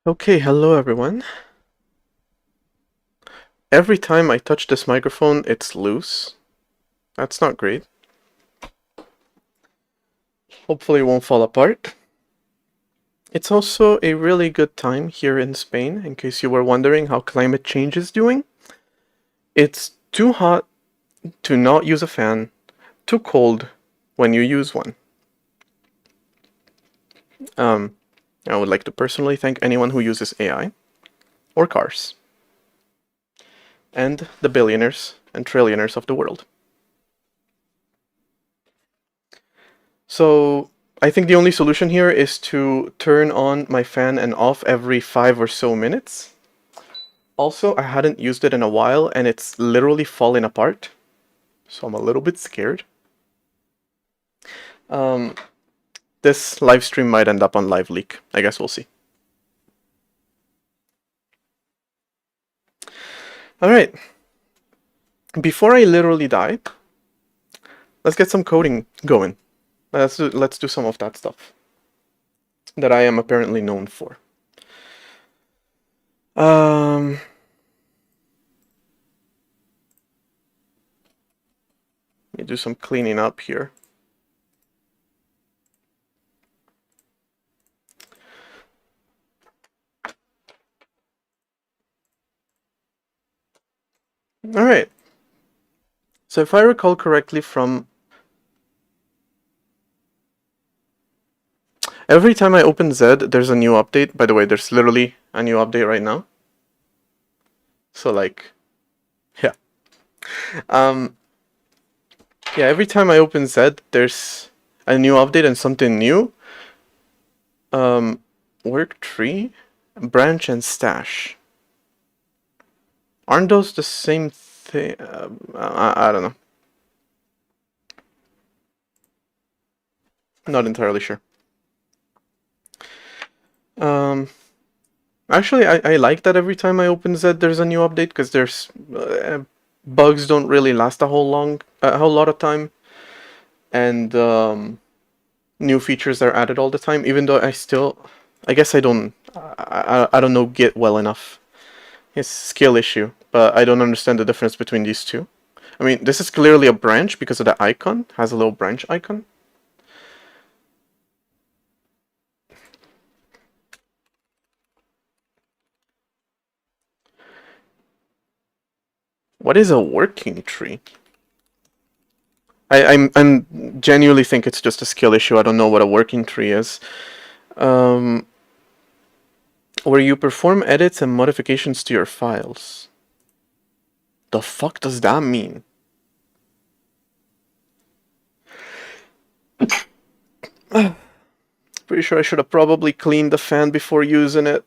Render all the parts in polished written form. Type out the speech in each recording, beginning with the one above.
Okay, hello everyone. Every time I touch this microphone, it's loose. That's not great. Hopefully it won't fall apart. It's also a really good time here in Spain, in case you were wondering how climate change is doing. It's too hot to not use a fan, too cold when you use one. Um, I would like to personally thank anyone who uses AI or cars, and the billionaires and trillionaires of the world. So I think the only solution here is to turn on my fan and off every 5 or so minutes. Also, I hadn't used it in a while and it's literally falling apart. So I'm a little bit scared. Um, this live stream might end up on live leak. I guess we'll see. Alright. Before I literally die, let's get some coding going. Let's do some of that stuff that I am apparently known for. Let me do some cleaning up here. Alright. So if I recall correctly from... Every time I open Z, there's a new update. By the way, there's literally a new update right now. So like, yeah. Yeah, every time I open Z, there's a new update and something new. Work tree, branch, and stash. Aren't those the same thing? I don't know. Not entirely sure. Actually, I like that every time I open Z, there's a new update because there's bugs don't really last a whole lot of time, and new features are added all the time. Even though I guess I don't know Git well enough. It's a skill issue, but I don't understand the difference between these two. I mean, this is clearly a branch because of the icon. It has a little branch icon. What is a working tree? I'm genuinely think it's just a skill issue. I don't know what a working tree is. Where you perform edits and modifications to your files. The fuck does that mean? Pretty sure I should have probably cleaned the fan before using it.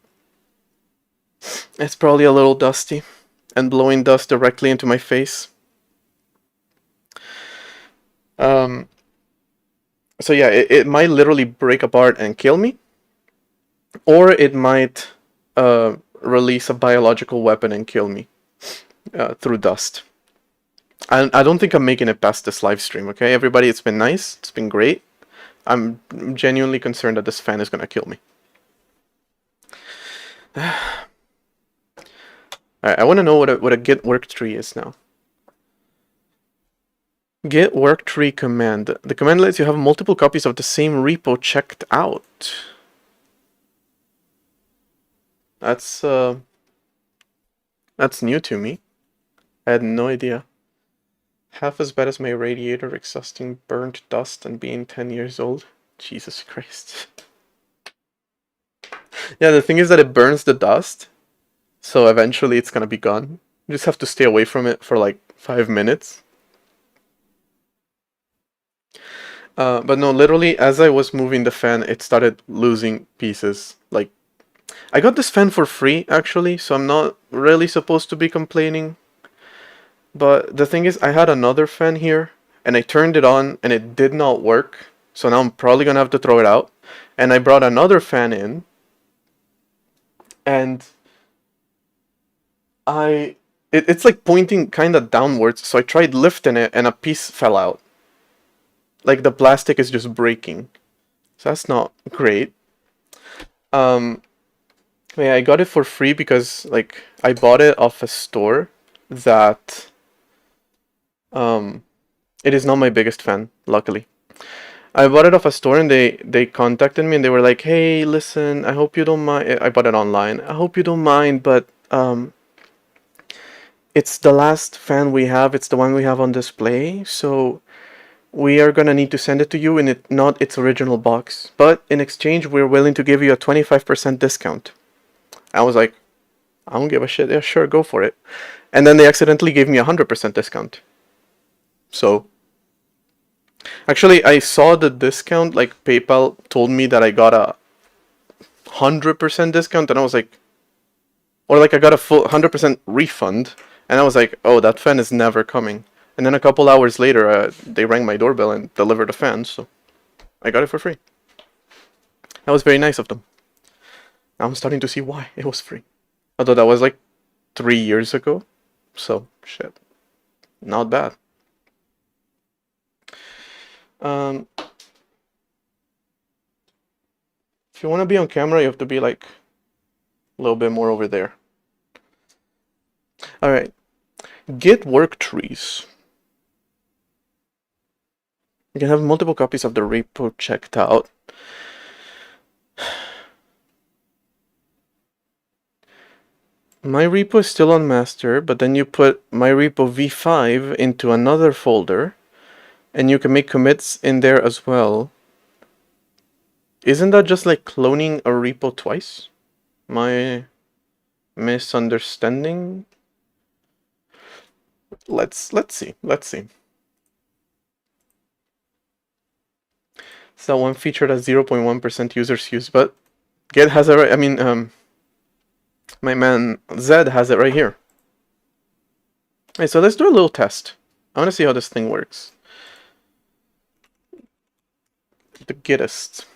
It's probably a little dusty and blowing dust directly into my face. So yeah, it might literally break apart and kill me, or it might release a biological weapon and kill me through dust. I don't think I'm making it past this live stream, okay? Everybody, it's been nice. It's been great. I'm genuinely concerned that this fan is gonna kill me. Alright, I want to know what a git worktree is now. Git worktree command. The command lets you have multiple copies of the same repo checked out. That's new to me. I had no idea. Half as bad as my radiator exhausting burnt dust and being 10 years old. Jesus Christ. Yeah, the thing is that it burns the dust, so eventually it's gonna be gone. You just have to stay away from it for like 5 minutes. But no, literally, as I was moving the fan, it started losing pieces. Like, I got this fan for free, actually, so I'm not really supposed to be complaining. But the thing is, I had another fan here, and I turned it on, and it did not work. So now I'm probably gonna have to throw it out. And I brought another fan in, and it's like pointing kind of downwards, so I tried lifting it, and a piece fell out. Like, the plastic is just breaking. So that's not great. Yeah, I got it for free because like I bought it off a store that it is not my biggest fan, luckily. I bought it off a store and they contacted me and they were like, "Hey, listen, I hope you don't mind. I bought it online. I hope you don't mind, but it's the last fan we have. It's the one we have on display. So we are gonna need to send it to you in it not its original box. But in exchange, we're willing to give you a 25% discount." I was like, "I don't give a shit. Yeah, sure, go for it." And then they accidentally gave me a 100% discount. So actually, I saw the discount. Like PayPal told me that I got a 100% discount, and I was like, or like I got a full 100% refund, and I was like, oh, that fan is never coming. And then a couple hours later, they rang my doorbell and delivered a fan, so I got it for free. That was very nice of them. Now I'm starting to see why it was free. Although that was like 3 years ago, so shit, not bad. Um, if you want to be on camera, you have to be like a little bit more over there. All right, git worktrees. You can have multiple copies of the repo checked out. My repo is still on master, but then you put my repo v5 into another folder, and you can make commits in there as well. Isn't that just like cloning a repo twice? My misunderstanding? Let's see. So one feature that 0.1% users use, but Git has it. I mean, my man Zed has it right here. Hey, so let's do a little test. I want to see how this thing works. The Gitist.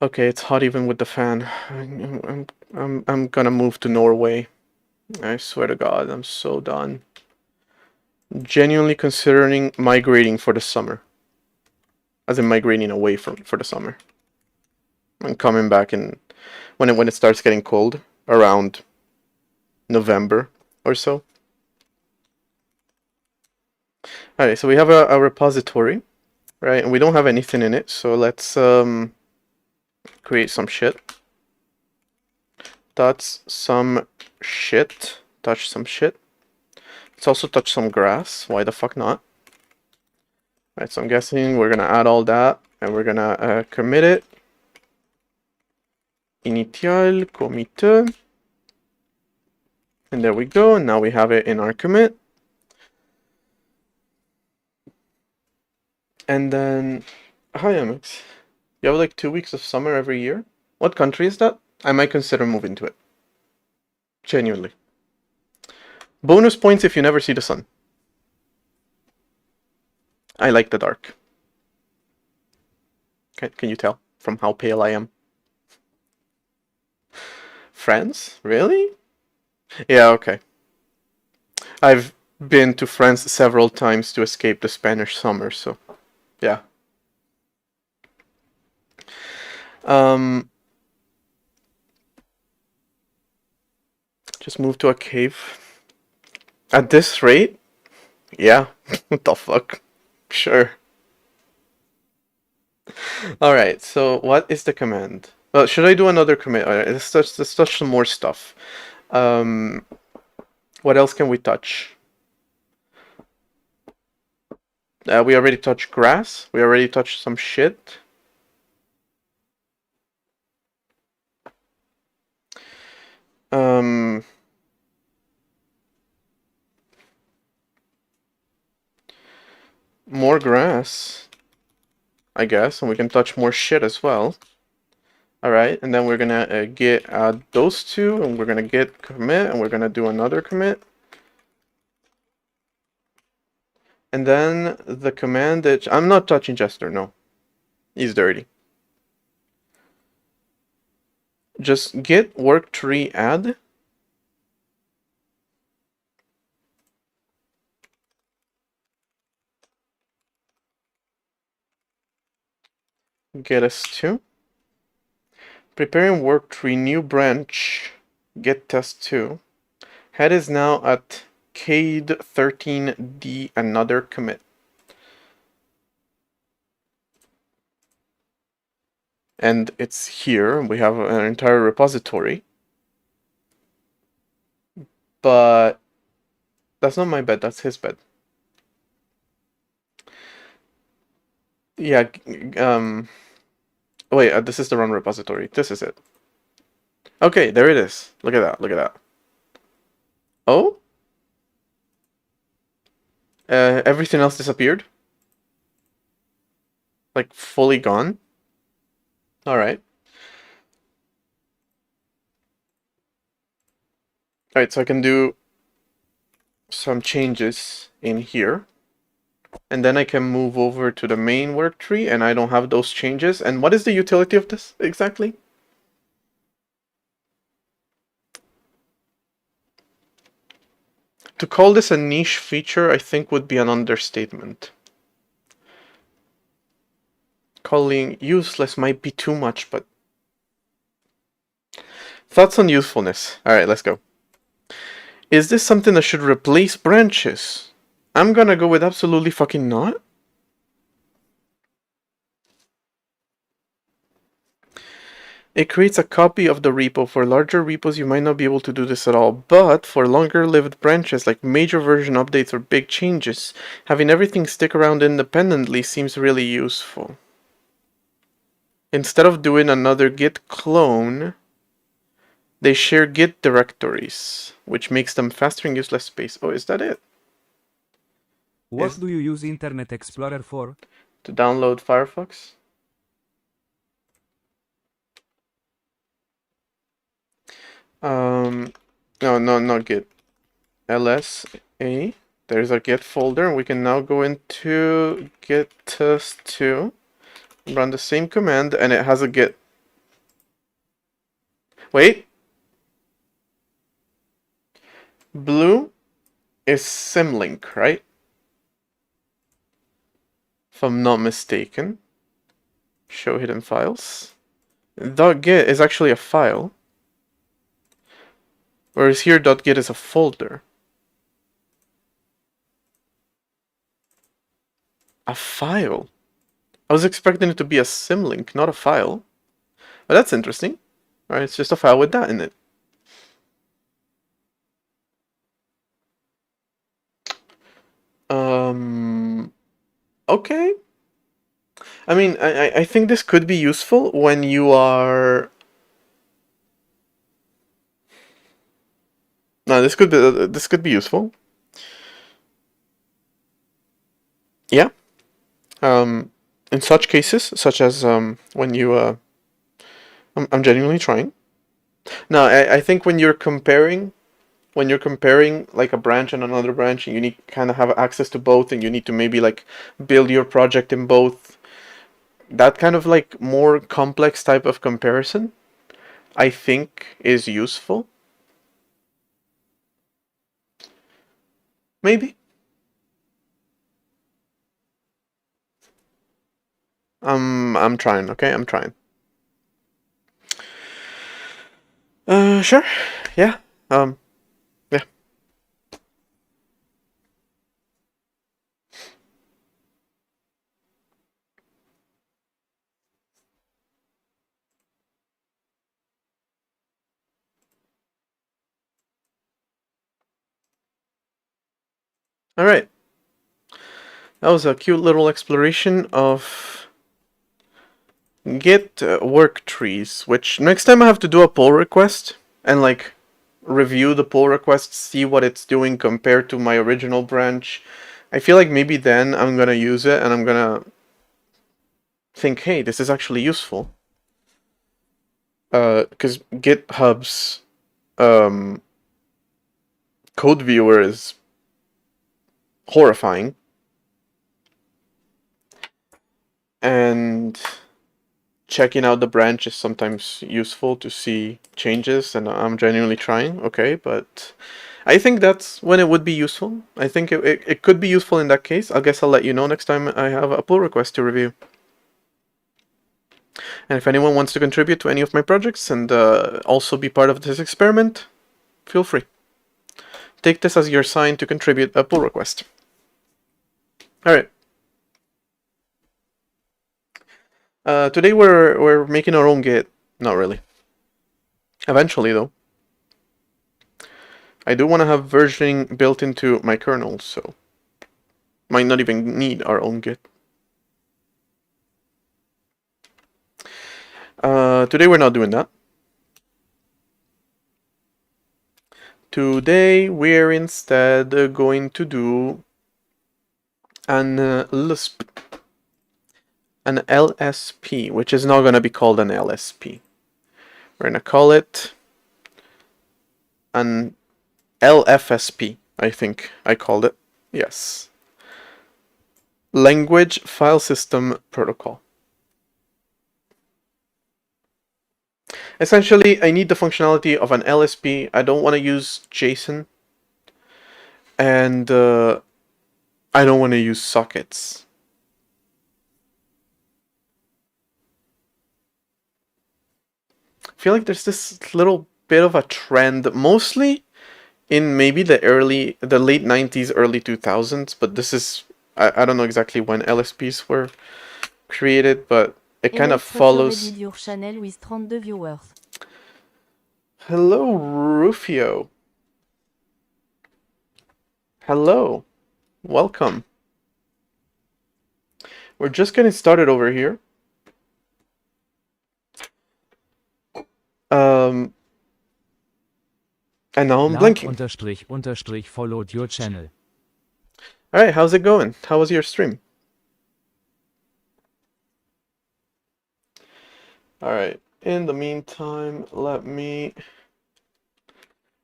Okay, it's hot even with the fan. I'm gonna move to Norway. I swear to God, I'm so done. Genuinely considering migrating for the summer. As in migrating away from for the summer. And coming back in when it starts getting cold around November or so. Alright, so we have a repository, right? And we don't have anything in it, so let's create some shit. Touch some shit. Touch some shit. Let's also touch some grass. Why the fuck not? Right, so I'm guessing we're gonna add all that and we're gonna commit it. Initial commit. And there we go. And now we have it in our commit. And then, hi MX. You have like 2 weeks of summer every year? What country is that? I might consider moving to it. Genuinely. Bonus points if you never see the sun. I like the dark. Can you tell from how pale I am? France? Really? Yeah, okay. I've been to France several times to escape the Spanish summer, so yeah. Just move to a cave. At this rate? Yeah. What the fuck? Sure. Alright, so what is the command? Well, should I do another command? Alright, let's touch some more stuff. What else can we touch? We already touched grass. We already touched some shit. More grass, I guess, and we can touch more shit as well. Alright, and then we're gonna get those two, and we're gonna get commit, and we're gonna do another commit. And then the command that I'm not touching Jester, no. He's dirty. Just git worktree add. get us to. Preparing work tree, new branch, get test 2. Head is now at CADE 13D, another commit. And it's here. We have an entire repository. But that's not my bed, that's his bed. Yeah, wait, this is the wrong repository. This is it. Okay, there it is. Look at that, look at that. Oh? Everything else disappeared? Like, fully gone? Alright. Alright, so I can do some changes in here. And then I can move over to the main work tree, and I don't have those changes. And what is the utility of this, exactly? To call this a niche feature, I think would be an understatement. Calling useless might be too much, but... Thoughts on usefulness. Alright, let's go. Is this something that should replace branches? I'm gonna go with absolutely fucking not. It creates a copy of the repo. For larger repos, you might not be able to do this at all, but for longer-lived branches like major version updates or big changes, having everything stick around independently seems really useful. Instead of doing another git clone, they share git directories, which makes them faster and use less space. Oh, is that it? What do you use Internet Explorer for? To download Firefox? No, not git. LSA. There's our git folder, and we can now go into git test2, run the same command, and it has a git. Wait. Blue is symlink, right? If I'm not mistaken. Show hidden files. .git is actually a file. Whereas here .git is a folder. A file? I was expecting it to be a symlink, not a file. But that's interesting. Alright, it's just a file with that in it. Okay. I mean, I think this could be useful when you are... No, this could be useful. Yeah. In such cases, such as when you I'm genuinely trying. No, I think when you're comparing like a branch and another branch, and you need kind of have access to both, and you need to maybe like build your project in both, that kind of like more complex type of comparison, I think is useful. Maybe. I'm trying, okay? I'm trying. Sure. Yeah. Yeah. All right. That was a cute little exploration of Git work trees, which next time I have to do a pull request and like review the pull request, see what it's doing compared to my original branch. I feel like maybe then I'm gonna use it and I'm gonna think, hey, this is actually useful. Because GitHub's code viewer is horrifying. And checking out the branch is sometimes useful to see changes, and I'm genuinely trying, okay, but I think that's when it would be useful. I think it could be useful in that case. I guess I'll let you know next time I have a pull request to review. And if anyone wants to contribute to any of my projects and also be part of this experiment, feel free. Take this as your sign to contribute a pull request. All right. Today we're making our own Git. Not really. Eventually, though. I do want to have versioning built into my kernel, so might not even need our own Git. Today we're not doing that. Today we're instead going to do an Lisp, an LSP, which is not going to be called an LSP. We're going to call it an LFSP, I think I called it. Yes. Language File System Protocol. Essentially, I need the functionality of an LSP. I don't want to use JSON. And I don't want to use sockets. I feel like there's this little bit of a trend, mostly in maybe the late 90s, early 2000s, but this is, I don't know exactly when LSPs were created, but it kind of follows. Your channel with 32 viewers. Hello, Rufio. Hello. Welcome. We're just getting started over here. And now I'm blinking. _ followed your channel. Alright, how's it going? How was your stream? Alright, in the meantime, let me...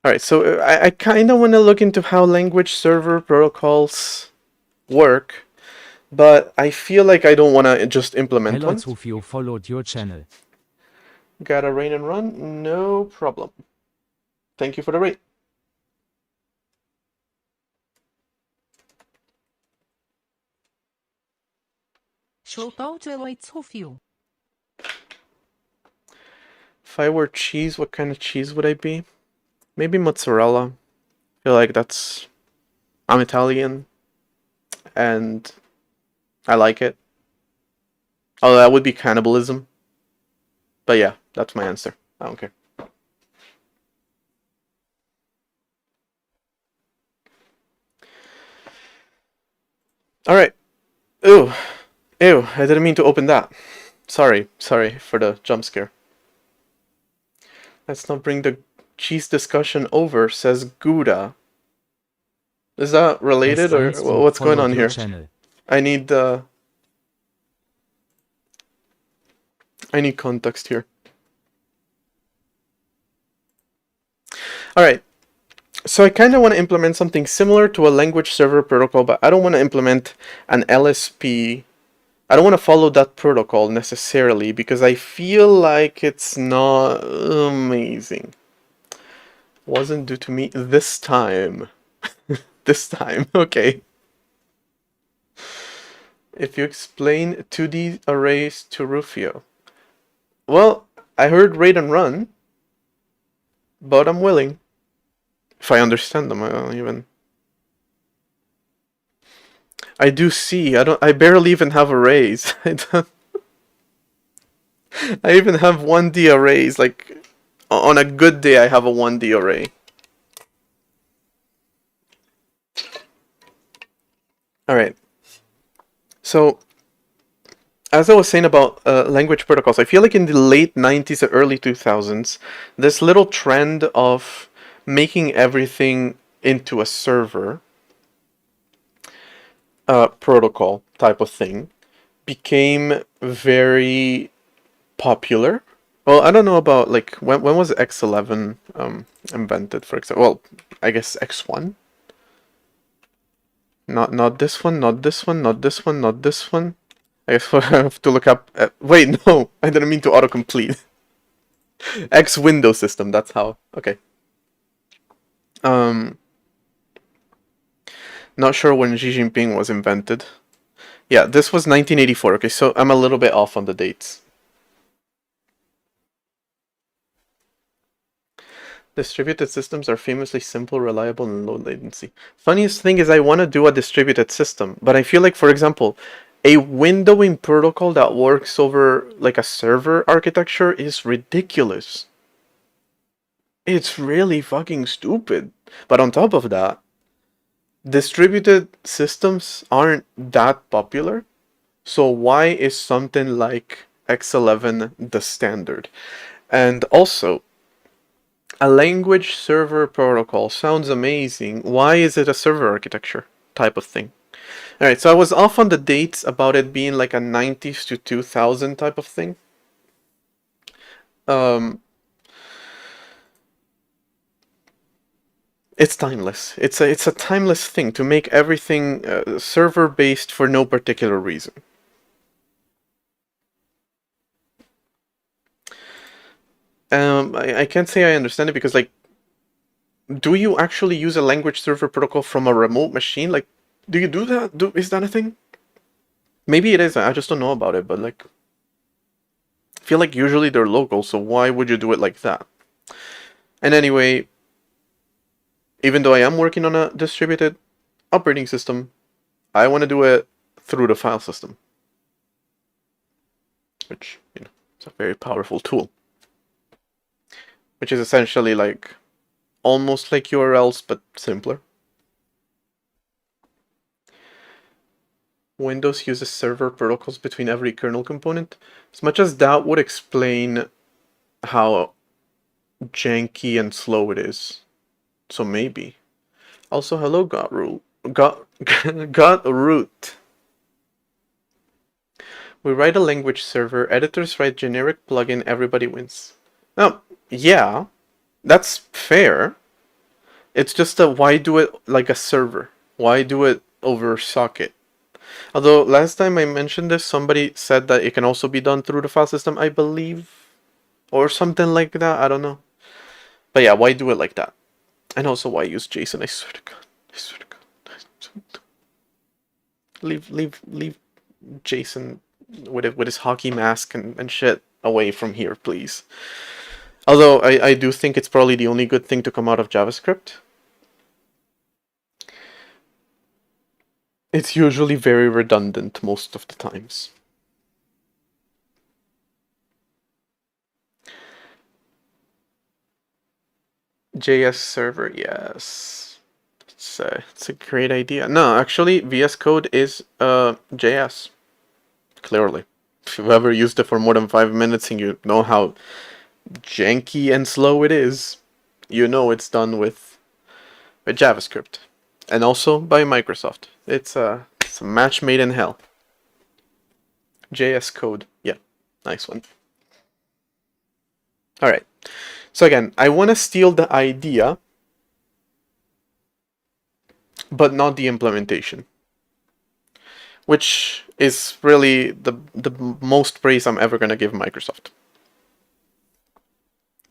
Alright, so I kind of want to look into how language server protocols work, but I feel like I don't want to just implement one. Hello, followed your channel. Got a rain and run? No problem. Thank you for the rate. If I were cheese, what kind of cheese would I be? Maybe mozzarella. I feel like that's... I'm Italian. And I like it. Oh, that would be cannibalism. But yeah, that's my answer. I don't care. Alright. Ew. Ew, I didn't mean to open that. Sorry for the jump scare. Let's not bring the cheese discussion over, says Gouda. Is that related or what's going on here? I need context here. Alright. So I kind of want to implement something similar to a language server protocol, but I don't want to implement an LSP. I don't want to follow that protocol necessarily because I feel like it's not amazing. Wasn't due to me this time. This time, okay. If you explain 2D arrays to Rufio. Well, I heard raid and run, but I'm willing. If I understand them, I don't even... I do see. I barely even have arrays. I even have 1D arrays. Like, on a good day, I have a 1D array. Alright. So, as I was saying about language protocols, I feel like in the late 90s or early 2000s, this little trend of making everything into a server protocol type of thing became very popular. Well, I don't know about, like, when was X11 invented, for example? Well, I guess X1? Not this one, not this one, not this one, not this one. I guess I have to look up... wait, no! I didn't mean to autocomplete. X window system, that's how... Okay. Not sure when Xi Jinping was invented. Yeah, this was 1984. Okay, so I'm a little bit off on the dates. Distributed systems are famously simple, reliable, and low latency. Funniest thing is I want to do a distributed system, but I feel like, for example, a windowing protocol that works over like a server architecture is ridiculous. It's really fucking stupid. But on top of that, distributed systems aren't that popular. So why is something like X11 the standard? And also, a language server protocol sounds amazing. Why is it a server architecture type of thing? Alright, so I was off on the dates about it being like a 90s to 2000 type of thing. It's timeless. It's a timeless thing to make everything server based for no particular reason. I can't say I understand it because, like, do you actually use a language server protocol from a remote machine? Like, do you do that? Is that a thing? Maybe it is. I just don't know about it. But like, I feel like usually they're local. So why would you do it like that? And anyway, even though I am working on a distributed operating system, I want to do it through the file system, which, you know, it's a very powerful tool, which is essentially like almost like URLs but simpler. Windows uses server protocols between every kernel component. As much as that would explain how janky and slow it is. So maybe. Also, hello, Gotroot. Gotroot. We write a language server, editors write generic plugin, everybody wins. Now, yeah, that's fair. It's just why do it like a server? Why do it over socket? Although last time I mentioned this, somebody said that it can also be done through the file system, I believe. Or something like that, I don't know. But yeah, why do it like that? And also why use JSON, I swear to God. I swear to God. Leave Jason with his hockey mask and shit away from here, please. Although I do think it's probably the only good thing to come out of JavaScript. It's usually very redundant most of the times. JS server, yes. It's a great idea. No, actually, VS Code is JS. Clearly. If you've ever used it for more than 5 minutes and you know how janky and slow it is, you know it's done with JavaScript. And also by Microsoft. It's a match made in hell. JS code. Yeah, nice one. Alright. So again, I want to steal the idea, but not the implementation. Which is really the most praise I'm ever going to give Microsoft.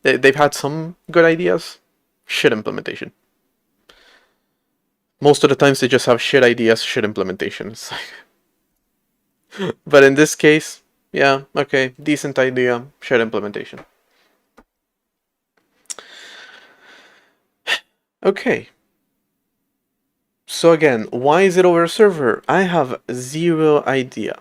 They've had some good ideas, shit implementation. Most of the times they just have shit ideas, shit implementations. But in this case, yeah, okay, decent idea, shit implementation. Okay. So again, why is it over a server? I have zero idea.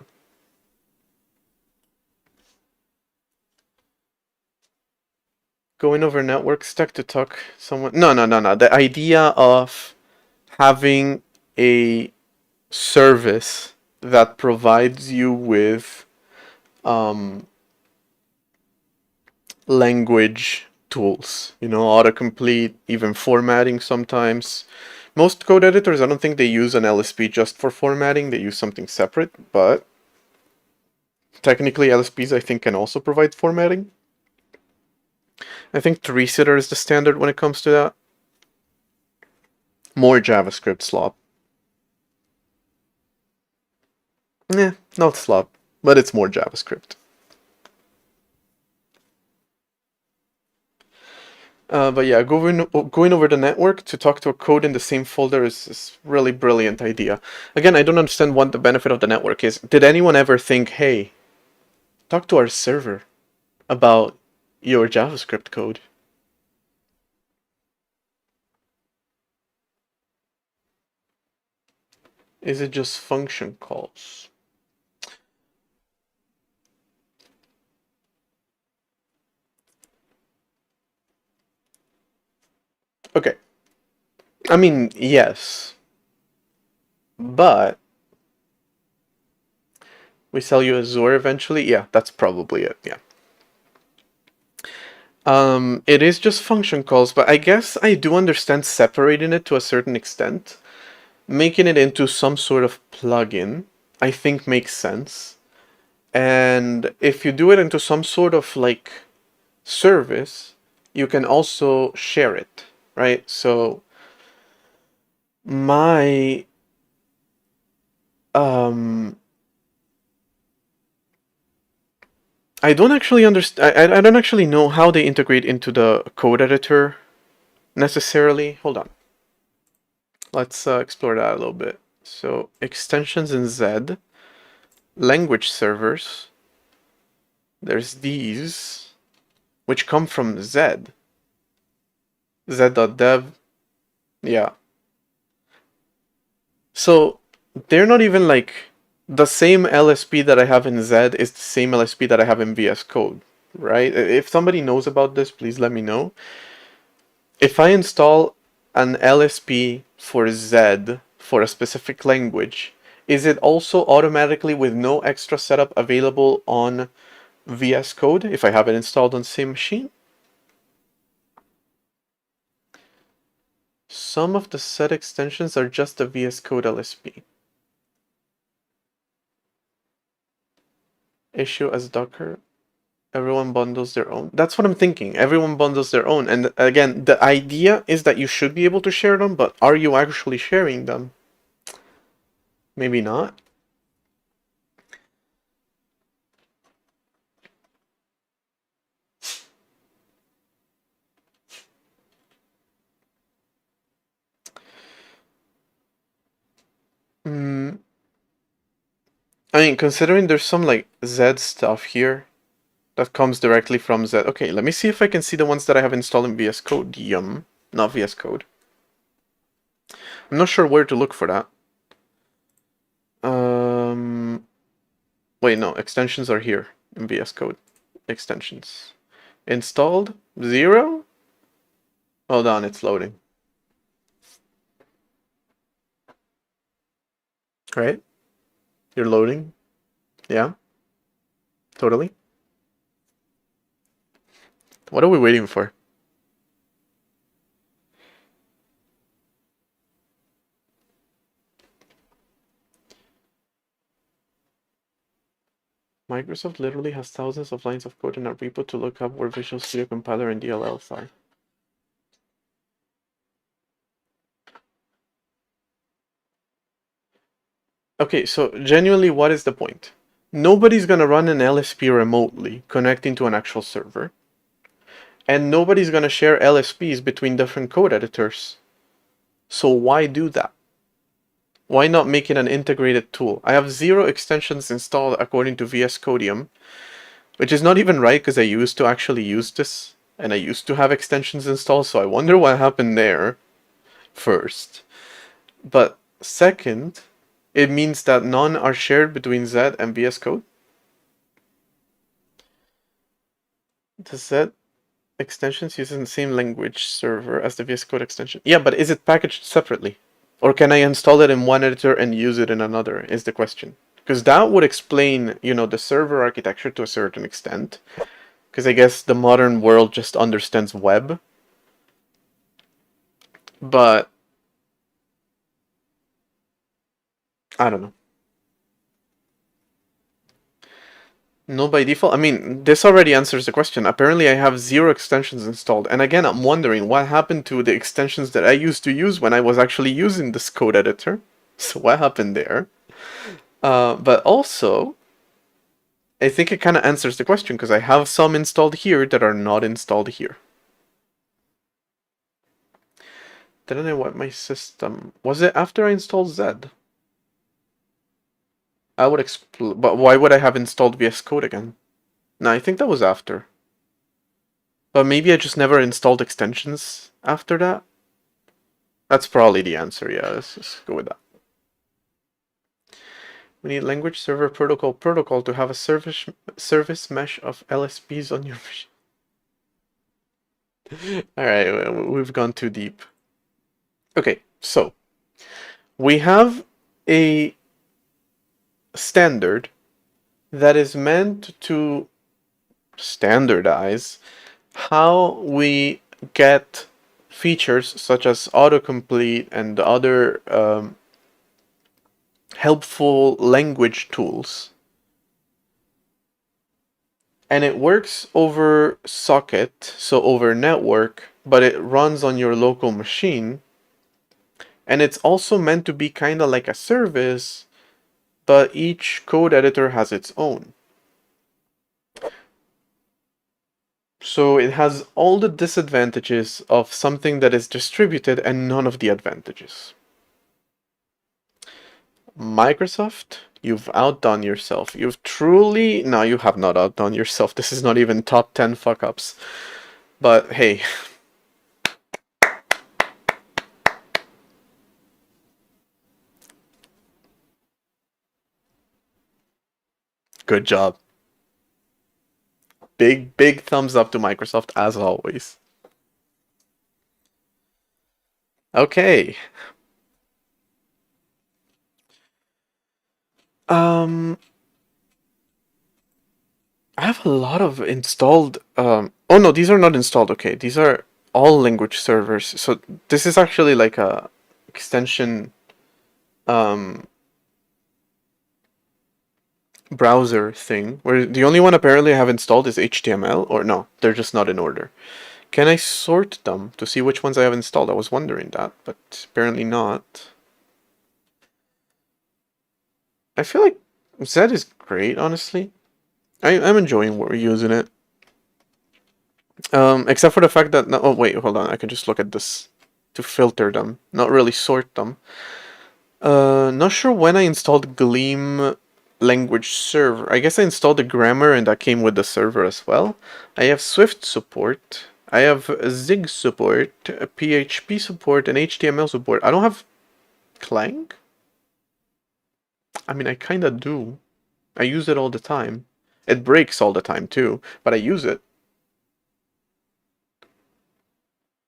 Going over network stack to talk someone. No. The idea of having a service that provides you with language tools, you know, autocomplete, even formatting sometimes. Most code editors, I don't think they use an LSP just for formatting, they use something separate, but technically LSPs I think can also provide formatting. I think 3-sitter is the standard when it comes to that. More JavaScript slop. Not slop, but it's more JavaScript. But yeah, going over the network to talk to a code in the same folder is really brilliant idea. Again, I don't understand what the benefit of the network is. Did anyone ever think, hey, talk to our server about your JavaScript code? Is it just function calls? Okay. I mean, yes. But we sell you Azure eventually? Yeah, that's probably it, yeah. It is just function calls, but I guess I do understand separating it to a certain extent. Making it into some sort of plugin, I think makes sense. And if you do it into some sort of like service, you can also share it, right? So my I don't actually understand. I don't actually know how they integrate into the code editor necessarily. Hold on. Let's explore that a little bit. So extensions in Z, language servers. There's these, which come from Z. Z.dev. Yeah. So they're not even like the same LSP that I have in Z is the same LSP that I have in VS Code, right? If somebody knows about this, please let me know. If I install an LSP for Z for a specific language, is it also automatically with no extra setup available on VS Code if I have it installed on the same machine? Some of the set extensions are just the VS Code LSP. Issue as Docker. Everyone bundles their own. That's what I'm thinking. Everyone bundles their own. And again, the idea is that you should be able to share them, but are you actually sharing them? Maybe not. I mean, considering there's some like Z stuff here that comes directly from Z. Okay, let me see if I can see the ones that I have installed in VS Code. Yum. Not VS Code. I'm not sure where to look for that. Wait, no, extensions are here in VS Code. Extensions. Installed? 0? Hold on, it's loading. Right? You're loading? Yeah? Totally? What are we waiting for? Microsoft literally has thousands of lines of code in our repo to look up where Visual Studio Compiler and DLLs are. Okay, so genuinely, what is the point? Nobody's gonna run an LSP remotely connecting to an actual server. And nobody's gonna share LSPs between different code editors. So why do that? Why not make it an integrated tool? I have 0 extensions installed according to VS Codium, which is not even right because I used to actually use this, and I used to have extensions installed, so I wonder what happened there first. But second, it means that none are shared between Z and VS Code. The Z extensions using the same language server as the VS Code extension. Yeah, but is it packaged separately? Or can I install it in one editor and use it in another, is the question. Because that would explain, you know, the server architecture to a certain extent. Because I guess the modern world just understands web. But I don't know. No, by default. I mean, this already answers the question. Apparently, I have 0 extensions installed. And again, I'm wondering what happened to the extensions that I used to use when I was actually using this code editor. So what happened there? But also, I think it kind of answers the question because I have some installed here that are not installed here. Didn't I wipe my system? Was it after I installed Z? I would but why would I have installed VS Code again? No, I think that was after. But maybe I just never installed extensions after that? That's probably the answer, yeah, let's just go with that. We need language server protocol to have a service mesh of LSPs on your machine. Alright, we've gone too deep. Okay, so we have a standard that is meant to standardize how we get features such as autocomplete and other helpful language tools. And it works over socket, so over network, but it runs on your local machine. And it's also meant to be kind of like a service, but each code editor has its own. So it has all the disadvantages of something that is distributed and none of the advantages. Microsoft, you've outdone yourself. You've truly... No, you have not outdone yourself. This is not even top 10 fuck-ups. But hey. Good job. Big thumbs up to Microsoft as always. Okay. I have a lot of installed... oh no, these are not installed. Okay, these are all language servers. So this is actually like a extension browser thing, where the only one apparently I have installed is HTML, or no, they're just not in order. Can I sort them to see which ones I have installed? I was wondering that, but apparently not. I feel like Zed is great, honestly. I'm enjoying using it. Except for the fact that... No, oh, wait, hold on. I can just look at this to filter them, not really sort them. Not sure when I installed Gleam language server. I guess I installed the grammar and that came with the server as well. I have Swift support. I have Zig support, PHP support, and HTML support. I don't have Clang? I mean, I kinda do. I use it all the time. It breaks all the time too, but I use it.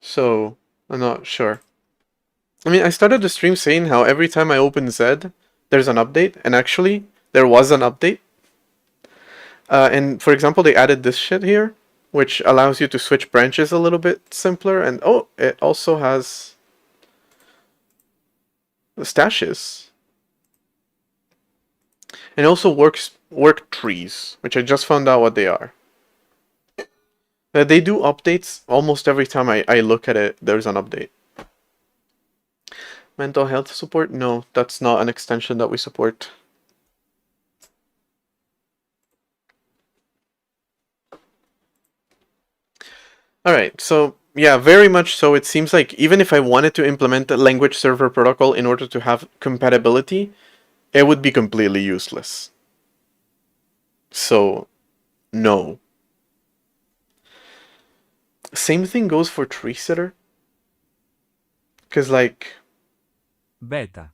So, I'm not sure. I mean, I started the stream saying how every time I open Zed, there's an update, and actually, there was an update. And for example, they added this shit here, which allows you to switch branches a little bit simpler, and oh, it also has stashes. And it also worktrees, which I just found out what they are. They do updates almost every time I look at it, there's an update. Mental health support? No, that's not an extension that we support. Alright, so yeah, very much so. It seems like even if I wanted to implement a language server protocol in order to have compatibility, it would be completely useless. So, no. Same thing goes for tree sitter. Because like... Beta.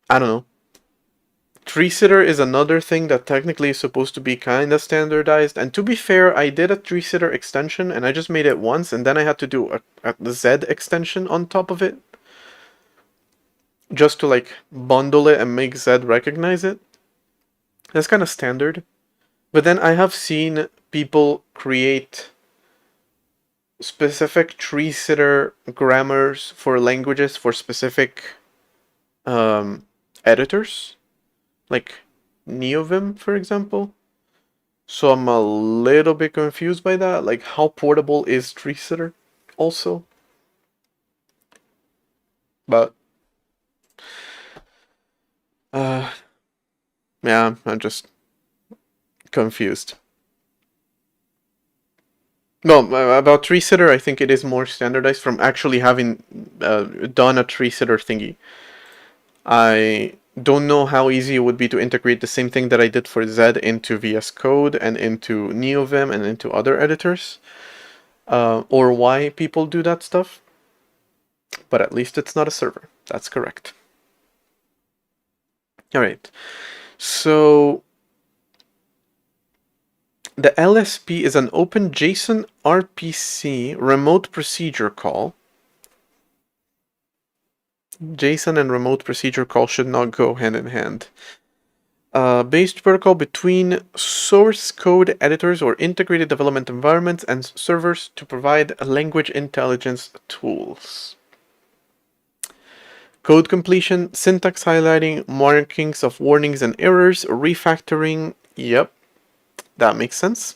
I don't know. Tree sitter is another thing that technically is supposed to be kind of standardized. And to be fair, I did a tree sitter extension and I just made it once. And then I had to do a Z extension on top of it. Just to like bundle it and make Z recognize it. That's kind of standard. But then I have seen people create specific tree sitter grammars for languages for specific editors. Like NeoVim, for example. So I'm a little bit confused by that. Like, how portable is tree sitter also? But yeah, I'm just confused. No, about tree sitter, I think it is more standardized from actually having done a tree sitter thingy. I don't know how easy it would be to integrate the same thing that I did for Z into VS Code and into NeoVim and into other editors. Or why people do that stuff. But at least it's not a server. That's correct. All right. So the LSP is an open JSON RPC remote procedure call. JSON and remote procedure call should not go hand in hand. Based protocol between source code editors or integrated development environments and servers to provide language intelligence tools. Code completion, syntax highlighting, markings of warnings and errors, refactoring. Yep, that makes sense.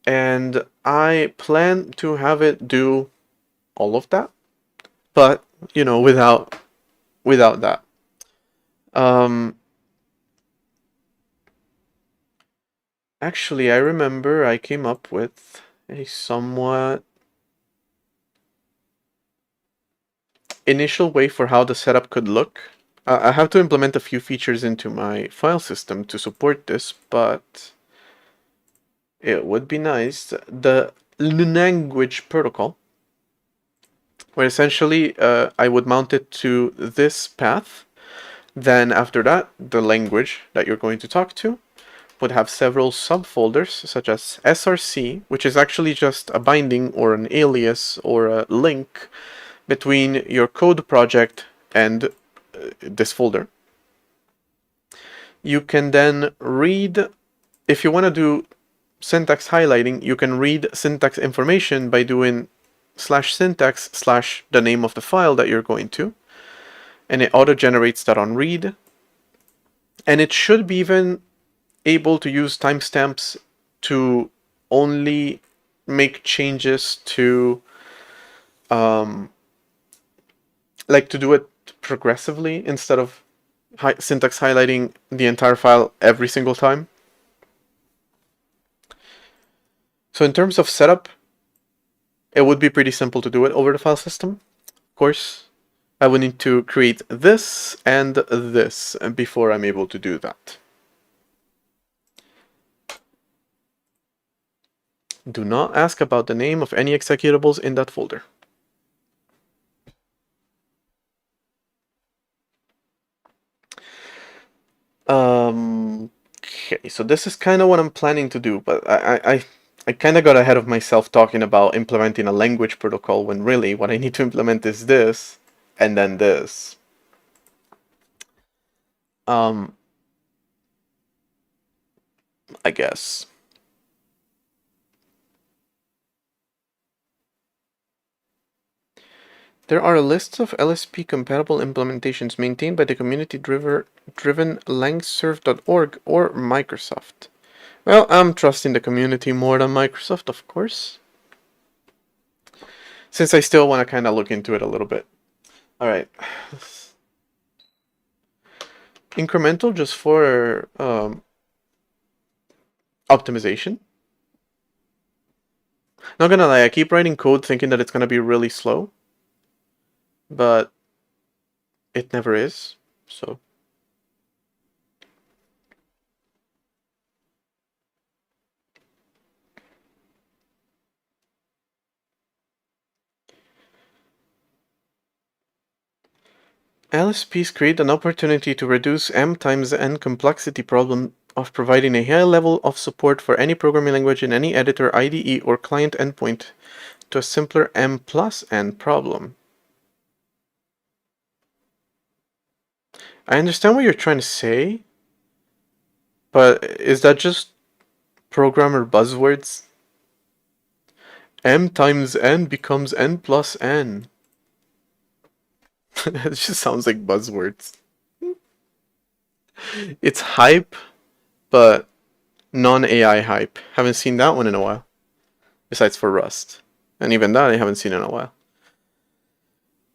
And I plan to have it do all of that, but you know, without that. Actually, I remember I came up with a somewhat initial way for how the setup could look. I have to implement a few features into my file system to support this, but it would be nice. The language protocol, where essentially I would mount it to this path. Then after that, the language that you're going to talk to would have several subfolders, such as src, which is actually just a binding or an alias or a link between your code project and this folder. You can then read, if you want to do syntax highlighting, you can read syntax information by doing /syntax/ the name of the file that you're going to, and it auto-generates that on read. And it should be even able to use timestamps to only make changes to like to do it progressively instead of syntax highlighting the entire file every single time. So in terms of setup, it would be pretty simple to do it over the file system. Of course, I would need to create this and this before I'm able to do that. Do not ask about the name of any executables in that folder. Okay, so this is kind of what I'm planning to do, but I kind of got ahead of myself talking about implementing a language protocol when really what I need to implement is this and then this. I guess. There are lists of LSP-compatible implementations maintained by the community-driven langserve.org or Microsoft. Well, I'm trusting the community more than Microsoft, of course. Since I still want to kind of look into it a little bit. Alright. Incremental just for optimization. Not gonna lie, I keep writing code thinking that it's gonna be really slow. But it never is, so. LSPs create an opportunity to reduce M times N complexity problem of providing a high level of support for any programming language in any editor, IDE, or client endpoint to a simpler M plus N problem. I understand what you're trying to say, but is that just programmer buzzwords? M times N becomes N plus N. It just sounds like buzzwords. It's hype, but non-AI hype. Haven't seen that one in a while. Besides for Rust. And even that I haven't seen in a while.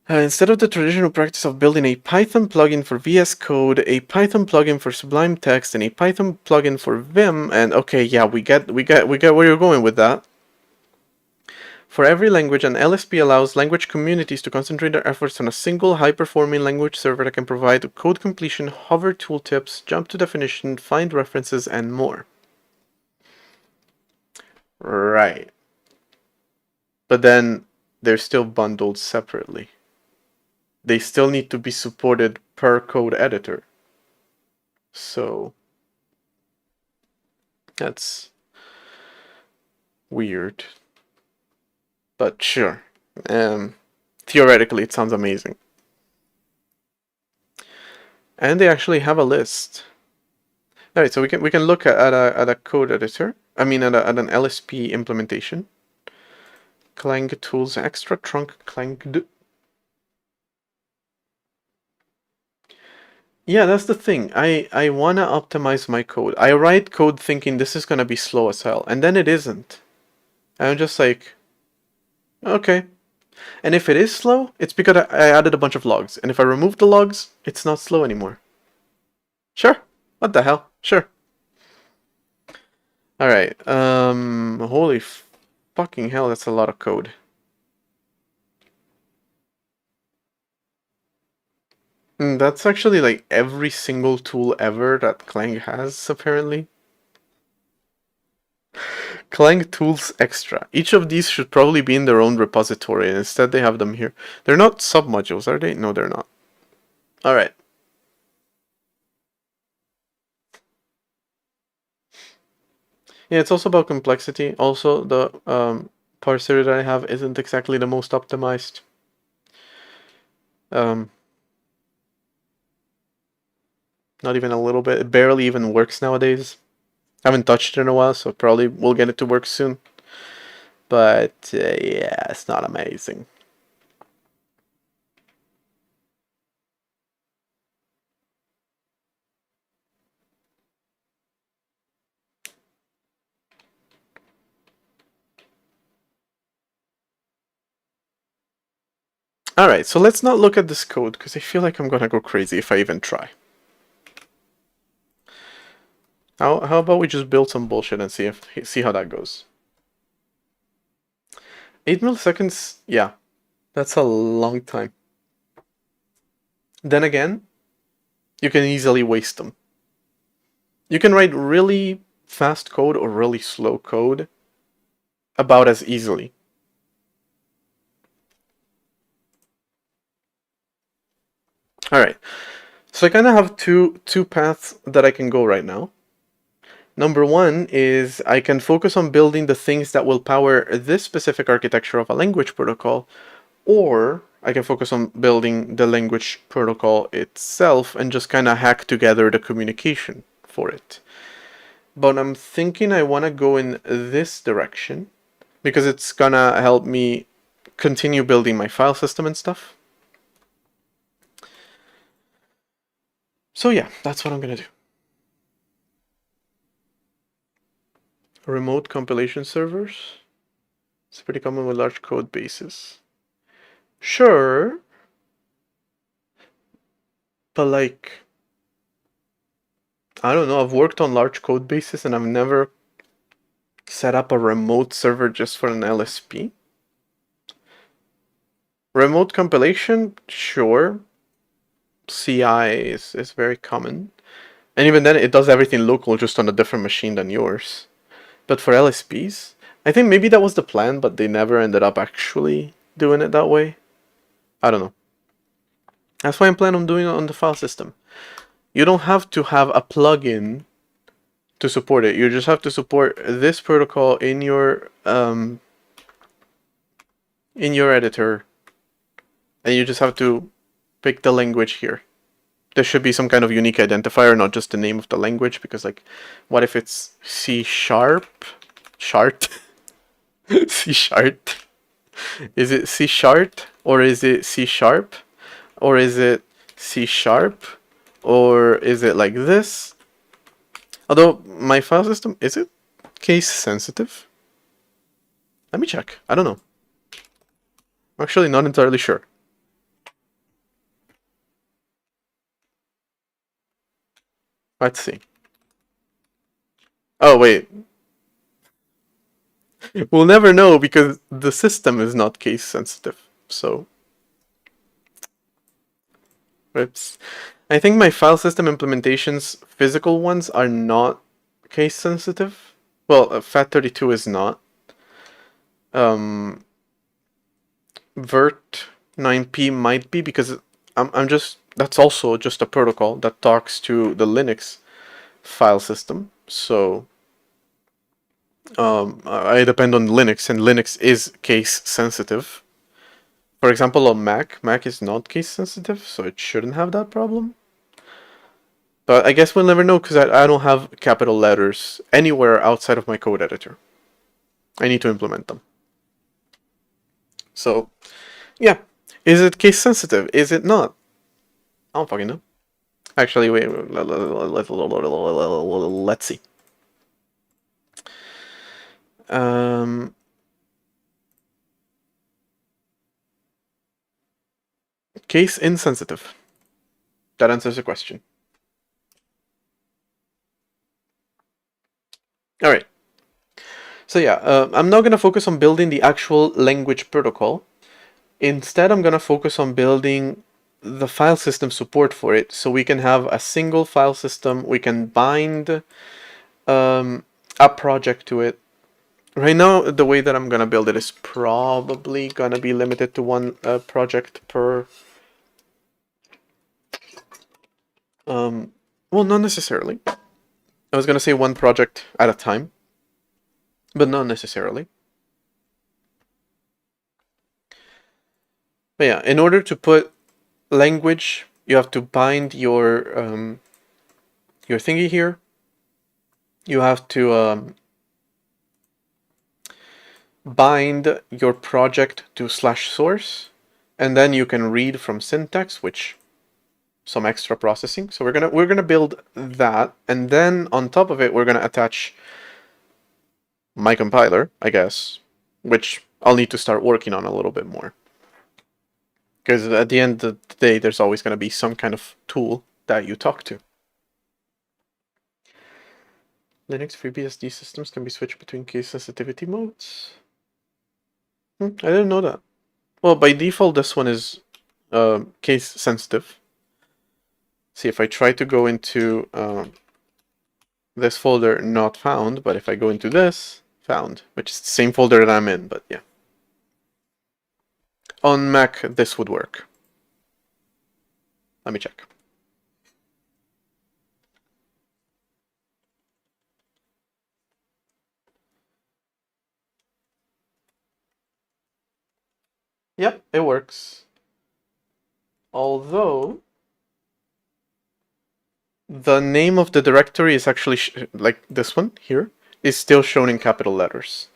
Instead of the traditional practice of building a Python plugin for VS Code, a Python plugin for Sublime Text, and a Python plugin for Vim, and okay, yeah, we get where you're going with that. For every language, an LSP allows language communities to concentrate their efforts on a single high-performing language server that can provide code completion, hover tooltips, jump to definition, find references, and more. Right. But then they're still bundled separately. They still need to be supported per code editor. So that's weird. But sure. Theoretically, it sounds amazing. And they actually have a list. All right, so we can look at a code editor. I mean, at an LSP implementation. Clang tools extra trunk clanged. Yeah, that's the thing. I wanna optimize my code. I write code thinking this is gonna be slow as hell, and then it isn't. And I'm just like, okay. And if it is slow, it's because I added a bunch of logs. And if I remove the logs, it's not slow anymore. Sure. What the hell? Sure. Alright. Holy fucking hell, that's a lot of code. That's actually like every single tool ever that Clang has, apparently. Clang tools extra. Each of these should probably be in their own repository, and instead they have them here. They're not submodules, are they? No, they're not. Alright. Yeah, it's also about complexity. Also, the parser that I have isn't exactly the most optimized. Not even a little bit. It barely even works nowadays. I haven't touched it in a while, so probably we'll get it to work soon. But yeah, it's not amazing. Alright, so let's not look at this code, because I feel like I'm gonna go crazy if I even try. How about we just build some bullshit and see how that goes. 8 milliseconds, yeah. That's a long time. Then again, you can easily waste them. You can write really fast code or really slow code about as easily. Alright, so I kind of have two paths that I can go right now. Number one is I can focus on building the things that will power this specific architecture of a language protocol, or I can focus on building the language protocol itself and just kind of hack together the communication for it. But I'm thinking I want to go in this direction because it's gonna help me continue building my file system and stuff. So yeah, that's what I'm gonna do. Remote compilation servers. It's pretty common with large code bases. Sure. But like, I don't know, I've worked on large code bases and I've never set up a remote server just for an LSP. Remote compilation, sure. CI is very common. And even then, it does everything local just on a different machine than yours. But for LSPs, I think maybe that was the plan, but they never ended up actually doing it that way. I don't know. That's why I'm planning on doing it on the file system. You don't have to have a plugin to support it. You just have to support this protocol in your editor, and you just have to pick the language here. There should be some kind of unique identifier, not just the name of the language, because like, what if it's C sharp? Chart? C sharp? Is it C sharp? Or is it C sharp? Or is it C sharp? Or is it like this? Although, my file system, is it case sensitive? Let me check. I don't know. I'm actually not entirely sure. Let's see. Oh, wait. We'll never know because the system is not case sensitive. So, oops. I think my file system implementations, physical ones, are not case sensitive. Well, FAT32 is not. virt 9p might be, because I'm just, that's also just a protocol that talks to the Linux file system. So I depend on Linux, and Linux is case sensitive. For example, on Mac is not case sensitive, so it shouldn't have that problem. But I guess we'll never know, because I don't have capital letters anywhere outside of my code editor. I need to implement them. So, yeah. Is it case sensitive? Is it not? I don't fucking know. Actually, wait. Let's see. Case insensitive. That answers the question. All right. So yeah, I'm not going to focus on building the actual language protocol. Instead, I'm going to focus on building the file system support for it, so we can have a single file system. We can bind a project to it. Right now, the way that I'm going to build it is probably going to be limited to one project per... well, not necessarily. I was going to say one project at a time, but not necessarily. But yeah, in order to put language, you have to bind your thingy here. You have to bind your project to /source, and then you can read from syntax, which some extra processing. So we're gonna build that, and then on top of it, we're gonna attach my compiler, I guess, which I'll need to start working on a little bit more. Because at the end of the day, there's always going to be some kind of tool that you talk to. Linux FreeBSD systems can be switched between case sensitivity modes. I didn't know that. Well, by default, this one is case sensitive. See, if I try to go into this folder, not found, but if I go into this, found, which is the same folder that I'm in, but yeah. On Mac, this would work. Let me check. Yep, it works. Although the name of the directory is actually like this one here is still shown in capital letters.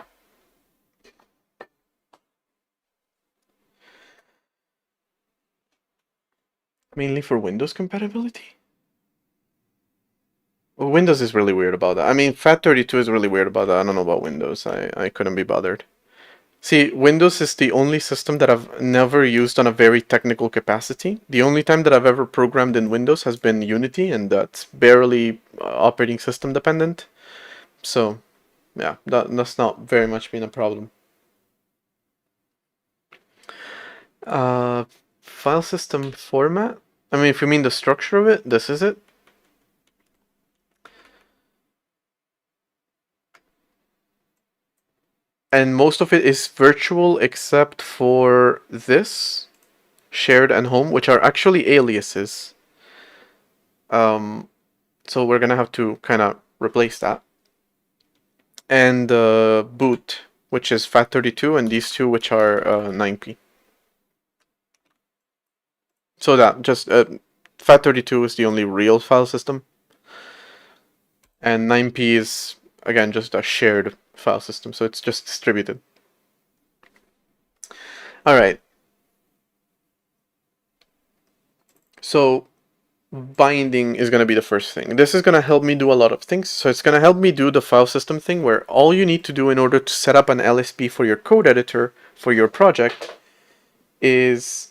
Mainly for Windows compatibility? Well, Windows is really weird about that. I mean, FAT32 is really weird about that. I don't know about Windows. I couldn't be bothered. See, Windows is the only system that I've never used on a very technical capacity. The only time that I've ever programmed in Windows has been Unity, and that's barely operating system dependent. So, yeah, that's not very much been a problem. File system format? I mean, if you mean the structure of it, this is it. And most of it is virtual except for this, shared and home, which are actually aliases. So we're gonna have to kind of replace that. And boot, which is FAT32, and these two, which are 9p. So that just FAT32 is the only real file system, and 9p is again just a shared file system, so it's just distributed. All right. So binding is going to be the first thing. This is going to help me do a lot of things. So it's going to help me do the file system thing, where all you need to do in order to set up an LSP for your code editor for your project is...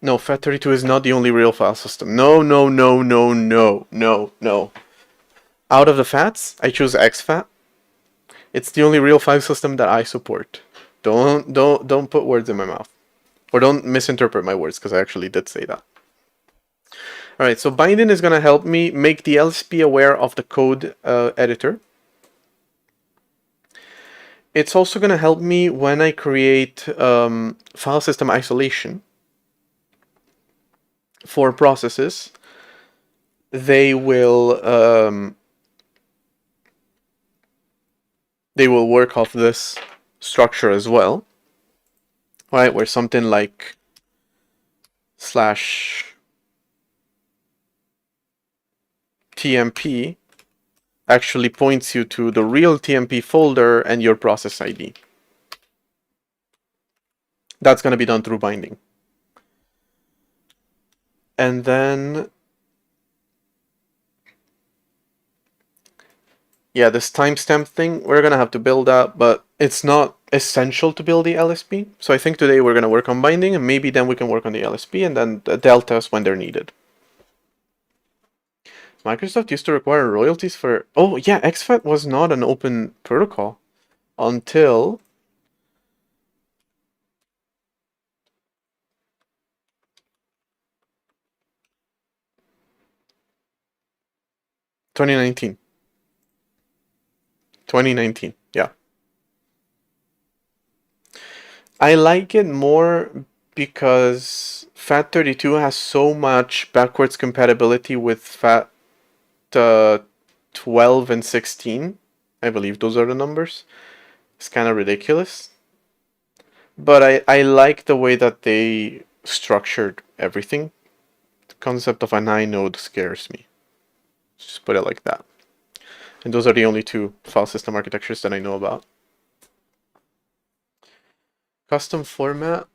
No, FAT32 is not the only real file system. No. Out of the FATs, I choose exFAT. It's the only real file system that I support. Don't put words in my mouth. Or don't misinterpret my words, because I actually did say that. Alright, so binding is going to help me make the LSP aware of the code editor. it's also going to help me when I create file system isolation for processes. They will work off this structure as well, right? Where something like /tmp actually points you to the real tmp folder and your process ID. That's going to be done through binding. And then, yeah, this timestamp thing, we're going to have to build that, but it's not essential to build the LSP. So I think today we're going to work on binding, and maybe then we can work on the LSP, and then the deltas when they're needed. Microsoft used to require royalties for... Oh, yeah, exFAT was not an open protocol until... ...2019. 2019, yeah. I like it more because FAT32 has so much backwards compatibility with FAT12 and 16. I believe those are the numbers. It's kind of ridiculous. But I like the way that they structured everything. The concept of an inode scares me. Just put it like that. And those are the only two file system architectures that I know about. Custom format,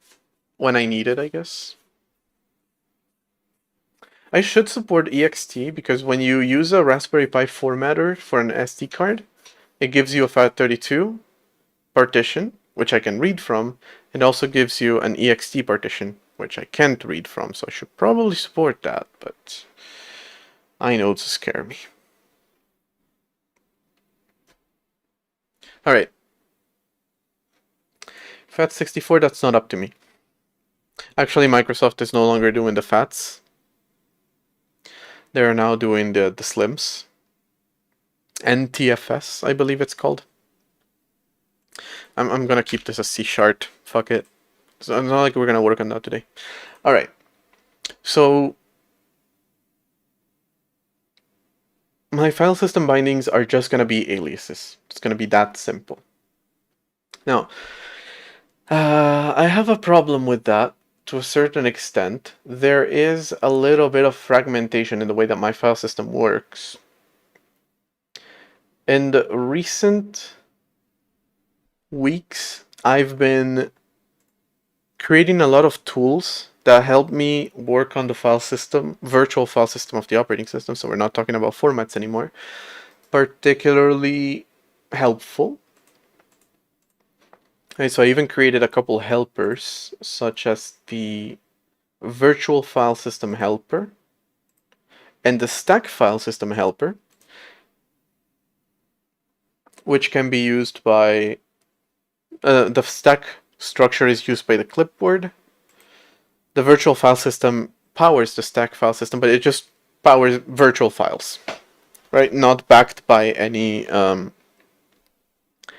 when I need it, I guess. I should support ext because when you use a Raspberry Pi formatter for an SD card, it gives you a FAT32 partition, which I can read from, and also gives you an ext partition, which I can't read from, so I should probably support that, but inodes scare me. Alright. FAT64, that's not up to me. Actually, Microsoft is no longer doing the FATs. They're now doing the slims. NTFS, I believe it's called. I'm gonna keep this as C#. Fuck it. So it's not like we're gonna work on that today. Alright. So my file system bindings are just gonna be aliases. It's gonna be that simple. Now, I have a problem with that to a certain extent. There is a little bit of fragmentation in the way that my file system works. In the recent weeks, I've been creating a lot of tools that help me work on the file system, virtual file system of the operating system, so we're not talking about formats anymore. Particularly helpful. Okay, so I even created a couple helpers, such as the virtual file system helper and the stack file system helper, which can be used by the stack structure is used by the clipboard. The virtual file system powers the stack file system, but it just powers virtual files, right? Not backed by any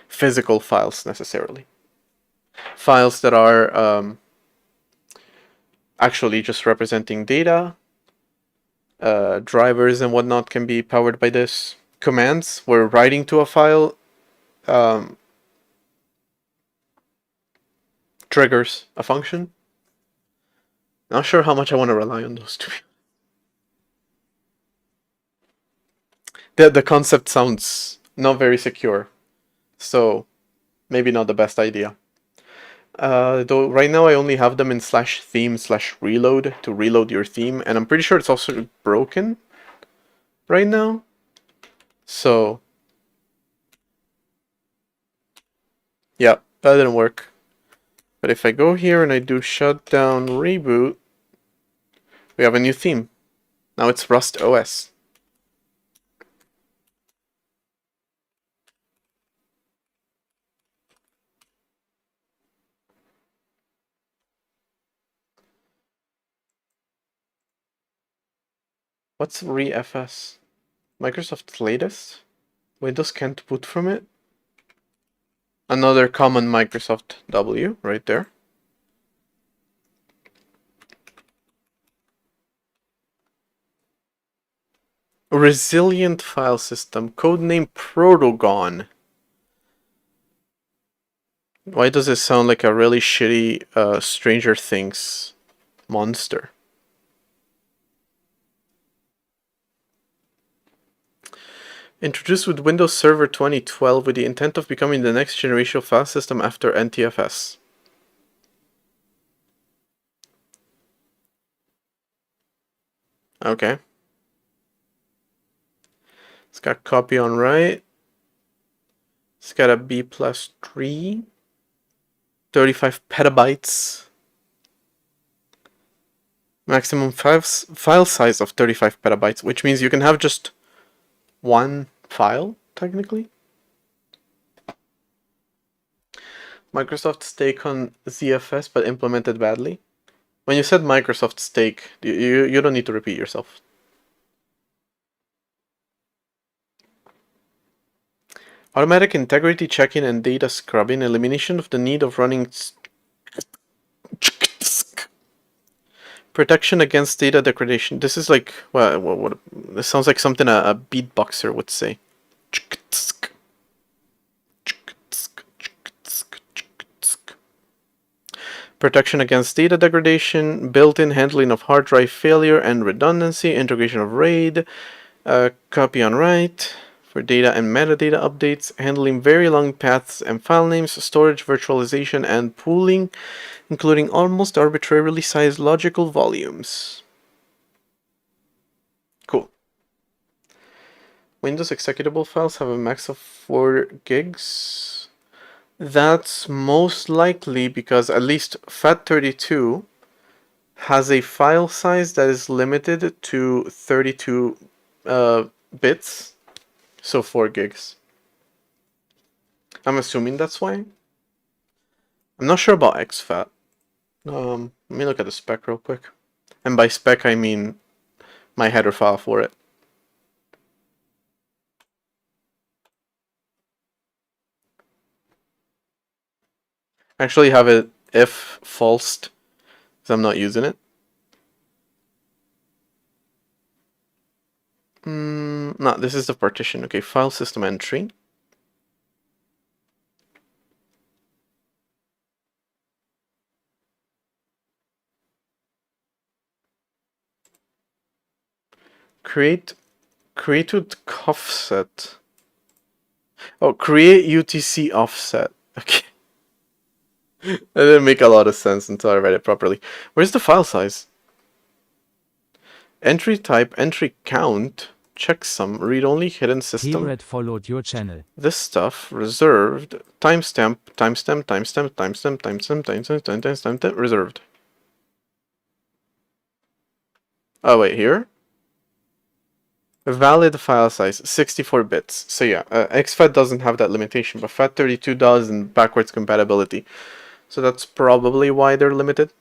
physical files necessarily. Files that are actually just representing data, drivers and whatnot can be powered by this. Commands, where writing to a file triggers a function. Not sure how much I want to rely on those two. The concept sounds not very secure, so maybe not the best idea. Though right now I only have them in /theme/reload to reload your theme, and I'm pretty sure it's also broken right now. So yeah, that didn't work. But if I go here and I do shutdown reboot, we have a new theme. Now it's Rust OS. What's refs? Microsoft's latest? Windows can't boot from it? Another common Microsoft W right there. Resilient file system, codename Protogon. Why does it sound like a really shitty Stranger Things monster? Introduced with Windows Server 2012 with the intent of becoming the next generation of file system after NTFS. Okay. It's got copy on write. It's got a B+3. 35 petabytes. Maximum file size of 35 petabytes, which means you can have just one file, technically. Microsoft's take on ZFS, but implemented badly. When you said Microsoft's take, you don't need to repeat yourself. Automatic integrity checking and data scrubbing, elimination of the need of running protection against data degradation. This is like what this sounds like something a beatboxer would say. Protection against data degradation, built-in handling of hard drive failure and redundancy, integration of RAID, copy on write for data and metadata updates, handling very long paths and file names, storage virtualization and pooling, including almost arbitrarily sized logical volumes. Cool. Windows executable files have a max of 4 gigs. That's most likely because at least FAT32 has a file size that is limited to 32 bits, so 4 gigs. I'm assuming that's why. I'm not sure about exFAT. Let me look at the spec real quick. And by spec, I mean my header file for it. I actually have it if falsed, because I'm not using it. No, this is the partition. Okay, file system entry. Create with offset. Oh, create UTC offset. Okay. That didn't make a lot of sense until I read it properly. Where's the file size? Entry type, entry count, checksum, read-only, hidden system. Here followed your channel. This stuff, reserved, timestamp, timestamp, timestamp, timestamp, timestamp, timestamp, timestamp, timestamp, reserved. Oh, wait, here? Valid file size, 64 bits. So yeah, exFAT doesn't have that limitation, but FAT32 does in backwards compatibility. So that's probably why they're limited.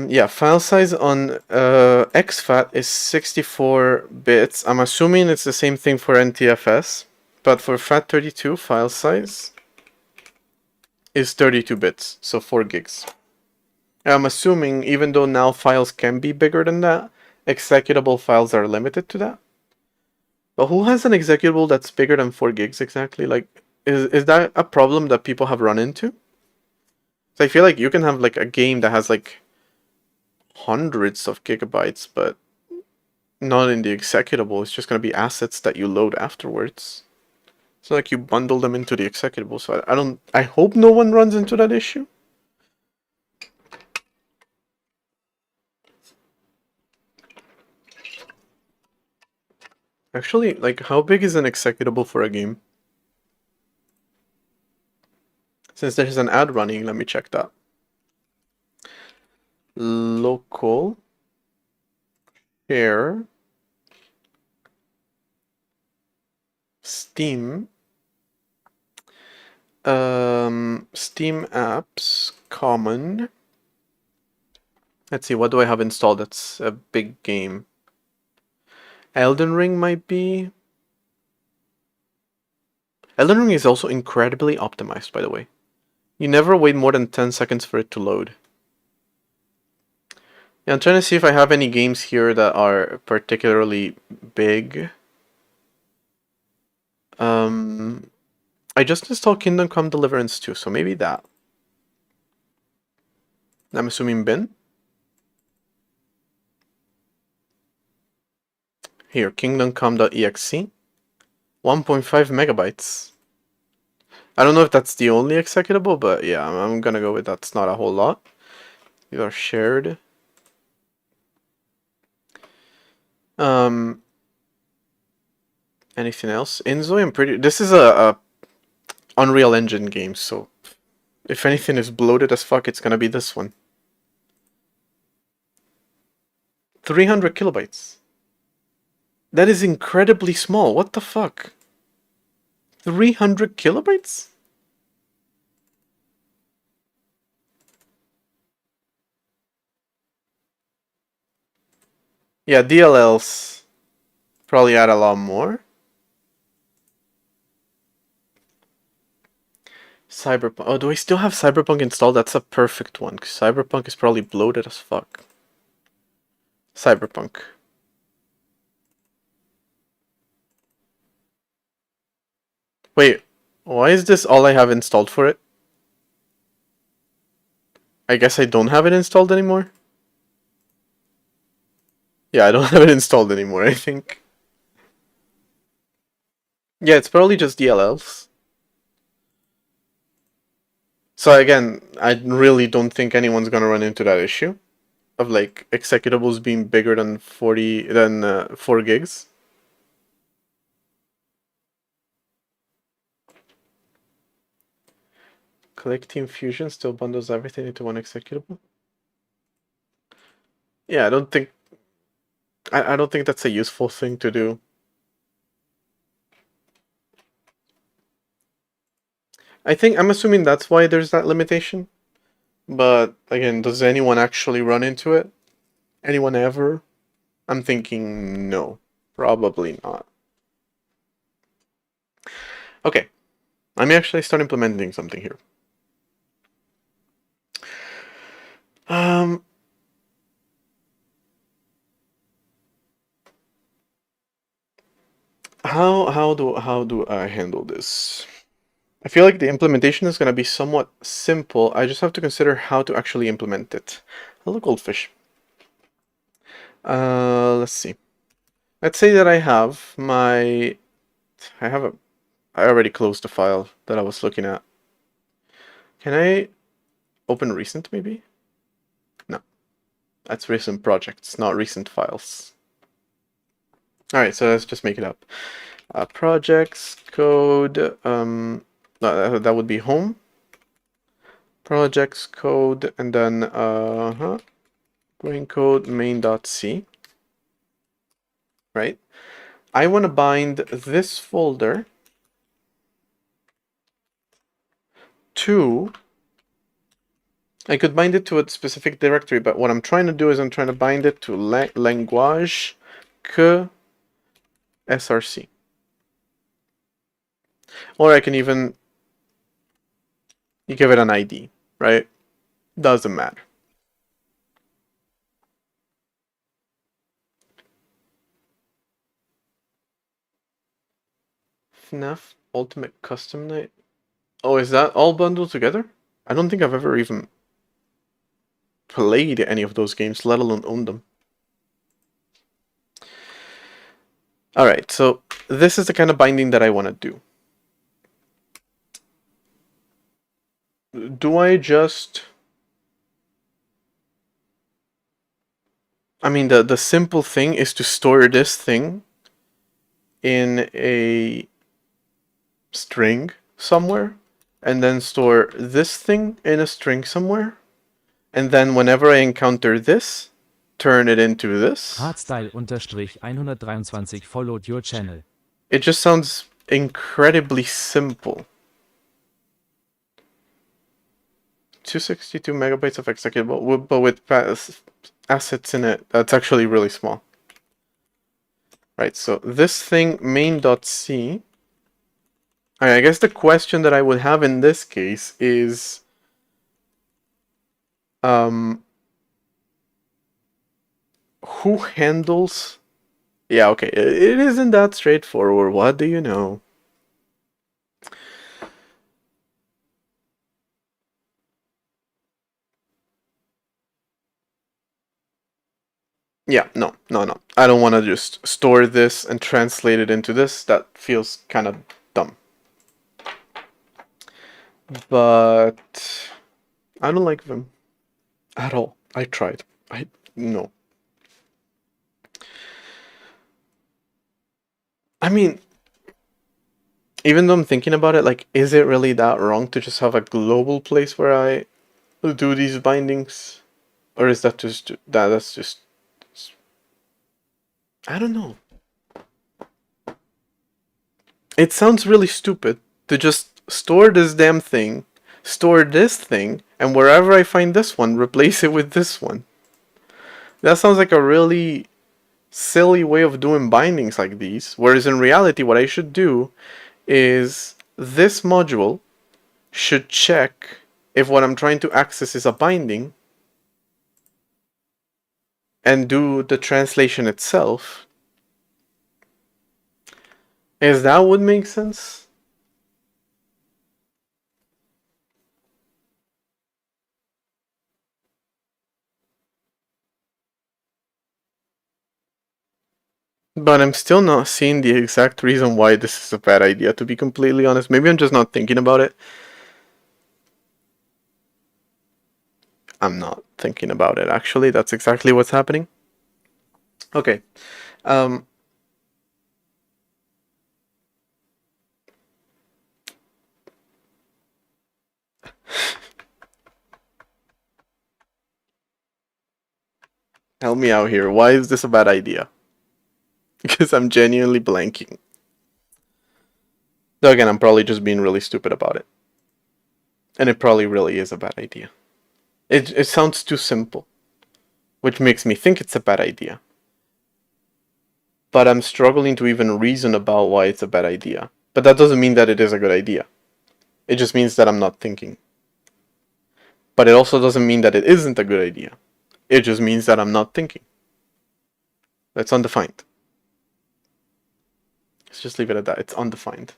Yeah, file size on exFAT is 64 bits. I'm assuming it's the same thing for NTFS, but for FAT32, file size is 32 bits, so 4 gigs. I'm assuming, even though now files can be bigger than that, executable files are limited to that. But who has an executable that's bigger than 4 gigs exactly? Like, is that a problem that people have run into? So I feel like you can have like a game that has like hundreds of gigabytes, but not in the executable. It's just going to be assets that you load afterwards. So like you bundle them into the executable. So I hope no one runs into that issue. Actually, like, how big is an executable for a game? Since there's an ad running, let me check that. Local share Steam Steam apps common. Let's see, what do I have installed? That's a big game. Elden Ring might be. Elden Ring is also incredibly optimized, by the way. You never wait more than 10 seconds for it to load. Yeah, I'm trying to see if I have any games here that are particularly big. I just installed Kingdom Come Deliverance 2, so maybe that. I'm assuming bin. Here, kingdomcome.exe. 1.5 megabytes. I don't know if that's the only executable, but yeah, I'm gonna go with that's not a whole lot. These are shared. Anything else? Inzo, I'm pretty. This is a Unreal Engine game, so if anything is bloated as fuck, it's gonna be this one. 300 kilobytes. That is incredibly small. What the fuck? 300 kilobytes? Yeah, DLLs probably add a lot more. Cyberpunk. Oh, do I still have Cyberpunk installed? That's a perfect one, because Cyberpunk is probably bloated as fuck. Cyberpunk. Wait, why is this all I have installed for it? I guess I don't have it installed anymore? Yeah, I don't have it installed anymore, I think. Yeah, it's probably just DLLs. So again, I really don't think anyone's gonna run into that issue of like executables being bigger than 4 gigs. Click Team Fusion still bundles everything into one executable. Yeah, I don't think that's a useful thing to do. I'm assuming that's why there's that limitation. But again, does anyone actually run into it? Anyone ever? I'm thinking no, probably not. Okay, let me actually start implementing something here. How do I handle this? I feel like the implementation is going to be somewhat simple. I just have to consider how to actually implement it. Hello, goldfish. Let's see. Let's say that I already closed the file that I was looking at. Can I open recent maybe? No. That's recent projects, not recent files. Alright, so let's just make it up. Projects, code, that would be home. Projects, code, and then, green code main.c. Right? I want to bind this folder to... I could bind it to a specific directory, but what I'm trying to do is I'm trying to bind it to language que src. Or I can even give it an ID, right? Doesn't matter. FNAF Ultimate Custom Night. Oh, is that all bundled together? I don't think I've ever even played any of those games, let alone owned them. Alright, so this is the kind of binding that I want to do. Do I just... I mean, the simple thing is to store this thing in a string somewhere, and then store this thing in a string somewhere, and then whenever I encounter this, turn it into this. Hardstyle_123 followed your channel. It just sounds incredibly simple. 262 megabytes of executable, but with assets in it, that's actually really small. Right, so this thing main.c. I guess the question that I would have in this case is who handles... Yeah, okay, it isn't that straightforward. What do you know? Yeah, no. I don't want to just store this and translate it into this. That feels kind of dumb. But I don't like them at all. I tried. No. I mean, even though I'm thinking about it, like, is it really that wrong to just have a global place where I do these bindings? Or is that just that's just... I don't know. It sounds really stupid to just store this damn thing, store this thing, and wherever I find this one, replace it with this one. That sounds like a really silly way of doing bindings like these, whereas in reality what I should do is this module should check if what I'm trying to access is a binding and do the translation itself. Is that would make sense? But I'm still not seeing the exact reason why this is a bad idea, to be completely honest. Maybe I'm just not thinking about it. I'm not thinking about it, actually. That's exactly what's happening. Okay. Help me out here. Why is this a bad idea? Because I'm genuinely blanking. Though again, I'm probably just being really stupid about it. And it probably really is a bad idea. It sounds too simple, which makes me think it's a bad idea. But I'm struggling to even reason about why it's a bad idea. But that doesn't mean that it is a good idea. It just means that I'm not thinking. But it also doesn't mean that it isn't a good idea. It just means that I'm not thinking. That's undefined. Let's just leave it at that. It's undefined.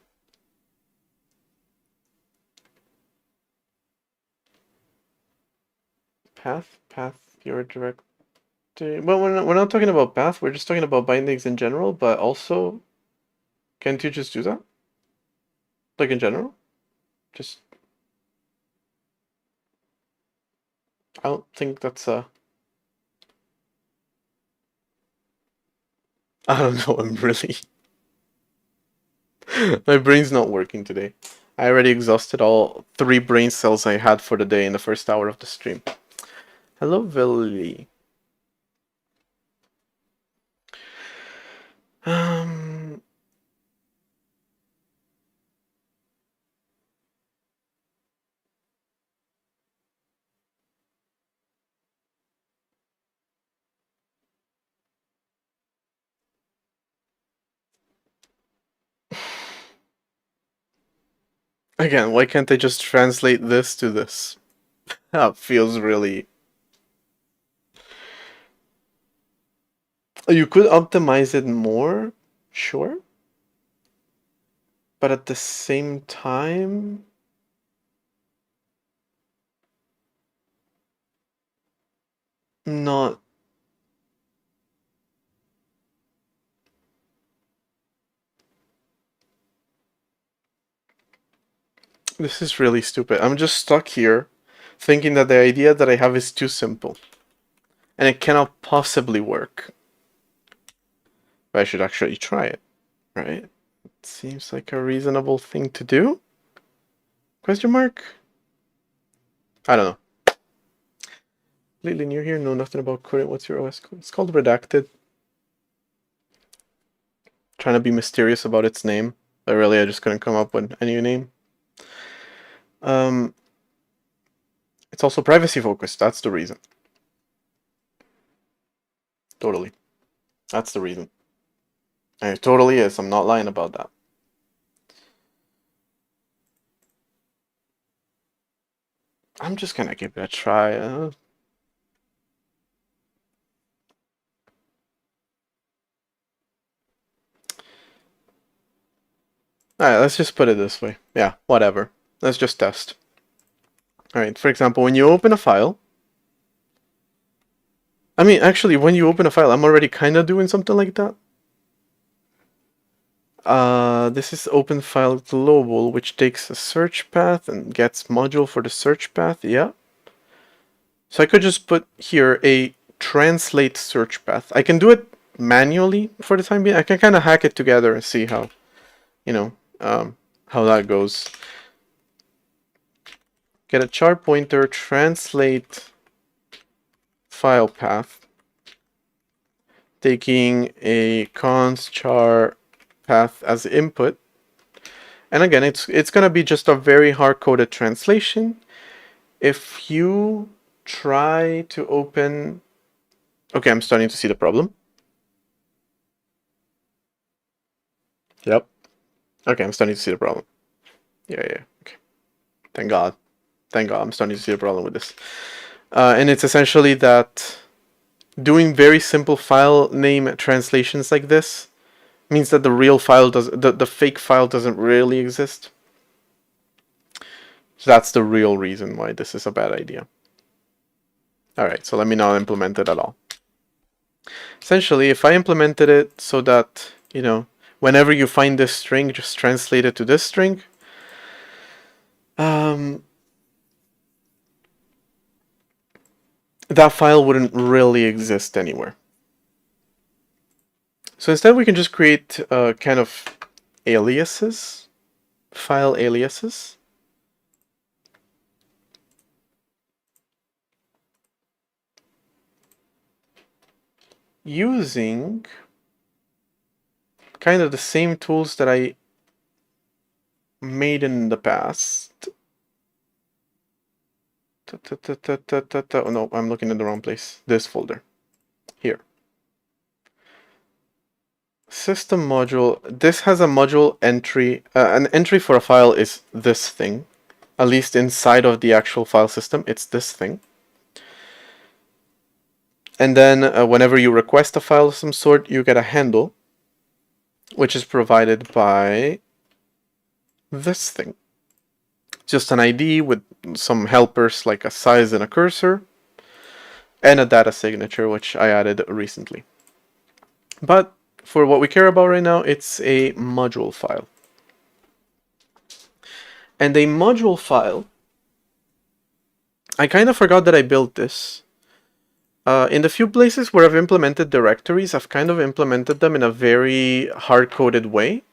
Path, pure direct. Well, we're not talking about path. We're just talking about bindings in general. But also, can't you just do that? Like in general, just... I don't think that's a... I don't know. I'm really... My brain's not working today. I already exhausted all 3 brain cells I had for the day in the first hour of the stream. Hello, Villy. Again, why can't I just translate this to this? That feels really... You could optimize it more, sure. But at the same time... Not... This is really stupid. I'm just stuck here, thinking that the idea that I have is too simple. And it cannot possibly work. But I should actually try it, right? It seems like a reasonable thing to do? Question mark? I don't know. Completely new here, know nothing about current. What's your OS code? It's called Redacted. Trying to be mysterious about its name, but really I just couldn't come up with any name. It's also privacy focused, that's the reason. Totally. That's the reason. It totally is. I'm not lying about that. I'm just gonna give it a try. Alright, let's just put it this way. Yeah, whatever. Let's just test. Alright, for example, when you open a file... I mean, actually, when you open a file, I'm already kind of doing something like that. This is open file global, which takes a search path and gets module for the search path. Yeah. So I could just put here a translate search path. I can do it manually for the time being. I can kind of hack it together and see how, how that goes. Get a char pointer, translate file path, taking a const char path as input. And again, it's gonna be just a very hard-coded translation. If you try to open... Okay, I'm starting to see the problem. Yep. Okay, I'm starting to see the problem. Yeah, okay. Thank God. Thank God, I'm starting to see a problem with this. And it's essentially that doing very simple file name translations like this means that the real file the fake file doesn't really exist. So that's the real reason why this is a bad idea. Alright, so let me not implement it at all. Essentially, if I implemented it so that, whenever you find this string, just translate it to this string, that file wouldn't really exist anywhere. So instead we can just create kind of aliases, file aliases. Using kind of the same tools that I made in the past. Oh no, I'm looking in the wrong place. This folder. Here. System module. This has a module entry. An entry for a file is this thing. At least inside of the actual file system, it's this thing. And then whenever you request a file of some sort, you get a handle, which is provided by this thing. Just an ID with some helpers like a size and a cursor, and a data signature, which I added recently. But for what we care about right now, it's a module file. And a module file, I kind of forgot that I built this. In the few places where I've implemented directories, I've kind of implemented them in a very hard-coded way.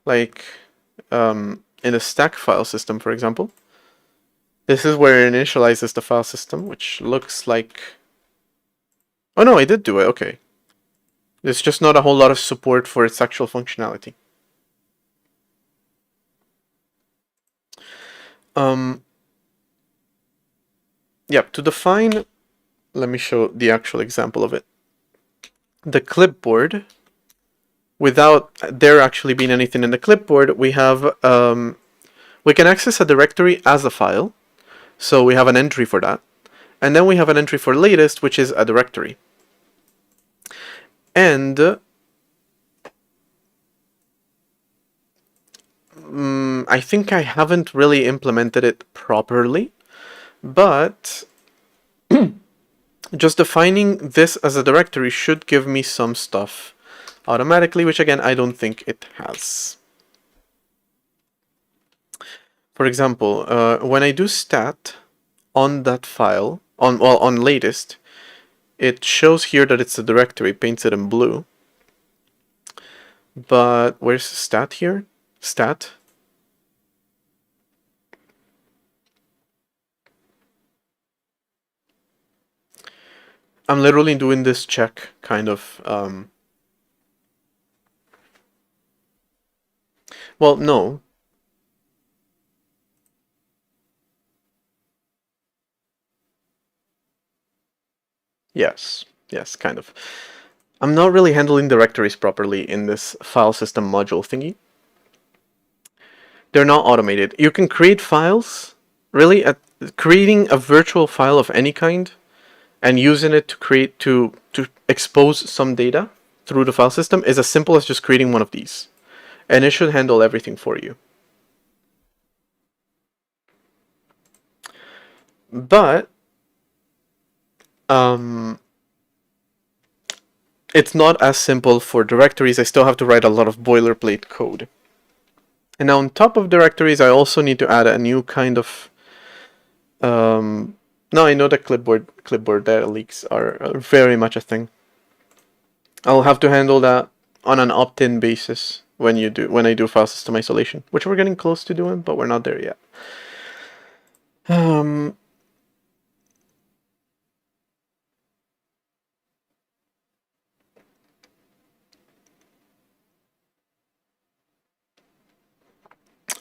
Like in a stack file system, for example. This is where it initializes the file system, which looks like... Oh no, I did do it, okay. There's just not a whole lot of support for its actual functionality. Yeah, to define... Let me show the actual example of it. The clipboard, without there actually being anything in the clipboard, we have... we can access a directory as a file. So we have an entry for that. And then we have an entry for latest, which is a directory. And I think I haven't really implemented it properly, but just defining this as a directory should give me some stuff automatically, which again, I don't think it has. For example, when I do stat on that file, on latest, it shows here that it's a directory, paints it in blue. But where's stat here? Stat. I'm literally doing this check kind of. Well, no. Yes, kind of. I'm not really handling directories properly in this file system module thingy. They're not automated. You can create files, really, creating a virtual file of any kind and using it to expose some data through the file system is as simple as just creating one of these. And it should handle everything for you. But it's not as simple for directories. I still have to write a lot of boilerplate code. And now on top of directories, I also need to add a new kind of... no, I know that clipboard data leaks are very much a thing. I'll have to handle that on an opt-in basis when I do file system isolation, which we're getting close to doing, but we're not there yet.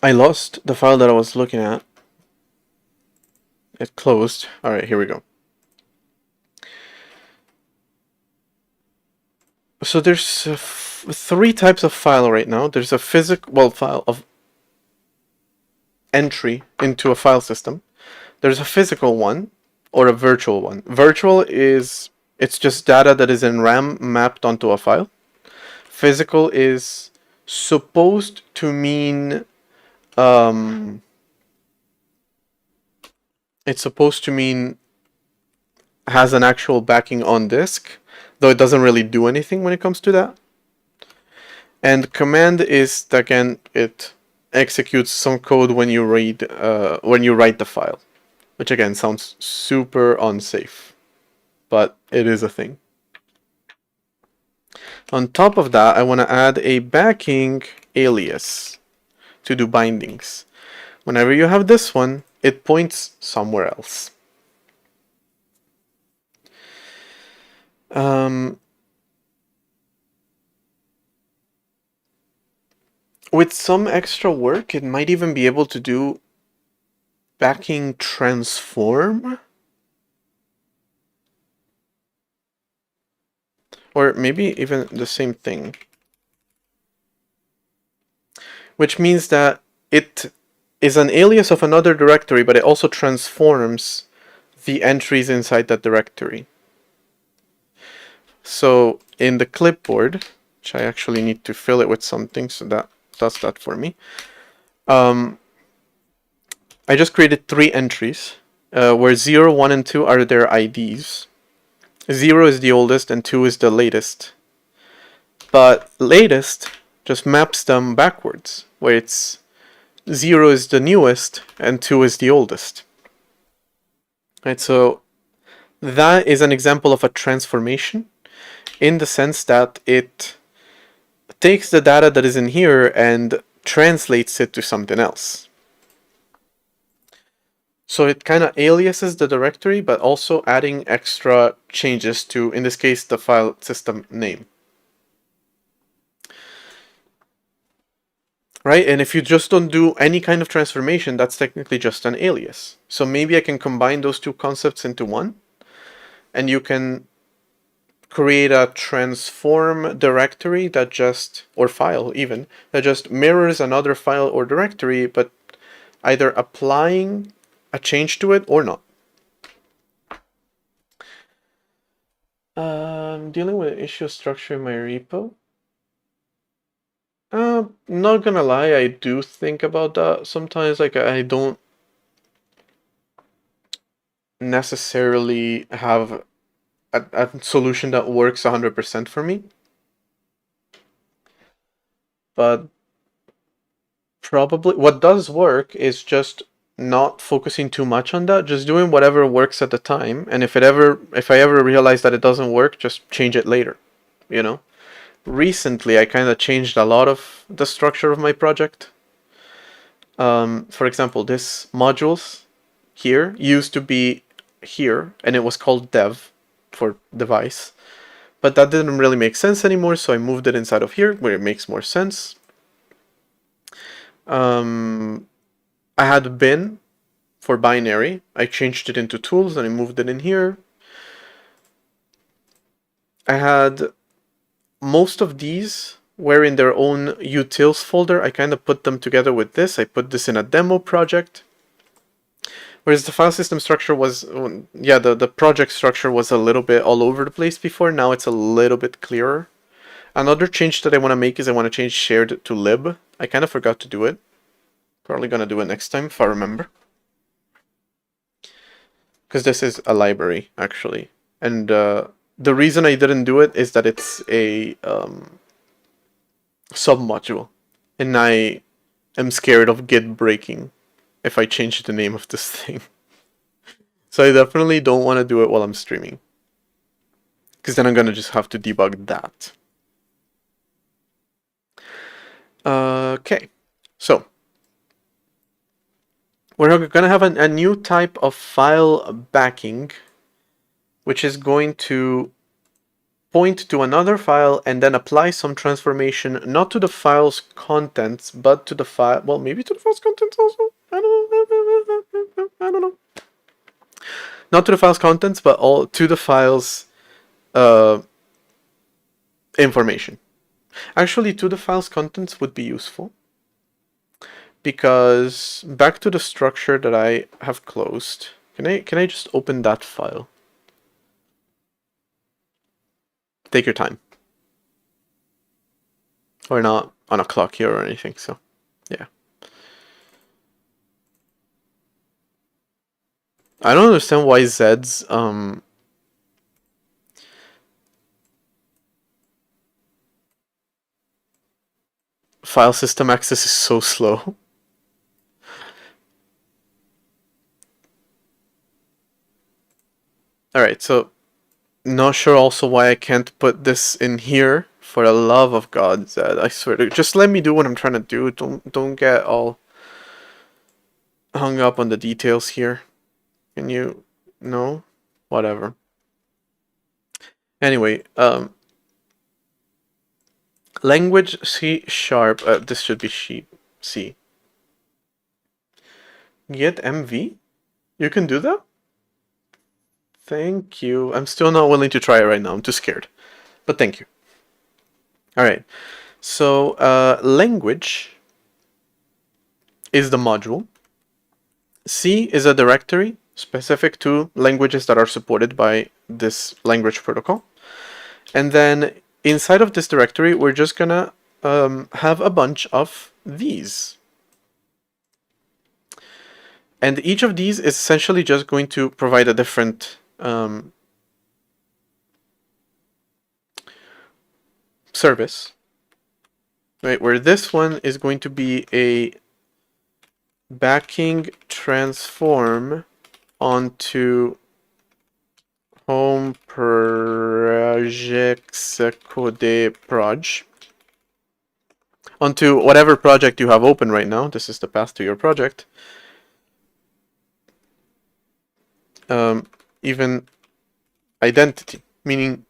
I lost the file that I was looking at. It closed. All right, here we go. So there's three types of file right now. There's a file of entry into a file system. There's a physical one or a virtual one. Virtual is, it's just data that is in RAM mapped onto a file. Physical is supposed to mean it's supposed to mean has an actual backing on disk, though it doesn't really do anything when it comes to that. And command is, again, it executes some code when you write the file, which again sounds super unsafe, but it is a thing. On top of that, I want to add a backing alias to do bindings. Whenever you have this one, it points somewhere else. With some extra work, it might even be able to do backing transform. Or maybe even the same thing. Which means that it is an alias of another directory, but it also transforms the entries inside that directory. So in the clipboard, which I actually need to fill it with something, so that does that for me. I just created 3 entries where 0, 1, and 2 are their IDs. 0 is the oldest and 2 is the latest. But latest just maps them backwards, where it's 0 is the newest and 2 is the oldest. Right, so that is an example of a transformation in the sense that it takes the data that is in here and translates it to something else. So it kind of aliases the directory, but also adding extra changes to, in this case, the file system name. Right, and if you just don't do any kind of transformation, that's technically just an alias. So maybe I can combine those two concepts into one, and you can create a transform directory that just, or file even, that just mirrors another file or directory, but either applying a change to it or not. Dealing with an issue structure in my repo. Not gonna lie, I do think about that sometimes. Like, I don't necessarily have a solution that works 100% for me, but probably what does work is just not focusing too much on that, just doing whatever works at the time, and if I ever realize that it doesn't work, just change it later, you know? Recently, I kind of changed a lot of the structure of my project. For example, this modules here used to be here, and it was called dev for device, but that didn't really make sense anymore, so I moved it inside of here where it makes more sense. I had bin for binary. I changed it into tools and I moved it in here. I had most of these were in their own utils folder. I kind of put them together with this. I put this in a demo project. Whereas the file system structure was, yeah, the project structure was a little bit all over the place before. Now it's a little bit clearer. Another change that I want to make is I want to change shared to lib. I kind of forgot to do it. Probably going to do it next time if I remember. Because this is a library, actually. And the reason I didn't do it is that it's a submodule. And I am scared of Git breaking if I change the name of this thing. So I definitely don't want to do it while I'm streaming. Because then I'm going to just have to debug that. Okay, so we're going to have a new type of file backing, which is going to point to another file and then apply some transformation, not to the file's contents, but to the file, well, maybe to the file's contents also? I don't know. Not to the file's contents, but all to the file's information. Actually, to the file's contents would be useful, because back to the structure that I have closed, can I just open that file? Take your time. We're not on a clock here or anything, so yeah. I don't understand why Zed's file system access is so slow. Alright, so not sure also why I can't put this in here. For the love of God, Zed, I swear to, just let me do what I'm trying to do. Don't get all hung up on the details here. Can you? No? Whatever. Anyway, language C#, this should be C. Get MV? You can do that? Thank you. I'm still not willing to try it right now. I'm too scared. But thank you. Alright. So, language is the module. C is a directory specific to languages that are supported by this language protocol. And then inside of this directory, we're just gonna have a bunch of these. And each of these is essentially just going to provide a different service, right? Where this one is going to be a backing transform onto home projects code proj, onto whatever project you have open right now. This is the path to your project. Even identity, meaning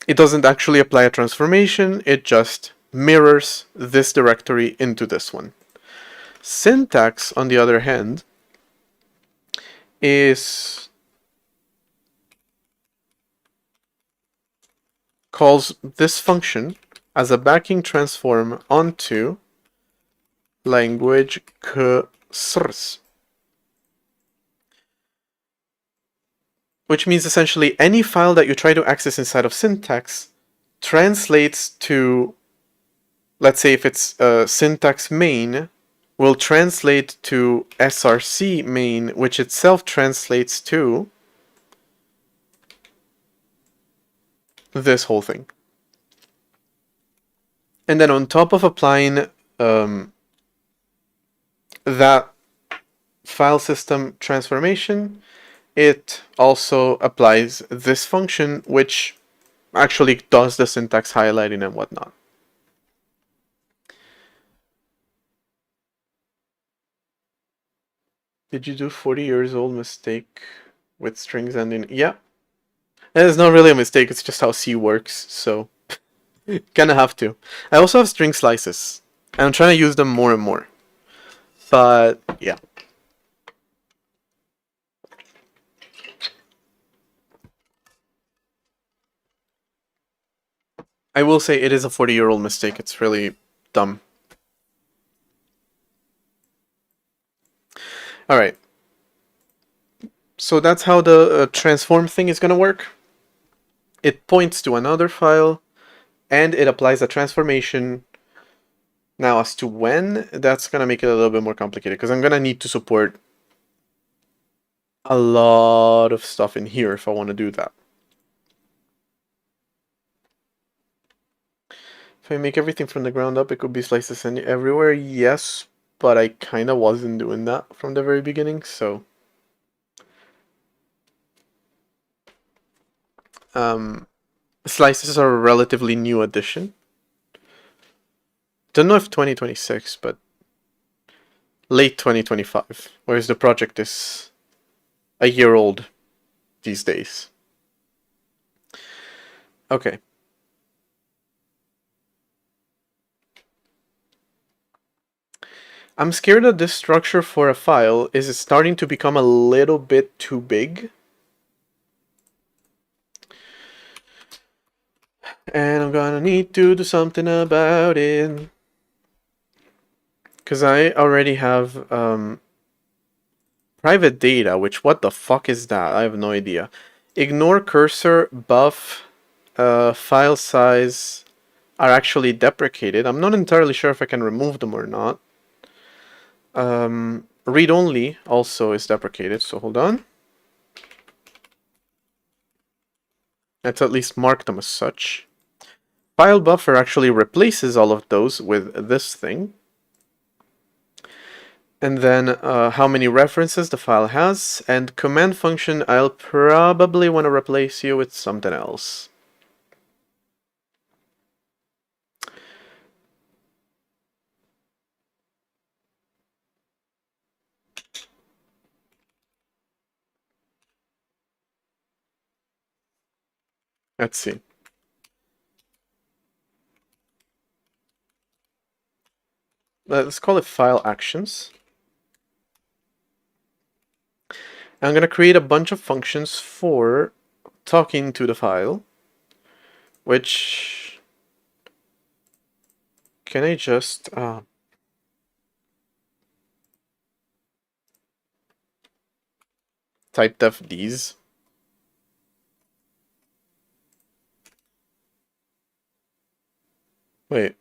it doesn't actually apply a transformation, it just mirrors this directory into this one. Syntax, on the other hand, calls this function as a backing transform onto language ksrs. Which means essentially any file that you try to access inside of syntax translates to, let's say if it's syntax main, will translate to src main, which itself translates to this whole thing. And then on top of applying that file system transformation, it also applies this function, which actually does the syntax highlighting and whatnot. Did you do 40 years old mistake with strings ending? Yeah. It's not really a mistake, it's just how C works, so kinda have to. I also have string slices, and I'm trying to use them more and more. But, yeah. I will say it is a 40-year-old mistake. It's really dumb. All right. So that's how the transform thing is going to work. It points to another file, and it applies a transformation. Now, as to when, that's going to make it a little bit more complicated, because I'm going to need to support a lot of stuff in here if I want to do that. If I make everything from the ground up, it could be slices everywhere, yes, but I kind of wasn't doing that from the very beginning, so... slices are a relatively new addition. Don't know if 2026, but late 2025, whereas the project is a year old these days. Okay. I'm scared that this structure for a file is starting to become a little bit too big. And I'm gonna need to do something about it. Because I already have private data, which what the fuck is that? I have no idea. Ignore cursor, buff, file size are actually deprecated. I'm not entirely sure if I can remove them or not. Read only also is deprecated, so hold on. Let's at least mark them as such. File buffer actually replaces all of those with this thing. And then how many references the file has. And command function, I'll probably want to replace you with something else. Let's see. Let's call it file actions. I'm going to create a bunch of functions for talking to the file, which can I just type def these. Wait.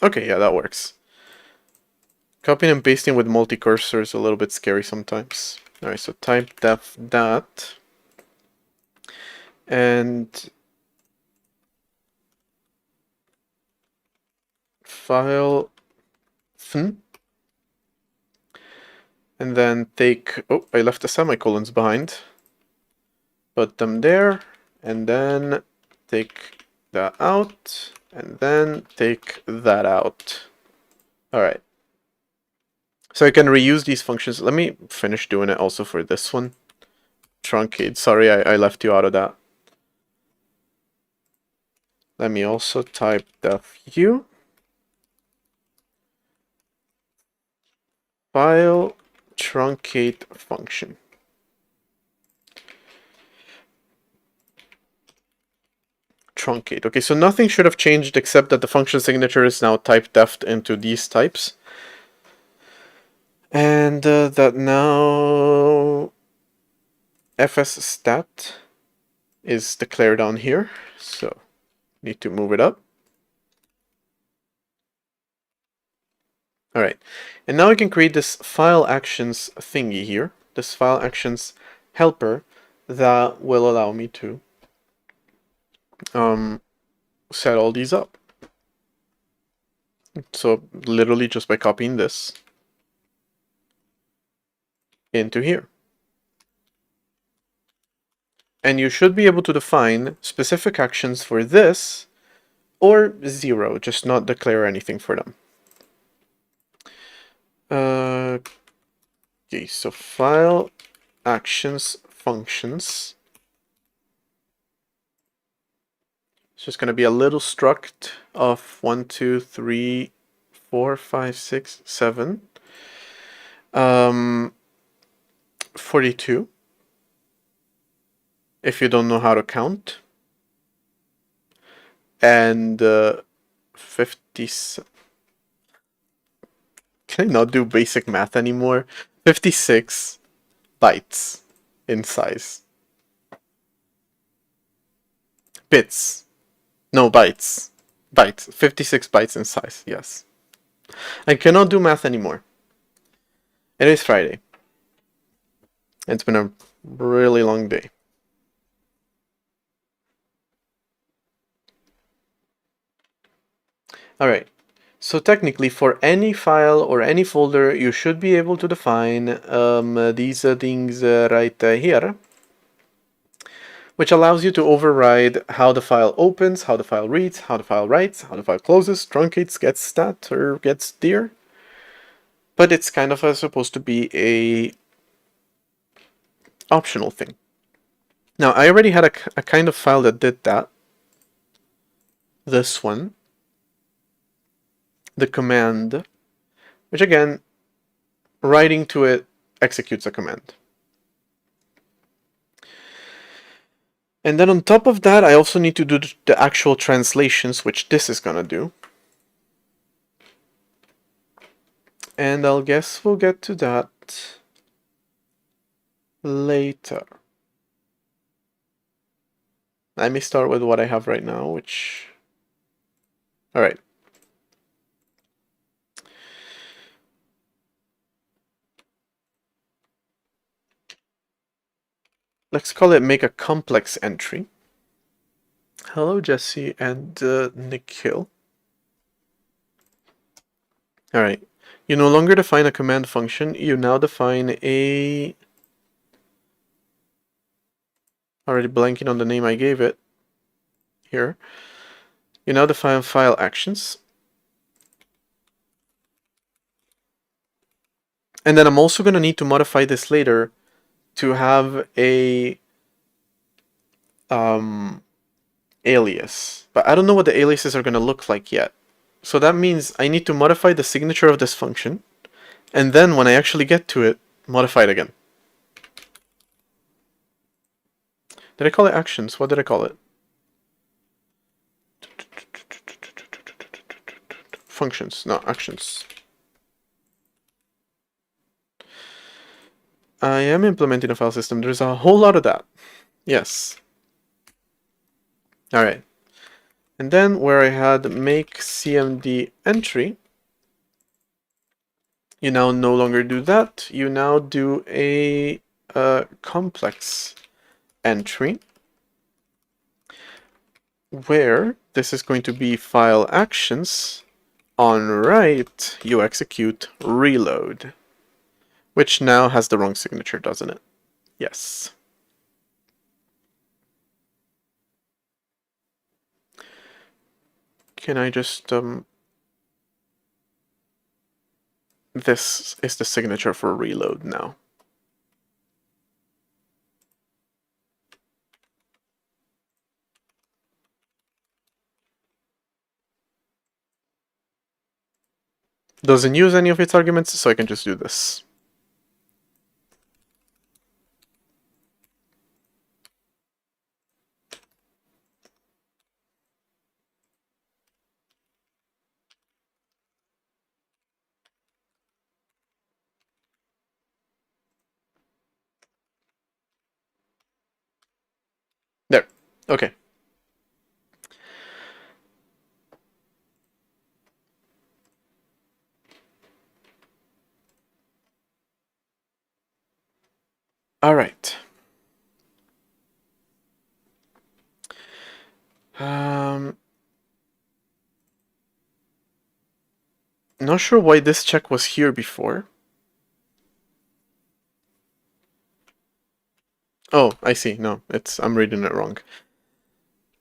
Okay, yeah, that works. Copying and pasting with multi-cursor is a little bit scary sometimes. Alright, so type def that. And file fn. And then take, oh, I left the semicolons behind. Put them there, and then take that out, and then take that out. Alright. So I can reuse these functions. Let me finish doing it also for this one. Truncate. Sorry, I left you out of that. Let me also type def u. File truncate function. Truncate. Okay, so nothing should have changed except that the function signature is now type deft into these types. And that now fs stat is declared on here, so need to move it up. All right, and now I can create this file actions thingy here, this file actions helper that will allow me to set all these up. So literally just by copying this into here. And you should be able to define specific actions for this or 0, just not declare anything for them. Okay, so file actions functions. It's just going to be a little struct of 1, 2, 3, 4, 5, 6, 7. 42. If you don't know how to count. and 50. Can I not do basic math anymore? 56 bytes in size. Bits. No, bytes. Bytes. 56 bytes in size, yes. I cannot do math anymore. It is Friday. It's been a really long day. Alright, so technically for any file or any folder, you should be able to define these things right here, which allows you to override how the file opens, how the file reads, how the file writes, how the file closes, truncates, gets stat, or gets dir. But it's kind of supposed to be a optional thing. Now, I already had a kind of file that did that. This one. The command, which again, writing to it executes a command. And then on top of that, I also need to do the actual translations, which this is gonna do. And I'll guess we'll get to that later. Let me start with what I have right now, which... Alright. Let's call it make a complex entry. Hello, Jesse and Nikhil. Alright. You no longer define a command function, you now define a... Already blanking on the name I gave it. Here. You now define file actions. And then I'm also going to need to modify this later to have a alias. But I don't know what the aliases are going to look like yet. So that means I need to modify the signature of this function. And then when I actually get to it, modify it again. Did I call it actions? What did I call it? Functions, no, actions. I am implementing a file system. There's a whole lot of that. Yes. Alright. And then where I had make cmd entry, you now no longer do that. You now do a complex entry where this is going to be file actions. On write, you execute reload, which now has the wrong signature, doesn't it? Yes. Can I just this is the signature for reload now. Doesn't use any of its arguments, so I can just do this. There. Okay. All right. Not sure why this check was here before. Oh, I see. No, I'm reading it wrong.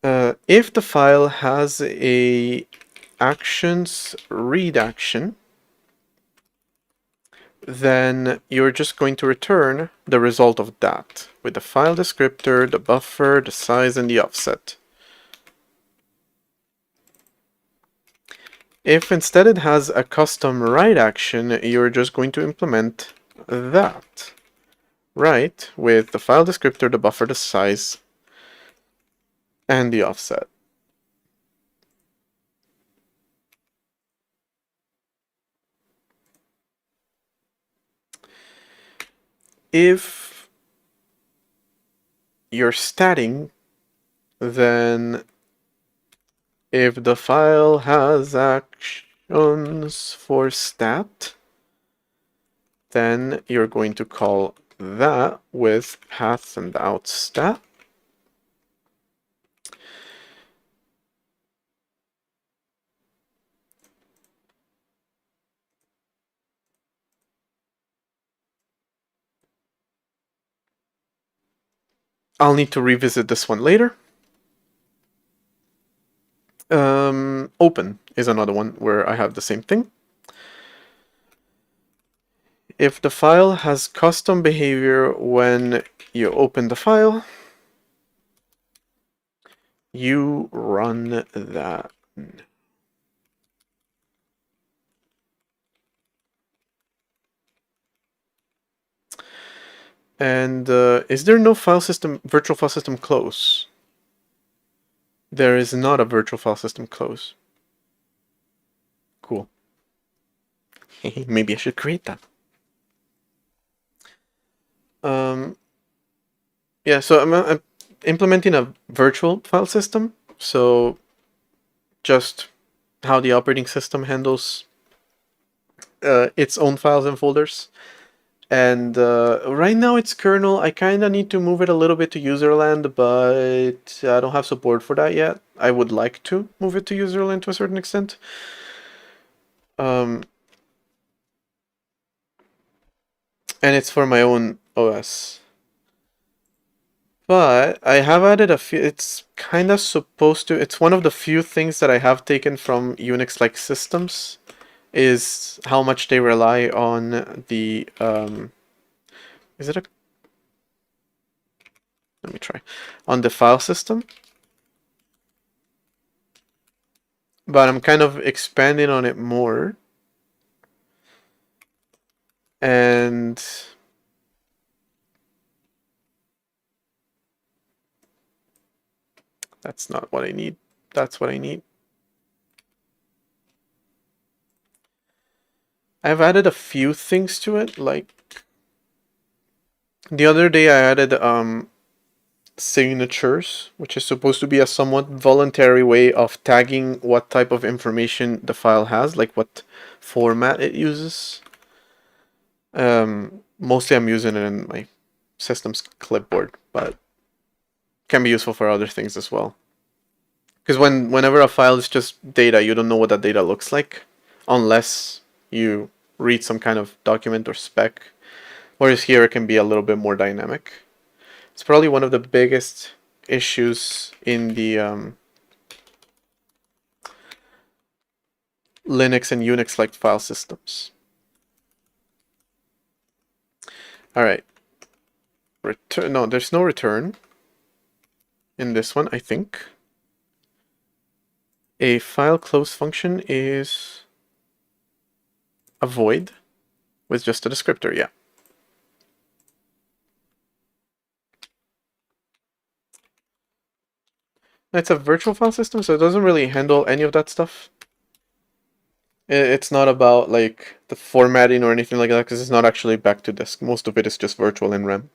If the file has a actions read action, then you're just going to return the result of that with the file descriptor, the buffer, the size, and the offset. If instead it has a custom write action, you're just going to implement that. Right, with the file descriptor, the buffer, the size, and the offset. if you're statting, then if the file has actions for stat, then you're going to call that with path and out stat. I'll need to revisit this one later. Open is another one where I have the same thing. If the file has custom behavior when you open the file, you run that. And is there no file system, virtual file system close? There is not a virtual file system close. Cool. Maybe I should create that. Yeah, so I'm implementing a virtual file system. So just how the operating system handles its own files and folders. And right now it's kernel. I kind of need to move it a little bit to userland, but I don't have support for that yet. I would like to move it to userland to a certain extent. And it's for my own OS. But I have added a few, it's kind of supposed to, it's one of the few things that I have taken from Unix-like systems, is how much they rely on the, is it a, let me try, on the file system. But I'm kind of expanding on it more. And that's not what I need. That's what I need. I've added a few things to it, like the other day I added signatures, which is supposed to be a somewhat voluntary way of tagging what type of information the file has, like what format it uses. Mostly I'm using it in my system's clipboard, but can be useful for other things as well. Because whenever a file is just data, you don't know what that data looks like unless you read some kind of document or spec. Whereas here it can be a little bit more dynamic. It's probably one of the biggest issues in the Linux and Unix-like file systems. All right. Return. No, there's no return in this one, I think. A file close function is a void with just a descriptor, yeah. It's a virtual file system, so it doesn't really handle any of that stuff. It's not about like the formatting or anything like that, because it's not actually back to disk. Most of it is just virtual in RAM.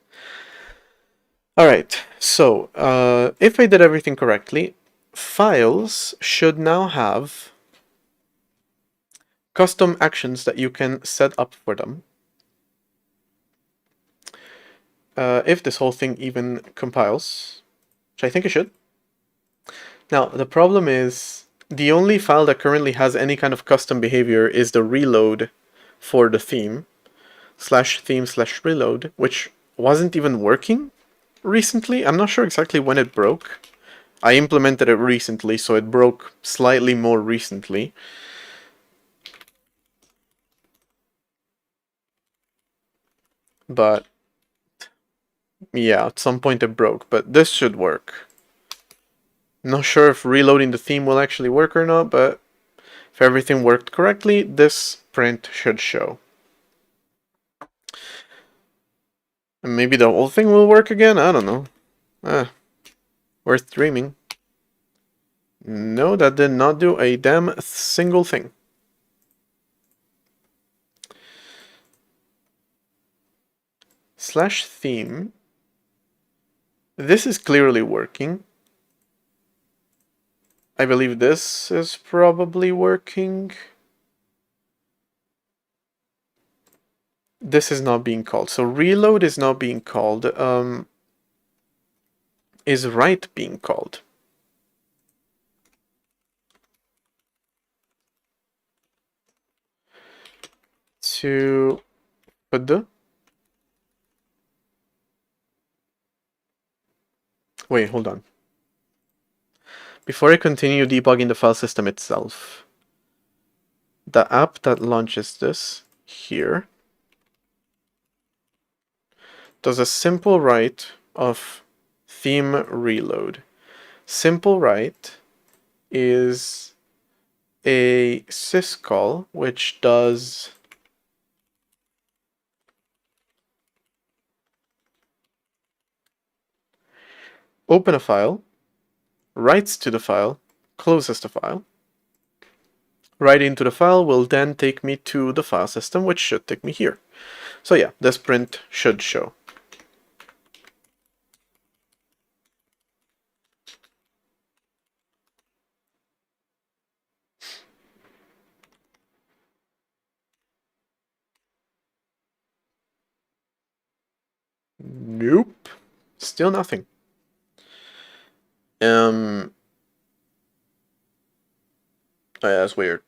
All right, so if I did everything correctly, files should now have custom actions that you can set up for them. If this whole thing even compiles, which I think it should. Now, the problem is the only file that currently has any kind of custom behavior is the reload for the theme, /theme/reload, which wasn't even working recently. I'm not sure exactly when it broke. I implemented it recently, so it broke slightly more recently. But yeah, at some point it broke, but this should work. Not sure if reloading the theme will actually work or not, but if everything worked correctly, this print should show. And maybe the whole thing will work again? I don't know. Worth dreaming. No, that did not do a damn single thing. /theme. This is clearly working. I believe this is probably working. This is not being called. So reload is not being called. Is write being called? To pd. Wait, hold on. Before I continue debugging the file system itself, the app that launches this here does a simple write of theme reload. Simple write is a syscall which does open a file, writes to the file, closes the file. Writing to the file will then take me to the file system, which should take me here. So yeah, this print should show. Nope. Still nothing. Oh yeah, that's weird.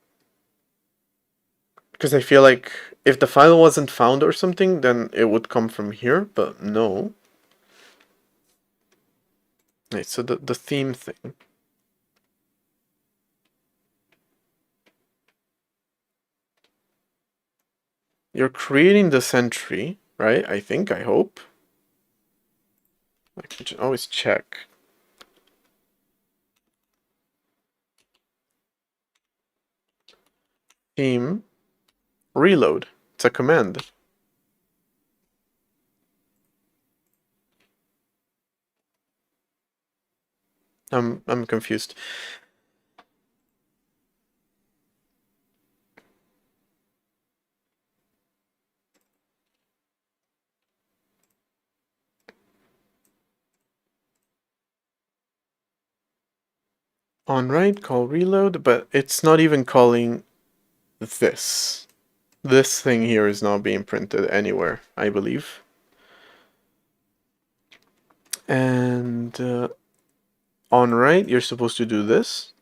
Because I feel like if the file wasn't found or something, then it would come from here, but no. Right, so the theme thing. You're creating this entry, right? I think, I hope. I can always check. Theme reload. It's a command. I'm confused. On write, call reload, but it's not even calling this. This thing here is not being printed anywhere, I believe. And on write, you're supposed to do this.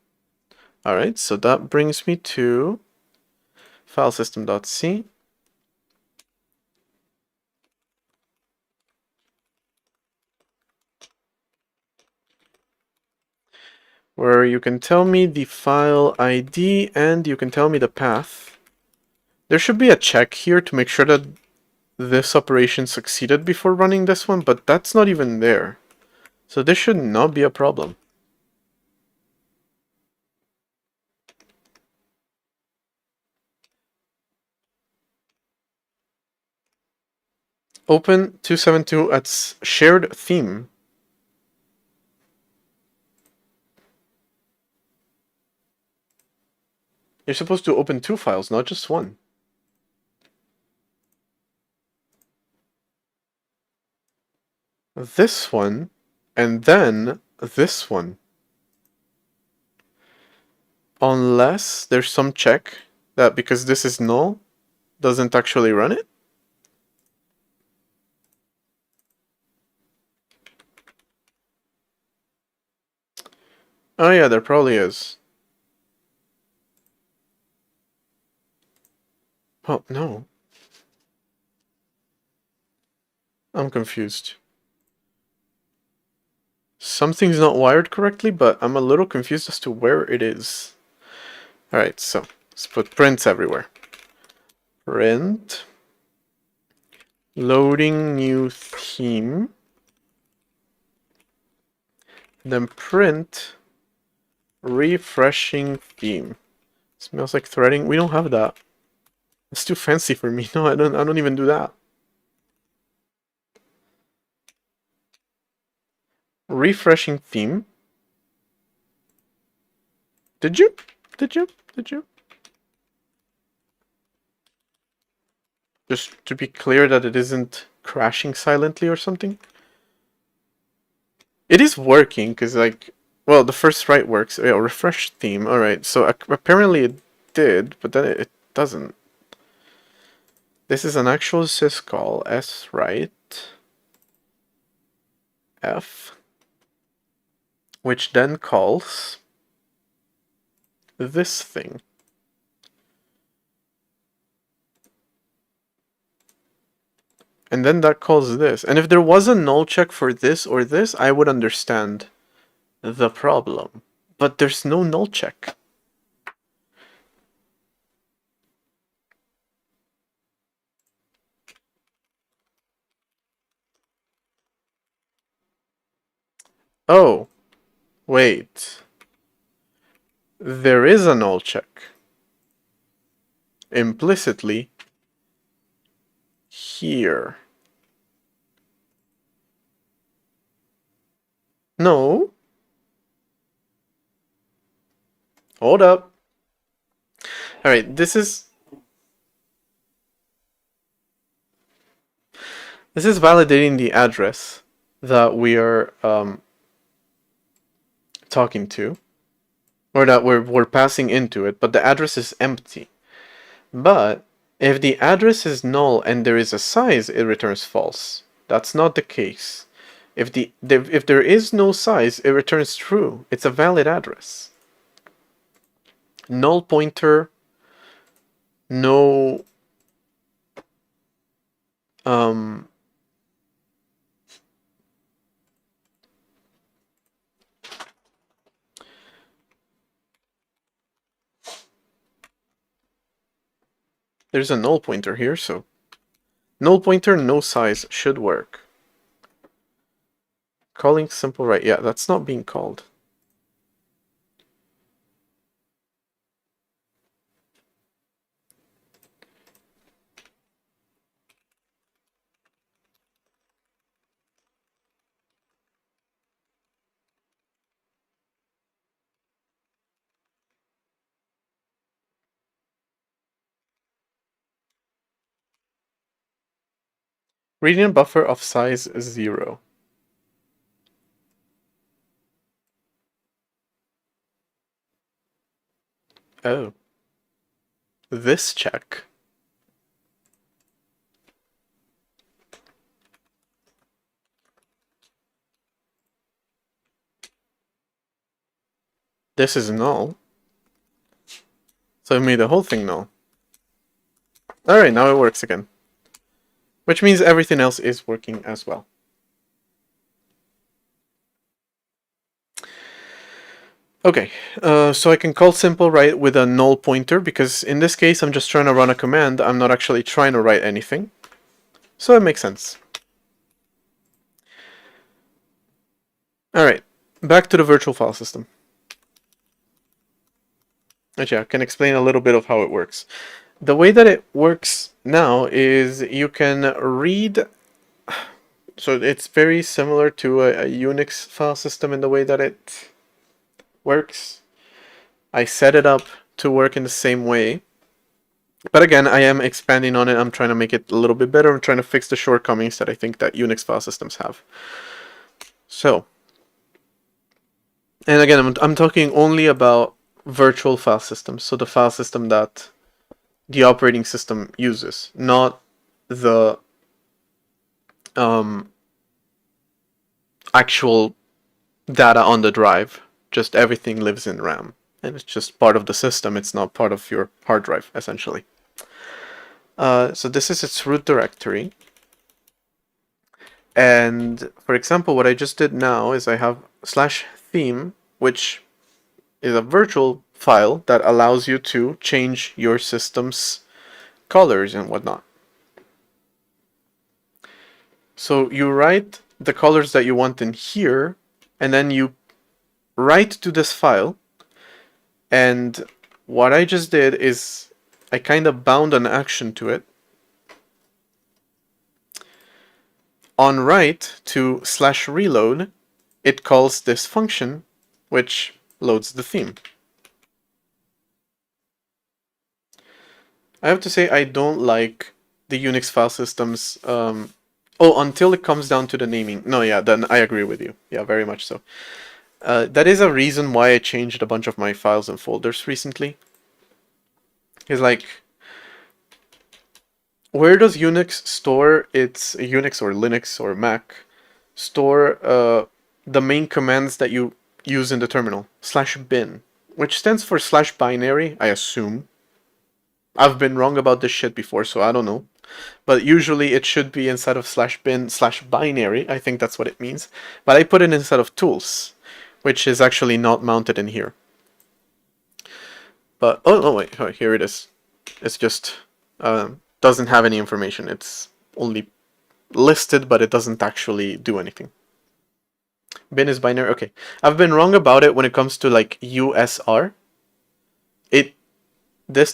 Alright, so that brings me to filesystem.c. Where you can tell me the file ID and you can tell me the path. There should be a check here to make sure that this operation succeeded before running this one, but that's not even there. So this should not be a problem. Open 272 at shared theme. You're supposed to open 2 files, not just 1. This one, and then this one. Unless there's some check that because this is null, doesn't actually run it. Oh yeah, there probably is. Oh, no. I'm confused. Something's not wired correctly, but I'm a little confused as to where it is. Alright, so let's put prints everywhere. Print. Loading new theme. Then print refreshing theme. Smells like threading. We don't have that. It's too fancy for me. No, I don't even do that. Refreshing theme. Did you? Just to be clear that it isn't crashing silently or something. It is working, because like, well, the first write works. Yeah, refresh theme. Alright, so apparently it did, but then it doesn't. This is an actual syscall, swrite f, which then calls this thing. And then that calls this. And if there was a null check for this or this, I would understand the problem. But there's no null check. Oh, wait. There is a null check. Implicitly here. No. Hold up. Alright, this is validating the address that we are talking to, or that we're passing into it, but the address is empty. But if the address is null and there is a size, it returns false. That's not the case. If there is no size, it returns true. It's a valid address. Null pointer, no there's a null pointer here, so null pointer, no size should work. Calling simple right, yeah, that's not being called. Reading a buffer of size 0. Oh. This check. This is null. So I made the whole thing null. Alright, now it works again. Which means everything else is working as well. Okay, so I can call simple write with a null pointer, because in this case I'm just trying to run a command, I'm not actually trying to write anything. So it makes sense. Alright, back to the virtual file system. Actually, I can explain a little bit of how it works. The way that it works now is you can read, so it's very similar to a Unix file system in the way that it works. I set it up to work in the same way. But again, I am expanding on it. I'm trying to make it a little bit better. I'm trying to fix the shortcomings that I think that Unix file systems have. So, and again, I'm talking only about virtual file systems. So the file system that the operating system uses, not the actual data on the drive. Just everything lives in RAM. And it's just part of the system. It's not part of your hard drive, essentially. So this is its root directory. And for example, what I just did now is I have /theme, which is a virtual file that allows you to change your system's colors and whatnot. So you write the colors that you want in here, and then you write to this file. And what I just did is I kind of bound an action to it. On write to /reload, it calls this function, which loads the theme. I have to say I don't like the Unix file systems. Until it comes down to the naming. No, yeah, then I agree with you. Yeah, very much so. That is a reason why I changed a bunch of my files and folders recently. Is like, where does Unix store its Unix or Linux or Mac store the main commands that you use in the terminal? /bin, which stands for /binary, I assume. I've been wrong about this shit before, so I don't know. But usually it should be instead of /bin/binary. I think that's what it means. But I put it instead of tools, which is actually not mounted in here. But wait, here it is. It's just doesn't have any information. It's only listed, but it doesn't actually do anything. Bin is binary. Okay, I've been wrong about it when it comes to like USR. This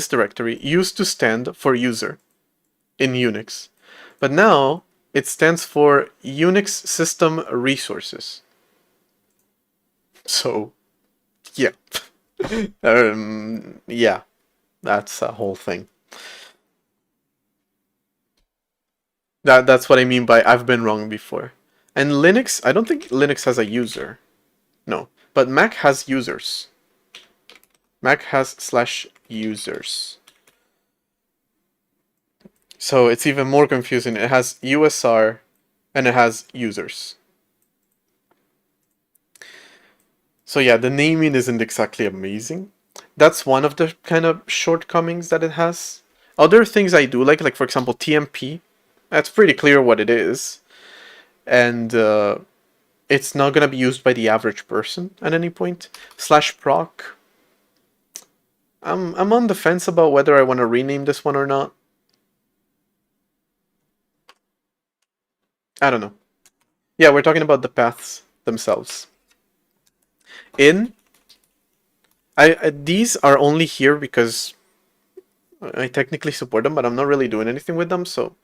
directory used to stand for user in Unix, but now it stands for Unix System Resources. So, yeah. Yeah, that's a whole thing. That's what I mean by I've been wrong before. And Linux, I don't think Linux has a user. No, but Mac has users. Mac has /users. So it's even more confusing. It has USR and it has users. So yeah, the naming isn't exactly amazing. That's one of the kind of shortcomings that it has. Other things I do like for example TMP, that's pretty clear what it is. And it's not going to be used by the average person at any point. /proc, I'm on the fence about whether I want to rename this one or not. I don't know. Yeah, we're talking about the paths themselves. These are only here because I technically support them, but I'm not really doing anything with them. So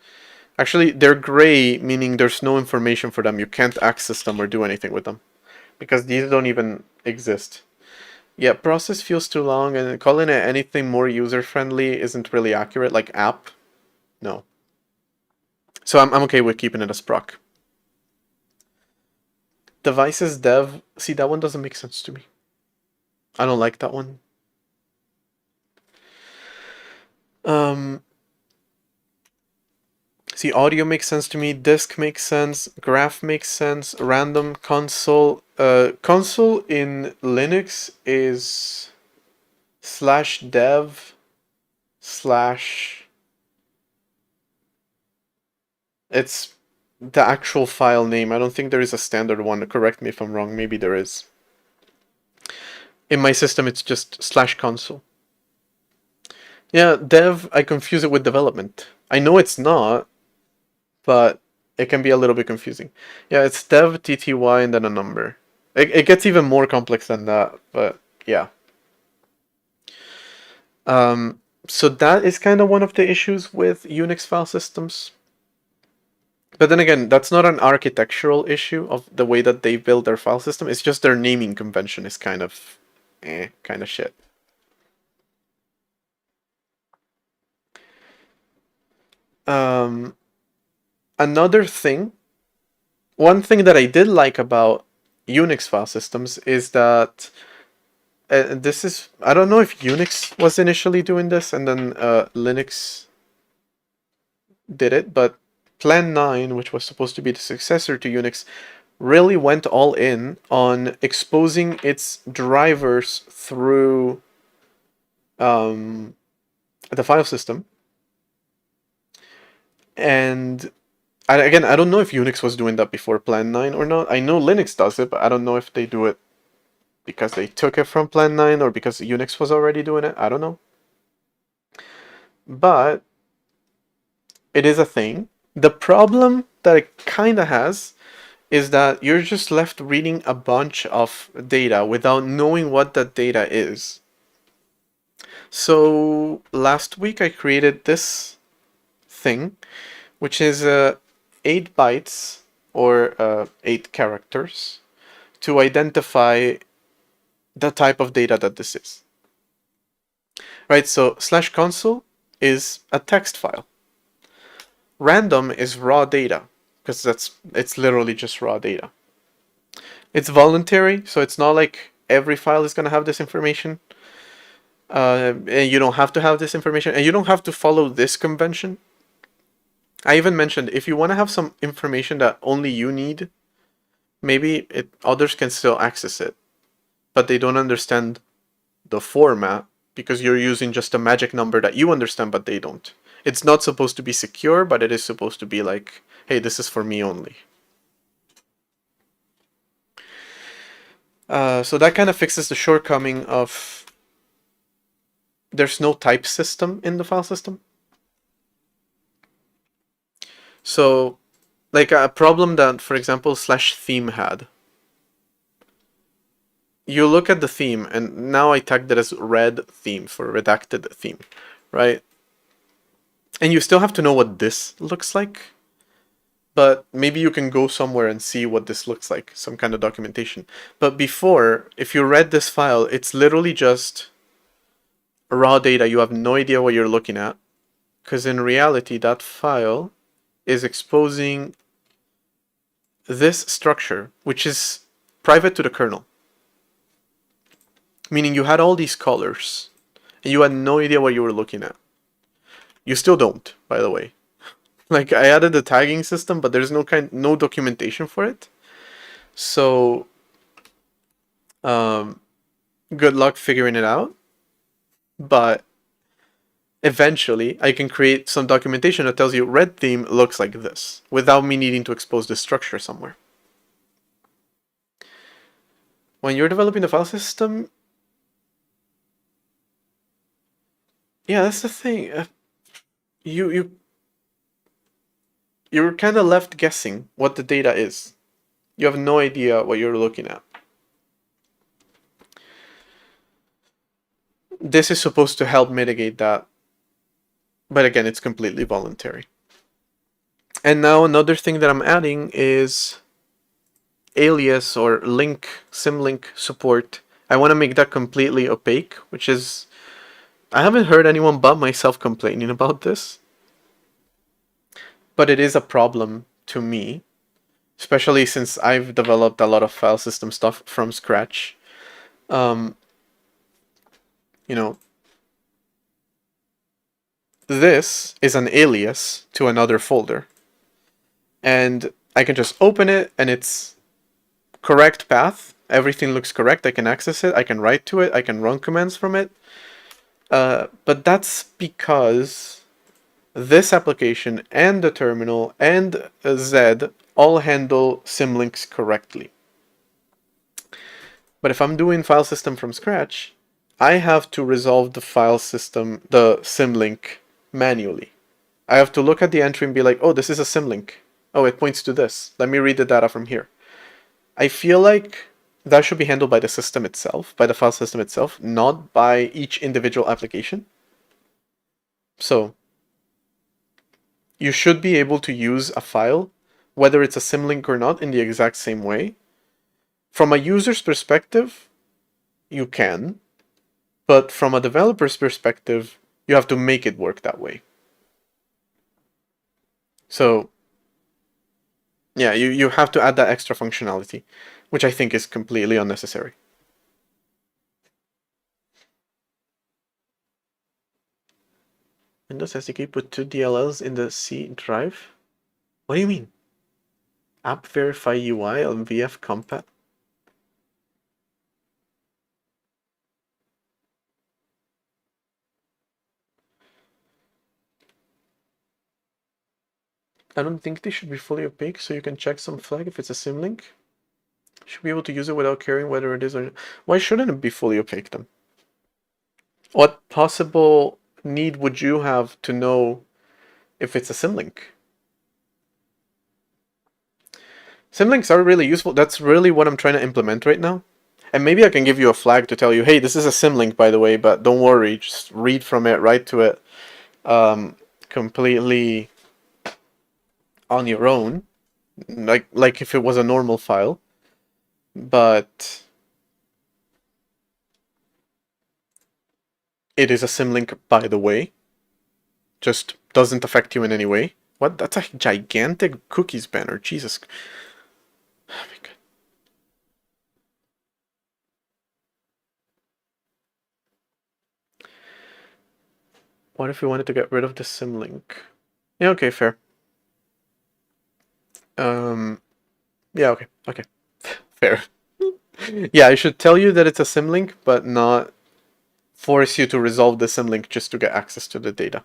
actually, they're gray, meaning there's no information for them. You can't access them or do anything with them because these don't even exist. Yeah, process feels too long, and calling it anything more user-friendly isn't really accurate, like app. No. So I'm okay with keeping it as proc. Devices dev, see, that one doesn't make sense to me. I don't like that one. See, audio makes sense to me, disk makes sense, graph makes sense, random console. Console in Linux is /dev/ it's the actual file name. I don't think there is a standard one. Correct me if I'm wrong. Maybe there is. In my system, it's just /console. Yeah, dev, I confuse it with development. I know it's not, but it can be a little bit confusing. Yeah, it's dev, tty, and then a number. It gets even more complex than that, but yeah. So that is kind of one of the issues with Unix file systems. But then again, that's not an architectural issue of the way that they build their file system. It's just their naming convention is kind of shit. Another thing, one thing that I did like about Unix file systems is that this is, I don't know if Unix was initially doing this and then Linux did it, but Plan 9, which was supposed to be the successor to Unix, really went all in on exposing its drivers through the file system. And again, I don't know if Unix was doing that before Plan 9 or not. I know Linux does it, but I don't know if they do it because they took it from Plan 9 or because Unix was already doing it. I don't know. But it is a thing. The problem that it kind of has is that you're just left reading a bunch of data without knowing what that data is. So last week I created this thing, which is 8 bytes or 8 characters to identify the type of data that this is. right? So /console is a text file. Random is raw data, because it's literally just raw data. It's voluntary, so it's not like every file is going to have this information. And you don't have to have this information, and you don't have to follow this convention. I even mentioned if you want to have some information that only you need, maybe others can still access it, but they don't understand the format because you're using just a magic number that you understand, but they don't. It's not supposed to be secure, but it is supposed to be like, hey, this is for me only. So that kind of fixes the shortcoming of there's no type system in the file system. So, like a problem that, for example, /theme had. You look at the theme, and now I tagged it as red theme for redacted theme, right? And you still have to know what this looks like, but maybe you can go somewhere and see what this looks like, some kind of documentation. But before, if you read this file, it's literally just raw data. You have no idea what you're looking at, because in reality, that file is exposing this structure, which is private to the kernel. Meaning you had all these colors, and you had no idea what you were looking at. You still don't, by the way. Like, I added the tagging system, but there's no documentation for it. So, good luck figuring it out. But eventually, I can create some documentation that tells you red theme looks like this, without me needing to expose the structure somewhere. When you're developing the file system, yeah, that's the thing. You're kind of left guessing what the data is. You have no idea what you're looking at. This is supposed to help mitigate that, but again, it's completely voluntary. And now another thing that I'm adding is alias or link, symlink support. I want to make that completely opaque, which is, I haven't heard anyone but myself complaining about this, but it is a problem to me, especially since I've developed a lot of file system stuff from scratch. You know, this is an alias to another folder. And I can just open it and it's correct path. Everything looks correct. I can access it. I can write to it. I can run commands from it. But that's because this application and the terminal and Z all handle symlinks correctly. But if I'm doing file system from scratch, I have to resolve the file system, the symlink, manually. I have to look at the entry and be like, oh, this is a symlink. Oh, it points to this. Let me read the data from here. I feel like that should be handled by the system itself, by the file system itself, not by each individual application. So, you should be able to use a file, whether it's a symlink or not, in the exact same way. From a user's perspective, you can, but from a developer's perspective, you have to make it work that way. So, yeah, you have to add that extra functionality, which I think is completely unnecessary. Windows SDK put 2 DLLs in the C drive? What do you mean? App verify UI on VF compat? I don't think they should be fully opaque, so you can check some flag if it's a symlink. You should be able to use it without caring whether it is or not. Why shouldn't it be fully opaque then? What possible need would you have to know if it's a symlink? Symlinks are really useful. That's really what I'm trying to implement right now. And maybe I can give you a flag to tell you, hey, this is a symlink, by the way, but don't worry, just read from it, write to it completely on your own, like if it was a normal file. But it is a symlink, by the way. Just doesn't affect you in any way. What? That's a gigantic cookies banner. Jesus. Oh my God. What if we wanted to get rid of the symlink? Yeah, okay, fair. Yeah, okay. Fair. Yeah, I should tell you that it's a symlink, but not force you to resolve the symlink just to get access to the data.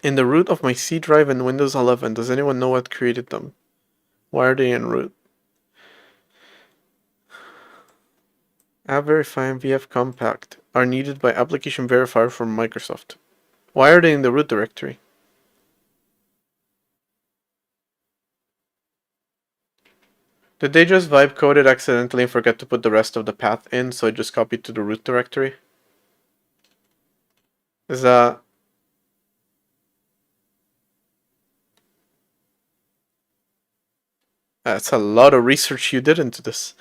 In the root of my C drive in Windows 11, does anyone know what created them? Why are they in root? App Verify and VF Compact are needed by Application Verifier from Microsoft. Why are they in the root directory? Did they just vibecode it accidentally and forget to put the rest of the path in, so it just copied to the root directory? Is that... That's a lot of research you did into this.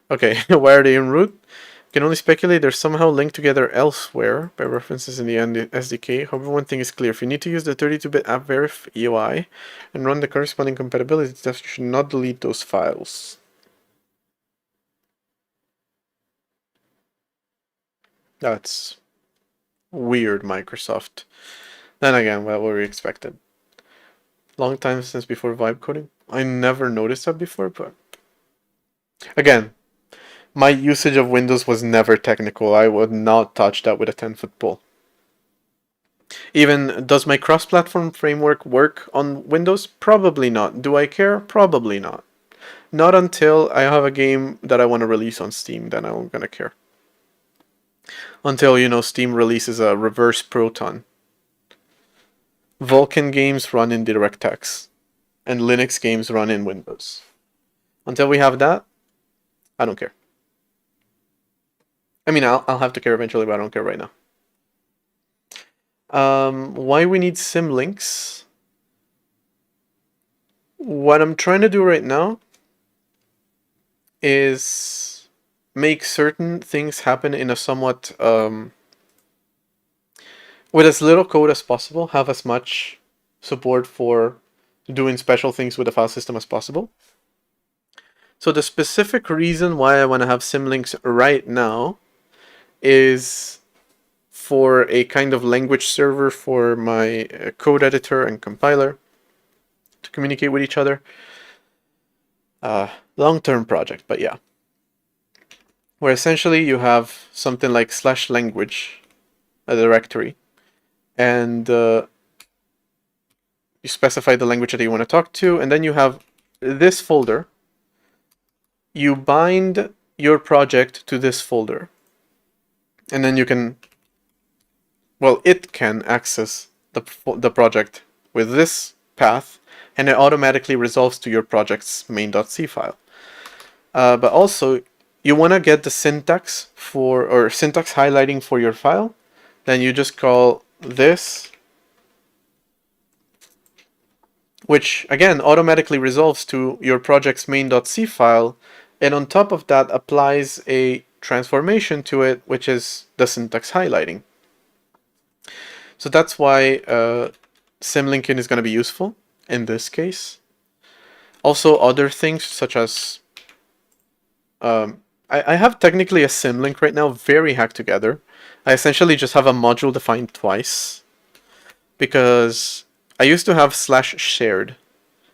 Okay, why are they in root? Can only speculate they're somehow linked together elsewhere by references in the SDK. However, one thing is clear. If you need to use the 32-bit AppVerif UI and run the corresponding compatibility test, you should not delete those files. That's weird, Microsoft. Then again, what were we expected? Long time since before vibe coding. I never noticed that before, but... Again, my usage of Windows was never technical. I would not touch that with a 10-foot pole. Even, does my cross-platform framework work on Windows? Probably not. Do I care? Probably not. Not until I have a game that I want to release on Steam, then I'm gonna care. Until, you know, Steam releases a reverse Proton. Vulkan games run in DirectX, and Linux games run in Windows. Until we have that, I don't care. I mean, I'll have to care eventually, but I don't care right now. Why we need symlinks? What I'm trying to do right now is make certain things happen in a somewhat with as little code as possible, have as much support for doing special things with the file system as possible. So the specific reason why I want to have symlinks right now is for a kind of language server for my code editor and compiler to communicate with each other. Long-term project, but yeah. Where essentially you have something like /language, a directory, and you specify the language that you want to talk to, and then you have this folder. You bind your project to this folder, and then you can, well, it can access the project with this path, and it automatically resolves to your project's main.c file. But also, you want to get the syntax for, or syntax highlighting for your file, then you just call this, which again automatically resolves to your project's main.c file, and on top of that applies a transformation to it, which is the syntax highlighting. So that's why symlinking is going to be useful in this case. Also, other things such as I have technically a symlink right now, very hacked together. I essentially just have a module defined twice because I used to have /shared,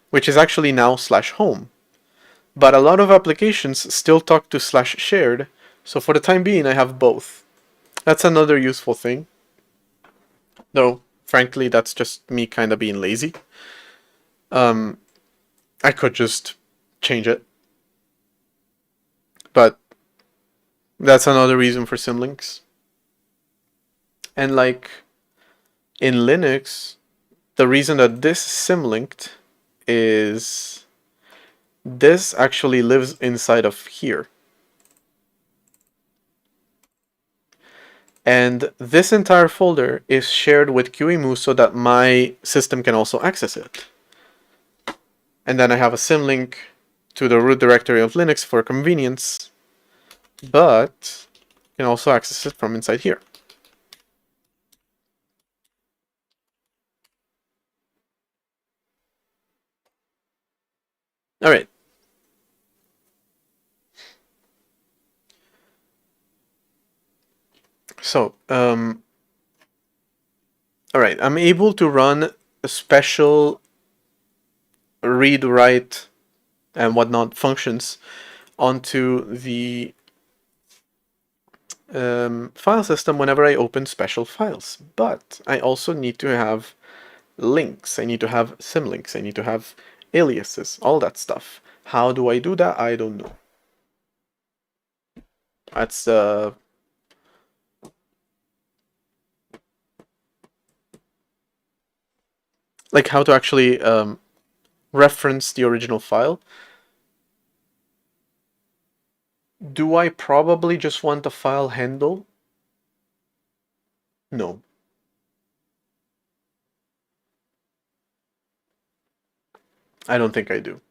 which is actually now /home. But a lot of applications still talk to /shared, so for the time being I have both. That's another useful thing. Though, frankly, that's just me kind of being lazy. I could just change it. But that's another reason for symlinks. And like in Linux, the reason that this is symlinked is this actually lives inside of here. And this entire folder is shared with QEMU so that my system can also access it. And then I have a symlink to the root directory of Linux for convenience, but you can also access it from inside here. All right. So, all right, I'm able to run a special read, write, and whatnot functions onto the file system whenever I open special files. But I also need to have links. I need to have symlinks. I need to have aliases, all that stuff. How do I do that? I don't know. That's like how to actually reference the original file. Do I probably just want a file handle? No. I don't think I do.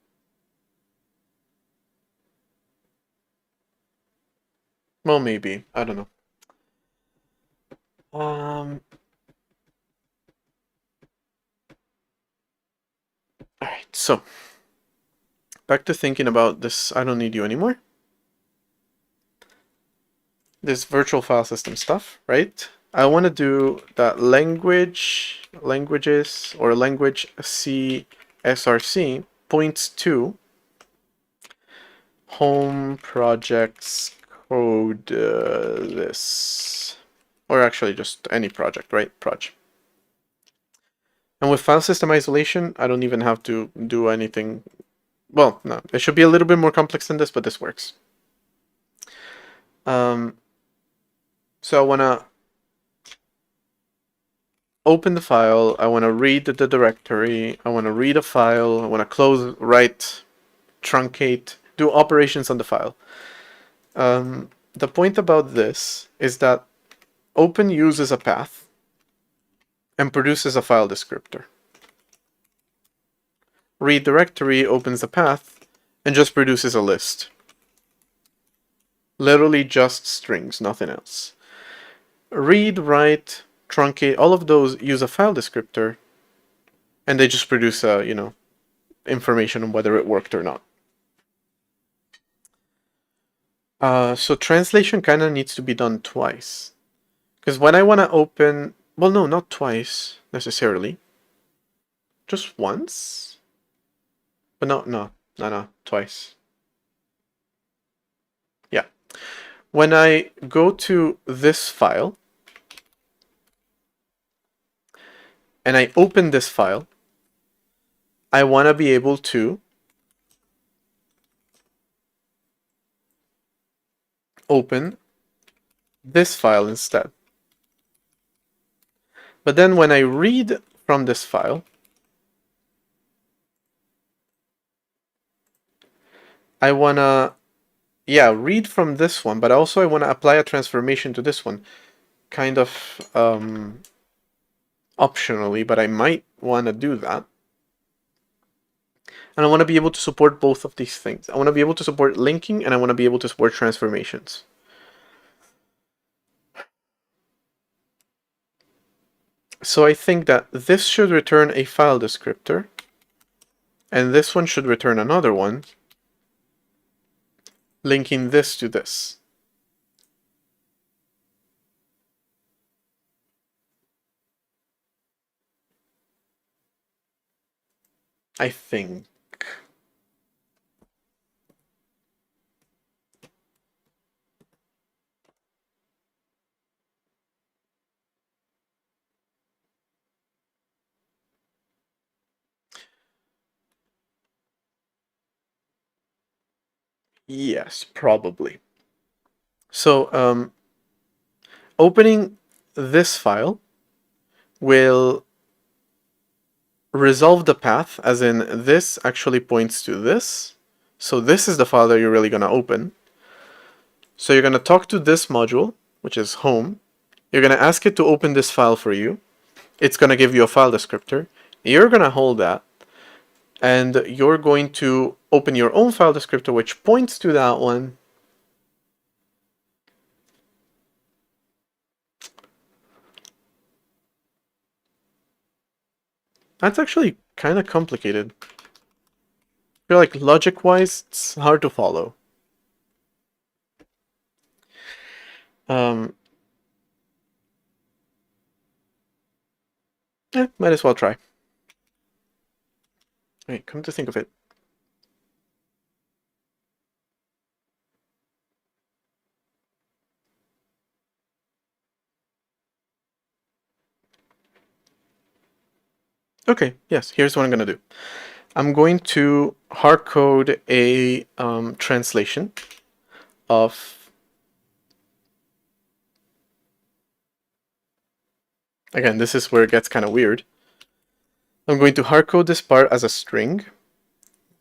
Well, maybe. I don't know. Alright, so back to thinking about this. I don't need you anymore. This virtual file system stuff, right? I want to do that language, languages, or language C src points to home projects code this. Or actually just any project, right? Proj. And with file system isolation, I don't even have to do anything. Well, no, it should be a little bit more complex than this, but this works. So I want to open the file, I want to read the directory, I want to read a file, I want to close, write, truncate, do operations on the file. The point about this is that open uses a path and produces a file descriptor. Read directory opens the path and just produces a list. Literally just strings, nothing else. Read, write, truncate, all of those use a file descriptor and they just produce information on whether it worked or not. So translation kind of needs to be done twice. Because when I want to open, well, no, not twice necessarily. Just once? But no, twice. Yeah. When I go to this file, and I open this file, I want to be able to open this file instead. But then when I read from this file, I want to, read from this one, but also I want to apply a transformation to this one. Kind of optionally, but I might want to do that. And I want to be able to support both of these things. I want to be able to support linking, and I want to be able to support transformations. So I think that this should return a file descriptor, and this one should return another one, linking this to this. I think. Yes, probably. So opening this file will resolve the path, as in this actually points to this. So this is the file that you're really going to open. So you're going to talk to this module, which is home, You're going to ask it to open this file for you. It's going to give you a file descriptor. You're going to hold that, and you're going to open your own file descriptor which points to that one. That's actually kind of complicated. I feel like logic-wise, it's hard to follow. Might as well try. Wait, come to think of it. Okay, yes, here's what I'm going to do. I'm going to hardcode a translation of, again, this is where it gets kind of weird. I'm going to hardcode this part as a string.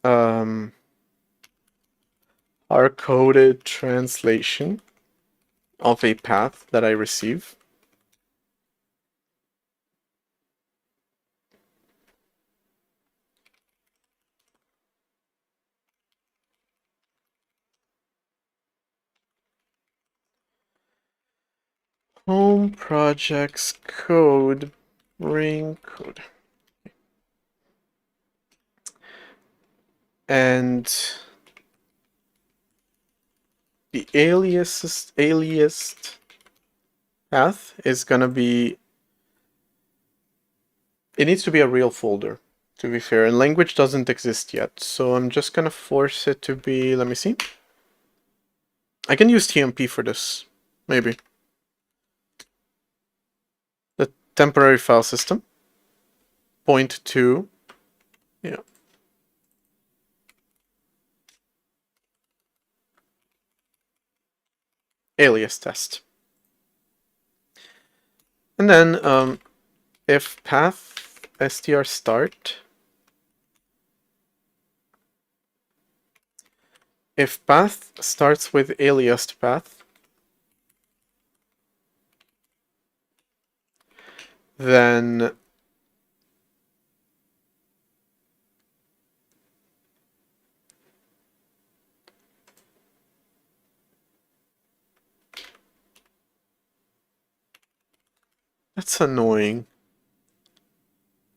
Hardcoded translation of a path that I receive. Home projects code bring code. And the aliased path is gonna be, it needs to be a real folder, to be fair, and language doesn't exist yet, so I'm just gonna force it to be, let me see. I can use TMP for this, maybe. The temporary file system. Point to, yeah. Alias test. And then if path str start, if path starts with aliased path, then that's annoying.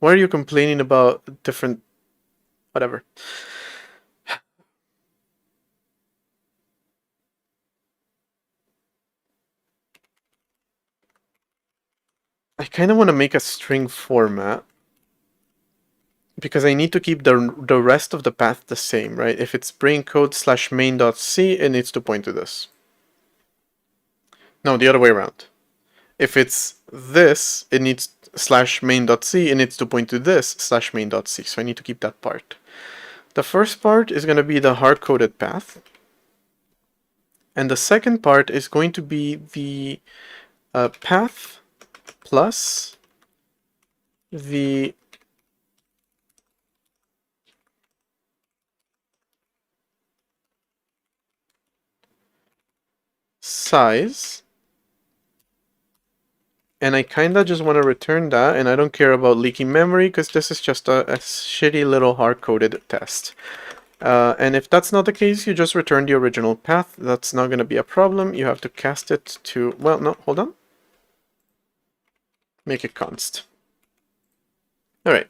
Why are you complaining about different, whatever. I kind of want to make a string format because I need to keep the rest of the path the same, right? If it's braincode slash main.c, it needs to point to this. No, the other way around. If it's this, it needs slash main.c, it needs to point to this slash main.c, so I need to keep that part. The first part is going to be the hard-coded path, and the second part is going to be the path plus the size, and I kinda just want to return that, and I don't care about leaking memory because this is just a shitty little hard-coded test. And if that's not the case, you just return the original path. That's not going to be a problem. You have to cast it to, well, no, hold on. Make it const. All right.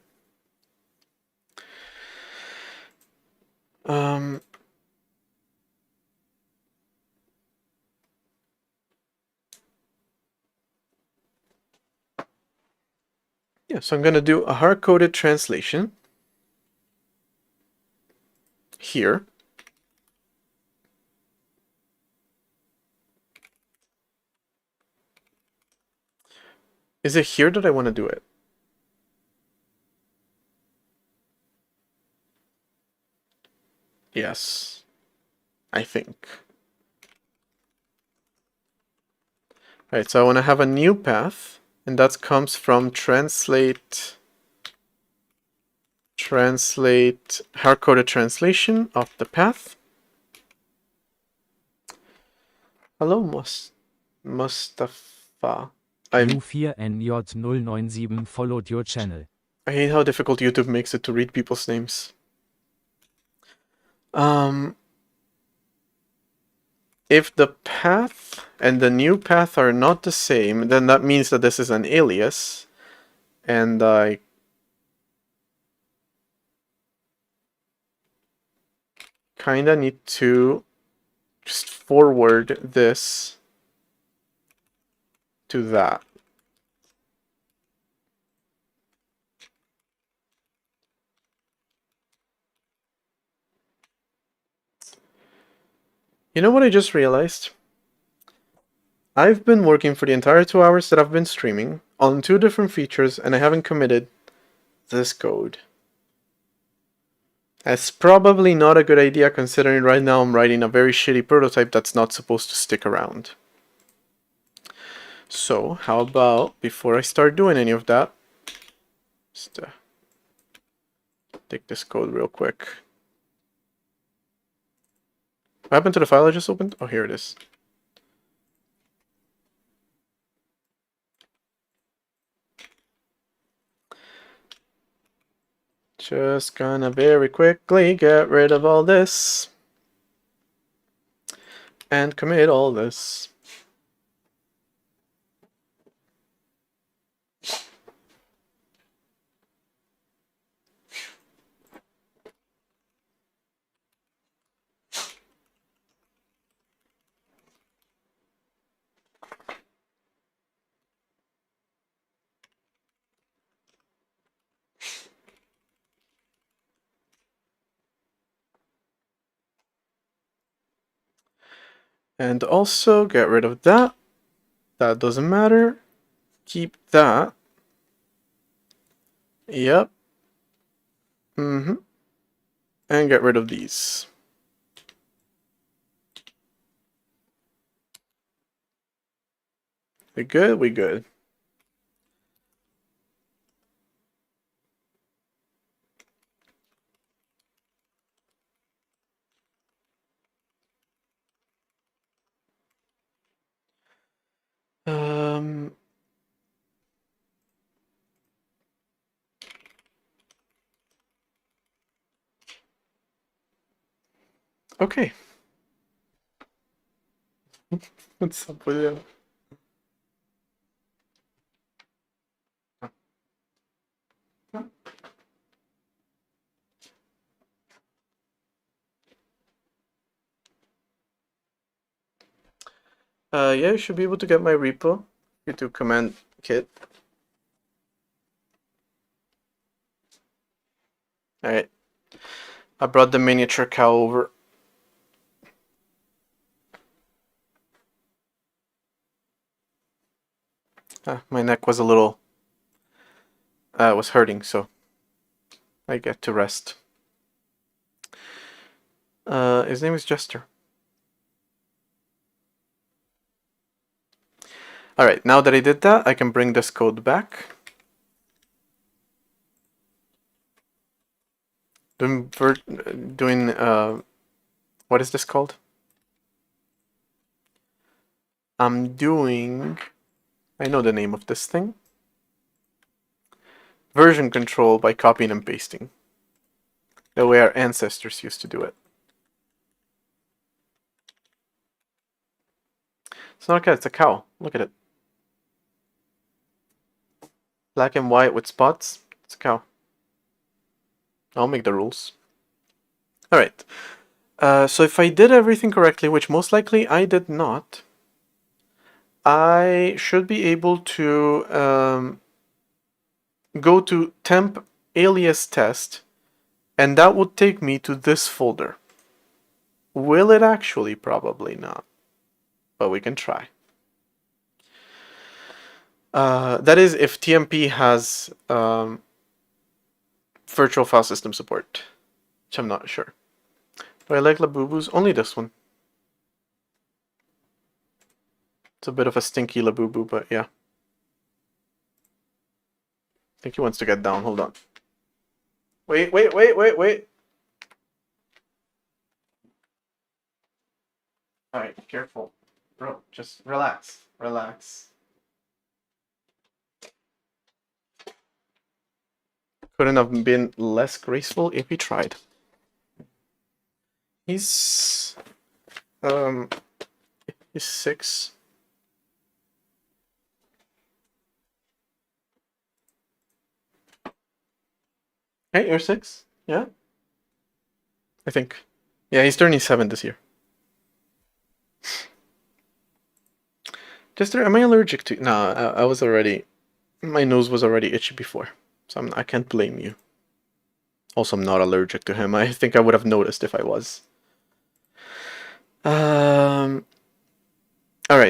Yeah, so I'm going to do a hard-coded translation here. Is it here that I want to do it? Yes, I think. All right, so I want to have a new path, and that comes from translate hard-coded translation of the path. Hello, Mustafa. I U4NJ097 followed your channel. hate how difficult YouTube makes it to read people's names. If the path and the new path are not the same, then that means that this is an alias, and I kinda need to just forward this to that. You know what I just realized? I've been working for the entire 2 hours that I've been streaming on 2 different features, and I haven't committed this code. That's probably not a good idea, considering right now I'm writing a very shitty prototype that's not supposed to stick around. So, how about, before I start doing any of that, just take this code real quick. What happened to the file I just opened? Oh, here it is. Just gonna very quickly get rid of all this and commit all this. And also get rid of that. That doesn't matter. Keep that. Yep. And get rid of these. We good? We good. Okay. What's up with you? Yeah, you should be able to get my repo. You do command kit. Alright. I brought the miniature cow over. My neck was a little was hurting, so I get to rest. His name is Jester. Alright, now that I did that, I can bring this code back. Doing what is this called? I'm doing, I know the name of this thing. Version control by copying and pasting. The way our ancestors used to do it. It's not a cat, it's a cow. Look at it. Black and white with spots. It's a cow. I'll make the rules. Alright. So if I did everything correctly, which most likely I did not, I should be able to go to temp alias test, and that would take me to this folder. Will it actually? Probably not. But we can try. That is if TMP has virtual file system support, which I'm not sure. Do I like Labubus? Only this one. It's a bit of a stinky Labubu, but yeah. I think he wants to get down. Hold on. Wait. Alright, careful. Bro, just relax. Relax. couldn't have been less graceful if he tried. He's 6. Hey, you're 6? Yeah? I think. Yeah, he's turning 7 this year. Jester, am I allergic to... No, I was already... My nose was already itchy before, so I can't blame you. Also, I'm not allergic to him. I think I would have noticed if I was. Alright,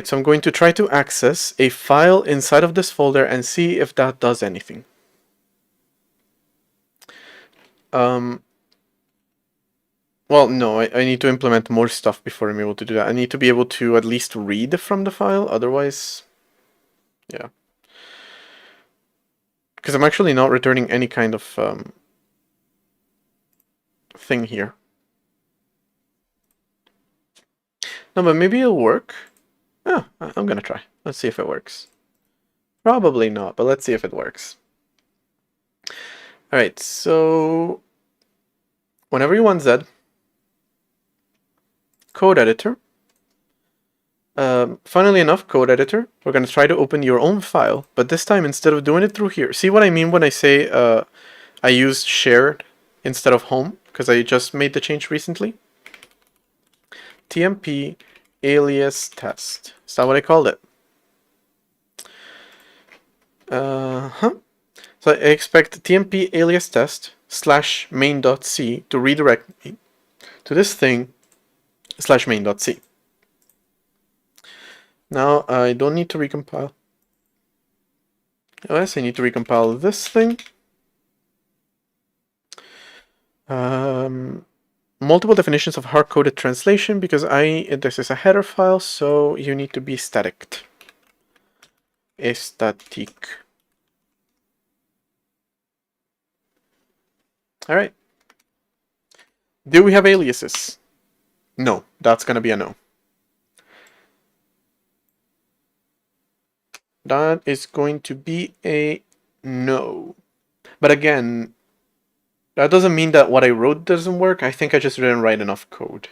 so I'm going to try to access a file inside of this folder and see if that does anything. Well, no, I need to implement more stuff before I'm able to do that. I need to be able to at least read from the file, otherwise... Yeah. Because I'm actually not returning any kind of thing here. No, but maybe it'll work. Oh, I'm gonna try. Let's see if it works. Probably not, but let's see if it works. Alright, so... Whenever you want Z, code editor. Funnily enough, code editor, we're going to try to open your own file, but this time instead of doing it through here, see what I mean when I say I used shared instead of home, because I just made the change recently? TMP alias test. Is that what I called it? So I expect TMP alias test / main.c to redirect me to this thing / main.c. Now I don't need to recompile. Yes, I need to recompile this thing. Multiple definitions of hard-coded translation, because this is a header file, so you need to be static. Static. Alright. Do we have aliases? No, that's gonna be a no. That is going to be a no. But again, that doesn't mean that what I wrote doesn't work. I think I just didn't write enough code.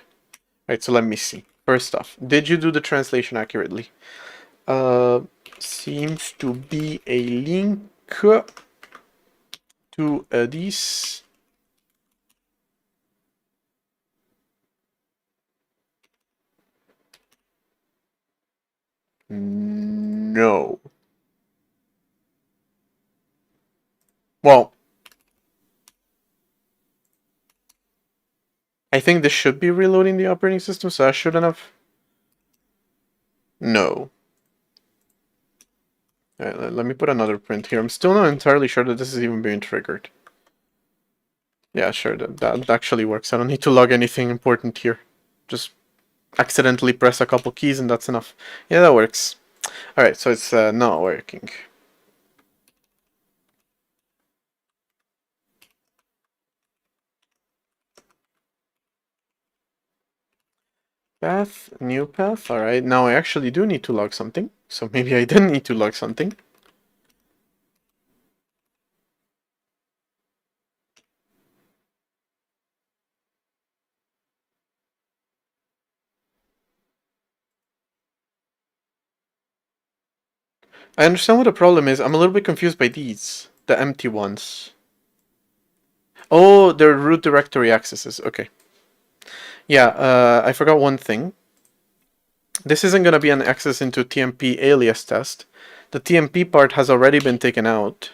Right, so let me see. First off, did you do the translation accurately? Seems to be a link to this. No. Well, I think this should be reloading the operating system, so I shouldn't have. No. Alright, let me put another print here. I'm still not entirely sure that this is even being triggered. Yeah, sure, that actually works. I don't need to log anything important here. Just accidentally press a couple keys and that's enough. Yeah, that works. Alright, so it's not working. Path, new path. Alright, now I actually do need to log something. So maybe I didn't need to log something. I understand what the problem is. I'm a little bit confused by these. The empty ones. Oh, they're root directory accesses. Okay. Yeah, I forgot one thing. This isn't going to be an access into TMP alias test. The TMP part has already been taken out.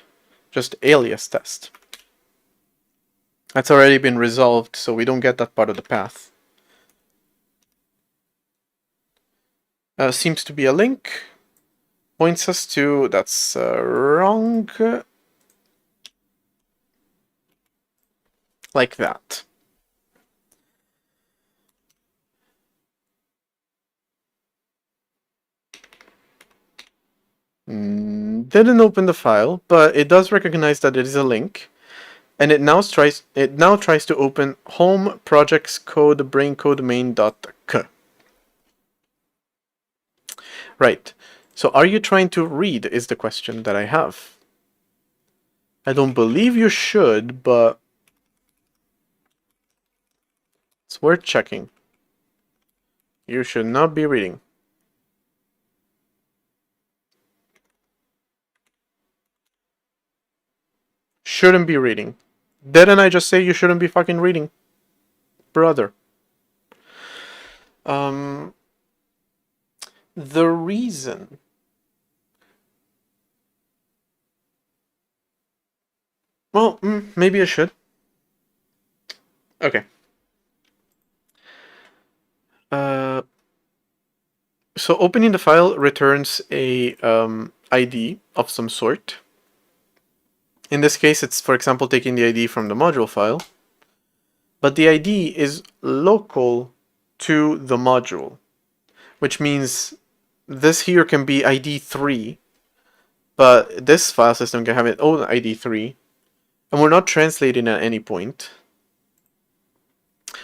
Just alias test. That's already been resolved, so we don't get that part of the path. Seems to be a link. Points us to... That's wrong. Like that. Didn't open the file, but it does recognize that it is a link. And it now tries to open home projects code braincode main.k. Right. So are you trying to read is the question that I have. I don't believe you should, but it's worth checking. You should not be reading. Shouldn't be reading. Didn't I just say you shouldn't be fucking reading? Brother. The reason. Well, maybe I should. Okay. So opening the file returns a ID of some sort. In this case, it's, for example, taking the ID from the module file. But the ID is local to the module, which means this here can be ID 3, but this file system can have its own ID 3, and we're not translating at any point.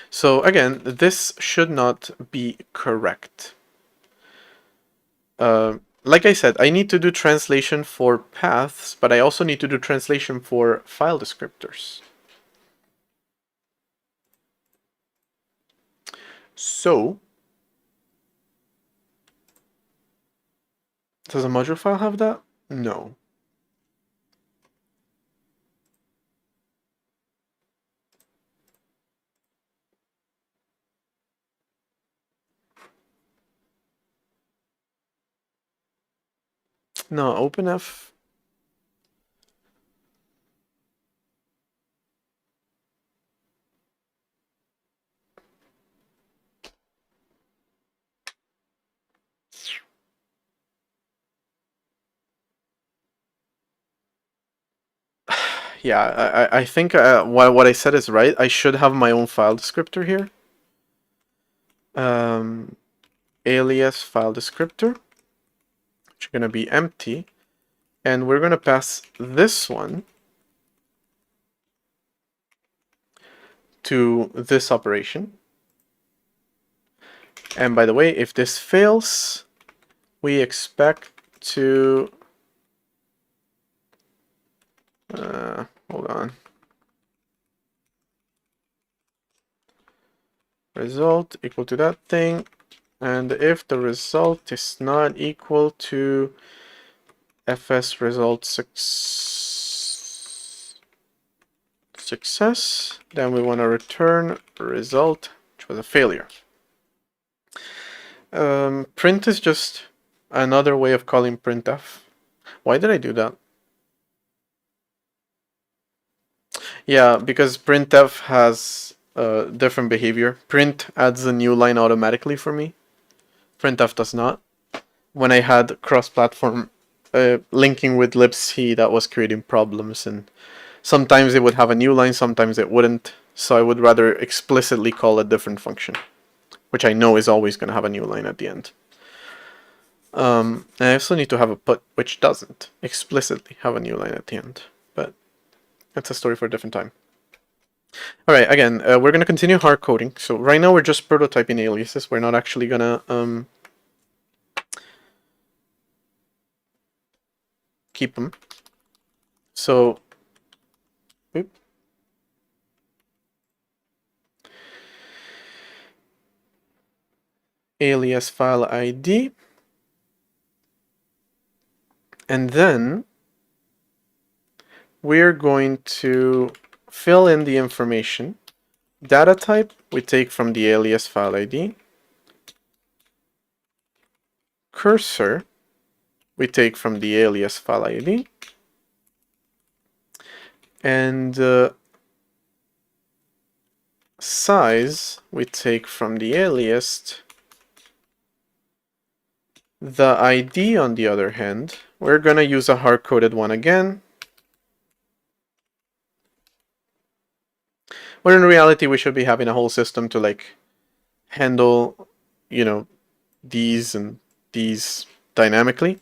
So again, this should not be correct. Like I said, I need to do translation for paths, but I also need to do translation for file descriptors. So, does a module file have that? No. No, OpenF. Yeah, I think what I said is right. I should have my own file descriptor here. Alias file descriptor, which is going to be empty. And we're going to pass this one to this operation. And by the way, if this fails, we expect to... hold on. Result equal to that thing. And if the result is not equal to fs result success, then we want to return result, which was a failure. Print is just another way of calling printf. Why did I do that? Yeah, because printf has different behavior. Print adds a new line automatically for me. Printf does not. When I had cross-platform linking with libc, that was creating problems, and sometimes it would have a new line, sometimes it wouldn't. So I would rather explicitly call a different function, which I know is always going to have a new line at the end. And I also need to have a put, which doesn't explicitly have a new line at the end, but that's a story for a different time. All right, again, we're going to continue hard coding. So right now we're just prototyping aliases. We're not actually going to keep them. So, alias file ID. And then we're going to fill in the information. Data type we take from the alias file ID. Cursor we take from the alias file ID. And size we take from the alias. The ID, on the other hand, we're going to use a hard-coded one again. When in reality, we should be having a whole system to like handle, you know, these and these dynamically.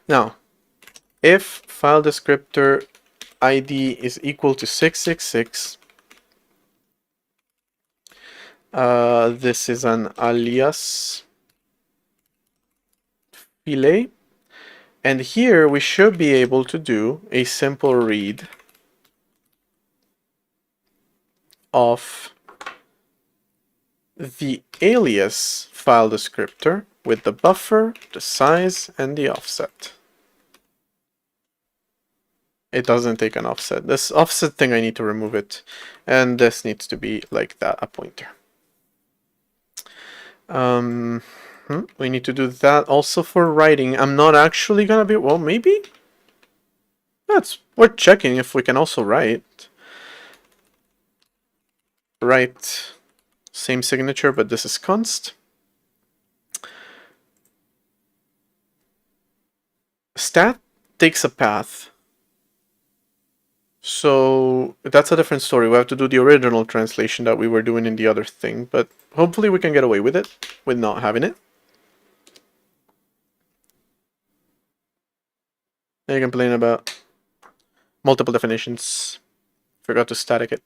Now, if file descriptor ID is equal to 666, this is an alias fillet, And here we should be able to do a simple read of the alias file descriptor with the buffer, the size, and the offset. It doesn't take an offset. This offset thing, I need to remove it. And this needs to be like that, a pointer. We need to do that also for writing. I'm not actually gonna be, well, maybe? That's worth checking if we can also write. Write, same signature, but this is const. Stat takes a path. So that's a different story. We have to do the original translation that we were doing in the other thing, but hopefully we can get away with it, with not having it. They complain about multiple definitions. Forgot to static it.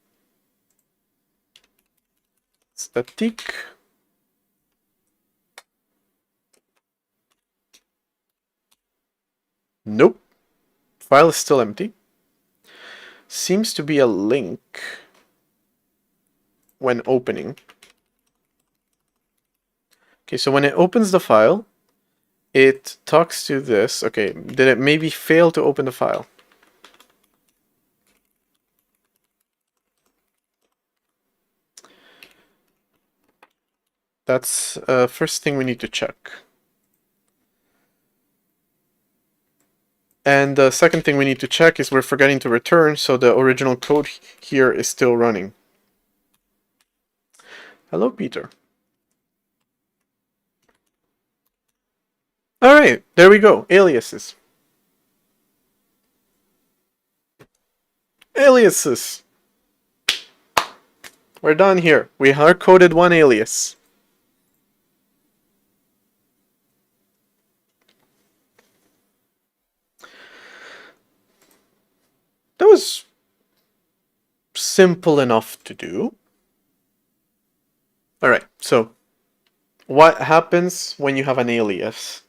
Static. Nope. File is still empty. Seems to be a link when opening. Okay, so when it opens the file, it talks to this. Okay, did it maybe fail to open the file? That's first thing we need to check. And the second thing we need to check is we're forgetting to return, so the original code here is still running. Hello, Peter. Alright, there we go. Aliases. Aliases. We're done here. We hard-coded one alias. That was simple enough to do. Alright, so what happens when you have an alias?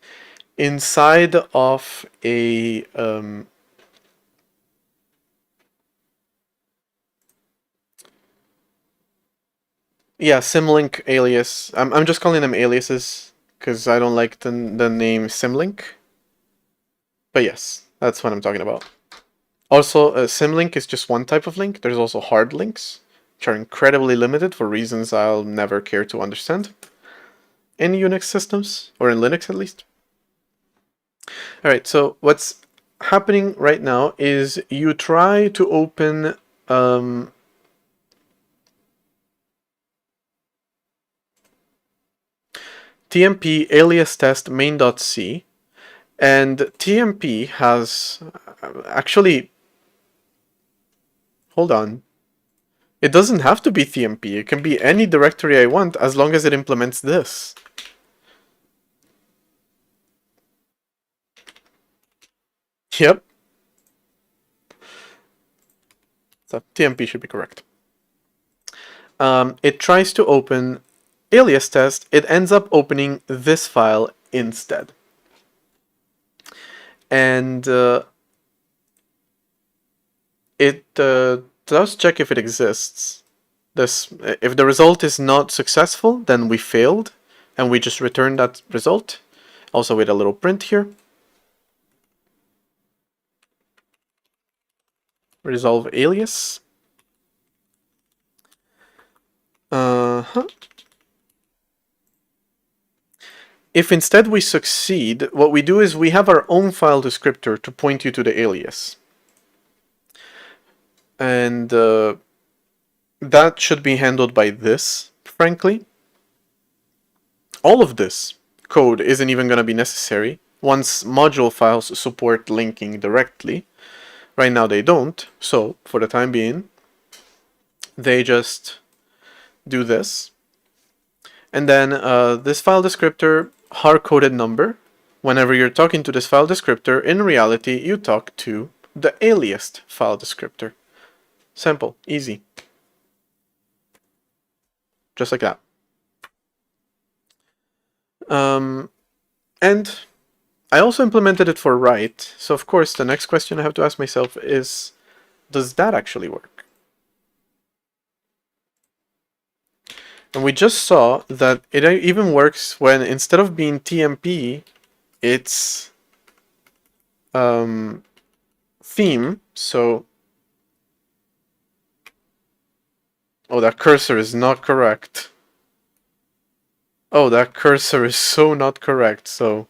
Inside of a yeah, symlink alias. I'm just calling them aliases because I don't like the name symlink. But yes, that's what I'm talking about. Also, symlink is just one type of link. There's also hard links, which are incredibly limited for reasons I'll never care to understand in Unix systems, or in Linux at least. Alright, so what's happening right now is you try to open tmp alias test main.c, and tmp has actually, hold on, it doesn't have to be tmp, it can be any directory I want as long as it implements this. Yep. So tmp should be correct. It tries to open alias test, it ends up opening this file instead. And it does check if it exists. If the result is not successful, then we failed, and we just return that result. Also with a little print here. Resolve alias. If instead we succeed, what we do is we have our own file descriptor to point you to the alias. And that should be handled by this, frankly. All of this code isn't even going to be necessary once module files support linking directly. Right now they don't, so for the time being, they just do this. And then this file descriptor, hard-coded number. Whenever you're talking to this file descriptor, in reality, you talk to the aliased file descriptor. Simple, easy. Just like that. And I also implemented it for write, so of course the next question I have to ask myself is, does that actually work? And we just saw that it even works when instead of being TMP, it's theme. So, oh, that cursor is not correct. Oh, that cursor is so not correct. So,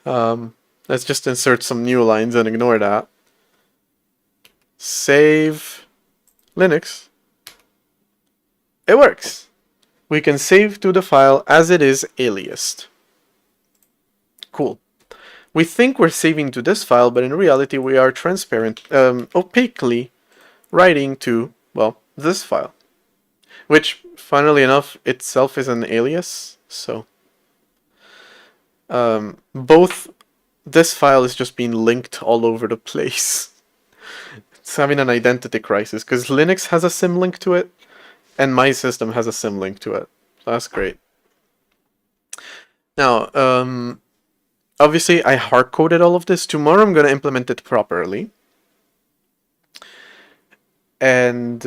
let's just insert some new lines and ignore that. Save Linux. It works. We can save to the file as it is aliased. Cool. We think we're saving to this file, but in reality we are opaquely writing to, well, this file. Which, funnily enough, itself is an alias, so both this file is just being linked all over the place. It's having an identity crisis, because Linux has a symlink to it, and my system has a symlink to it. So that's great. Now, obviously I hard-coded all of this. Tomorrow I'm going to implement it properly. And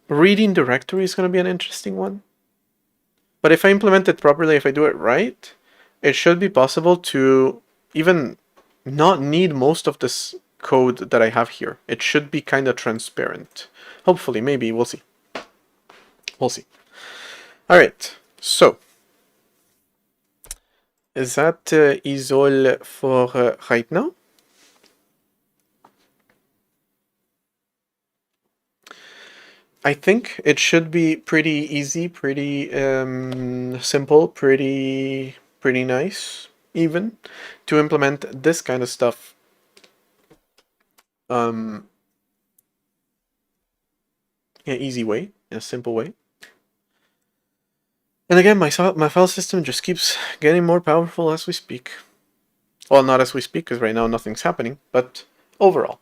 reading directory is going to be an interesting one. But if I implement it properly, if I do it right, it should be possible to even not need most of this code that I have here. It should be kind of transparent. Hopefully, maybe, we'll see. We'll see. All right, so that is all for right now. I think it should be pretty easy, pretty simple, pretty nice, even, to implement this kind of stuff. In an easy way, in a simple way. And again, my file system just keeps getting more powerful as we speak. Well, not as we speak, because right now nothing's happening, but overall.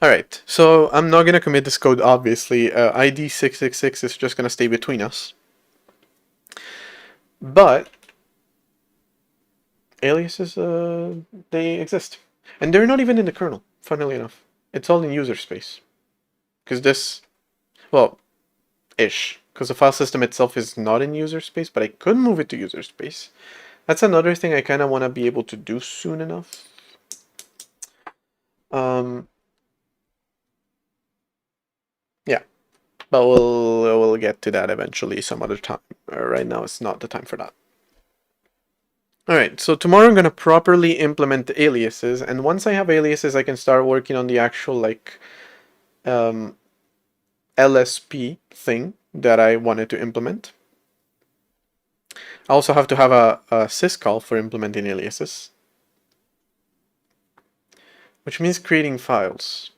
Alright, so I'm not going to commit this code, obviously. ID 666 is just going to stay between us. But aliases, they exist. And they're not even in the kernel, funnily enough. It's all in user space. Because this, well, ish. Because the file system itself is not in user space, but I could move it to user space. That's another thing I kind of want to be able to do soon enough. Yeah, but we'll get to that eventually some other time. Right now it's not the time for that. Alright, so tomorrow I'm going to properly implement the aliases, and once I have aliases I can start working on the actual like LSP thing that I wanted to implement. I also have to have a syscall for implementing aliases, which means creating files.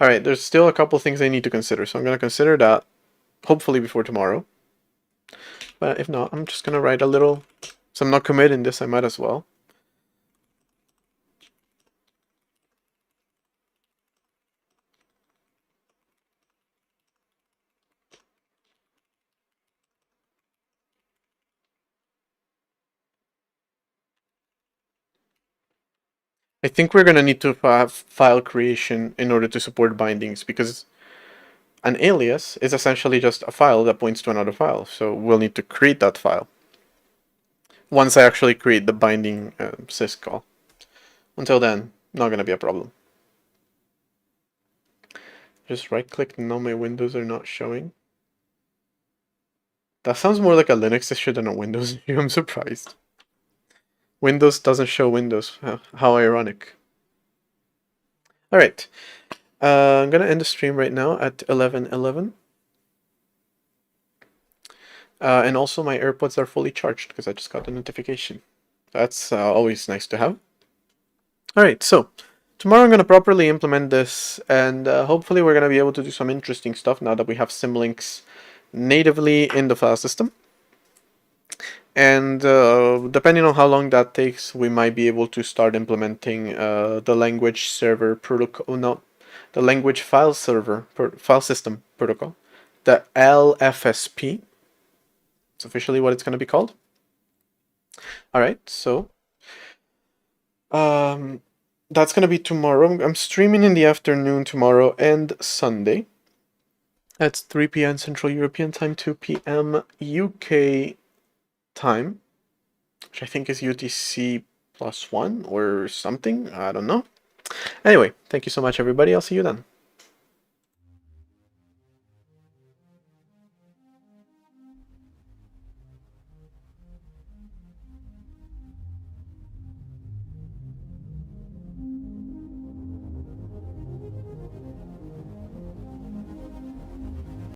Alright, there's still a couple things I need to consider, so I'm going to consider that hopefully before tomorrow. But if not, I'm just going to write a little, so I'm not committing this, I might as well. I think we're going to need to have file creation in order to support bindings, because an alias is essentially just a file that points to another file. So we'll need to create that file once I actually create the binding syscall. Until then, not going to be a problem. Just right click, no, my windows are not showing. That sounds more like a Linux issue than a Windows issue. I'm surprised. Windows doesn't show windows. How ironic. Alright. I'm gonna end the stream right now at 11:11. And also my AirPods are fully charged because I just got a notification. That's always nice to have. Alright, so tomorrow I'm going to properly implement this, and hopefully we're going to be able to do some interesting stuff now that we have symlinks natively in the file system. And depending on how long that takes, we might be able to start implementing the language server protocol, no, the language file system protocol the LFSP. It's officially what it's going to be called. All right, so that's going to be tomorrow. I'm streaming in the afternoon tomorrow and Sunday. That's 3 p.m. Central European Time, 2 p.m. UK time, which I think is UTC +1 or something. I don't know. Anyway, thank you so much, everybody. I'll see you then.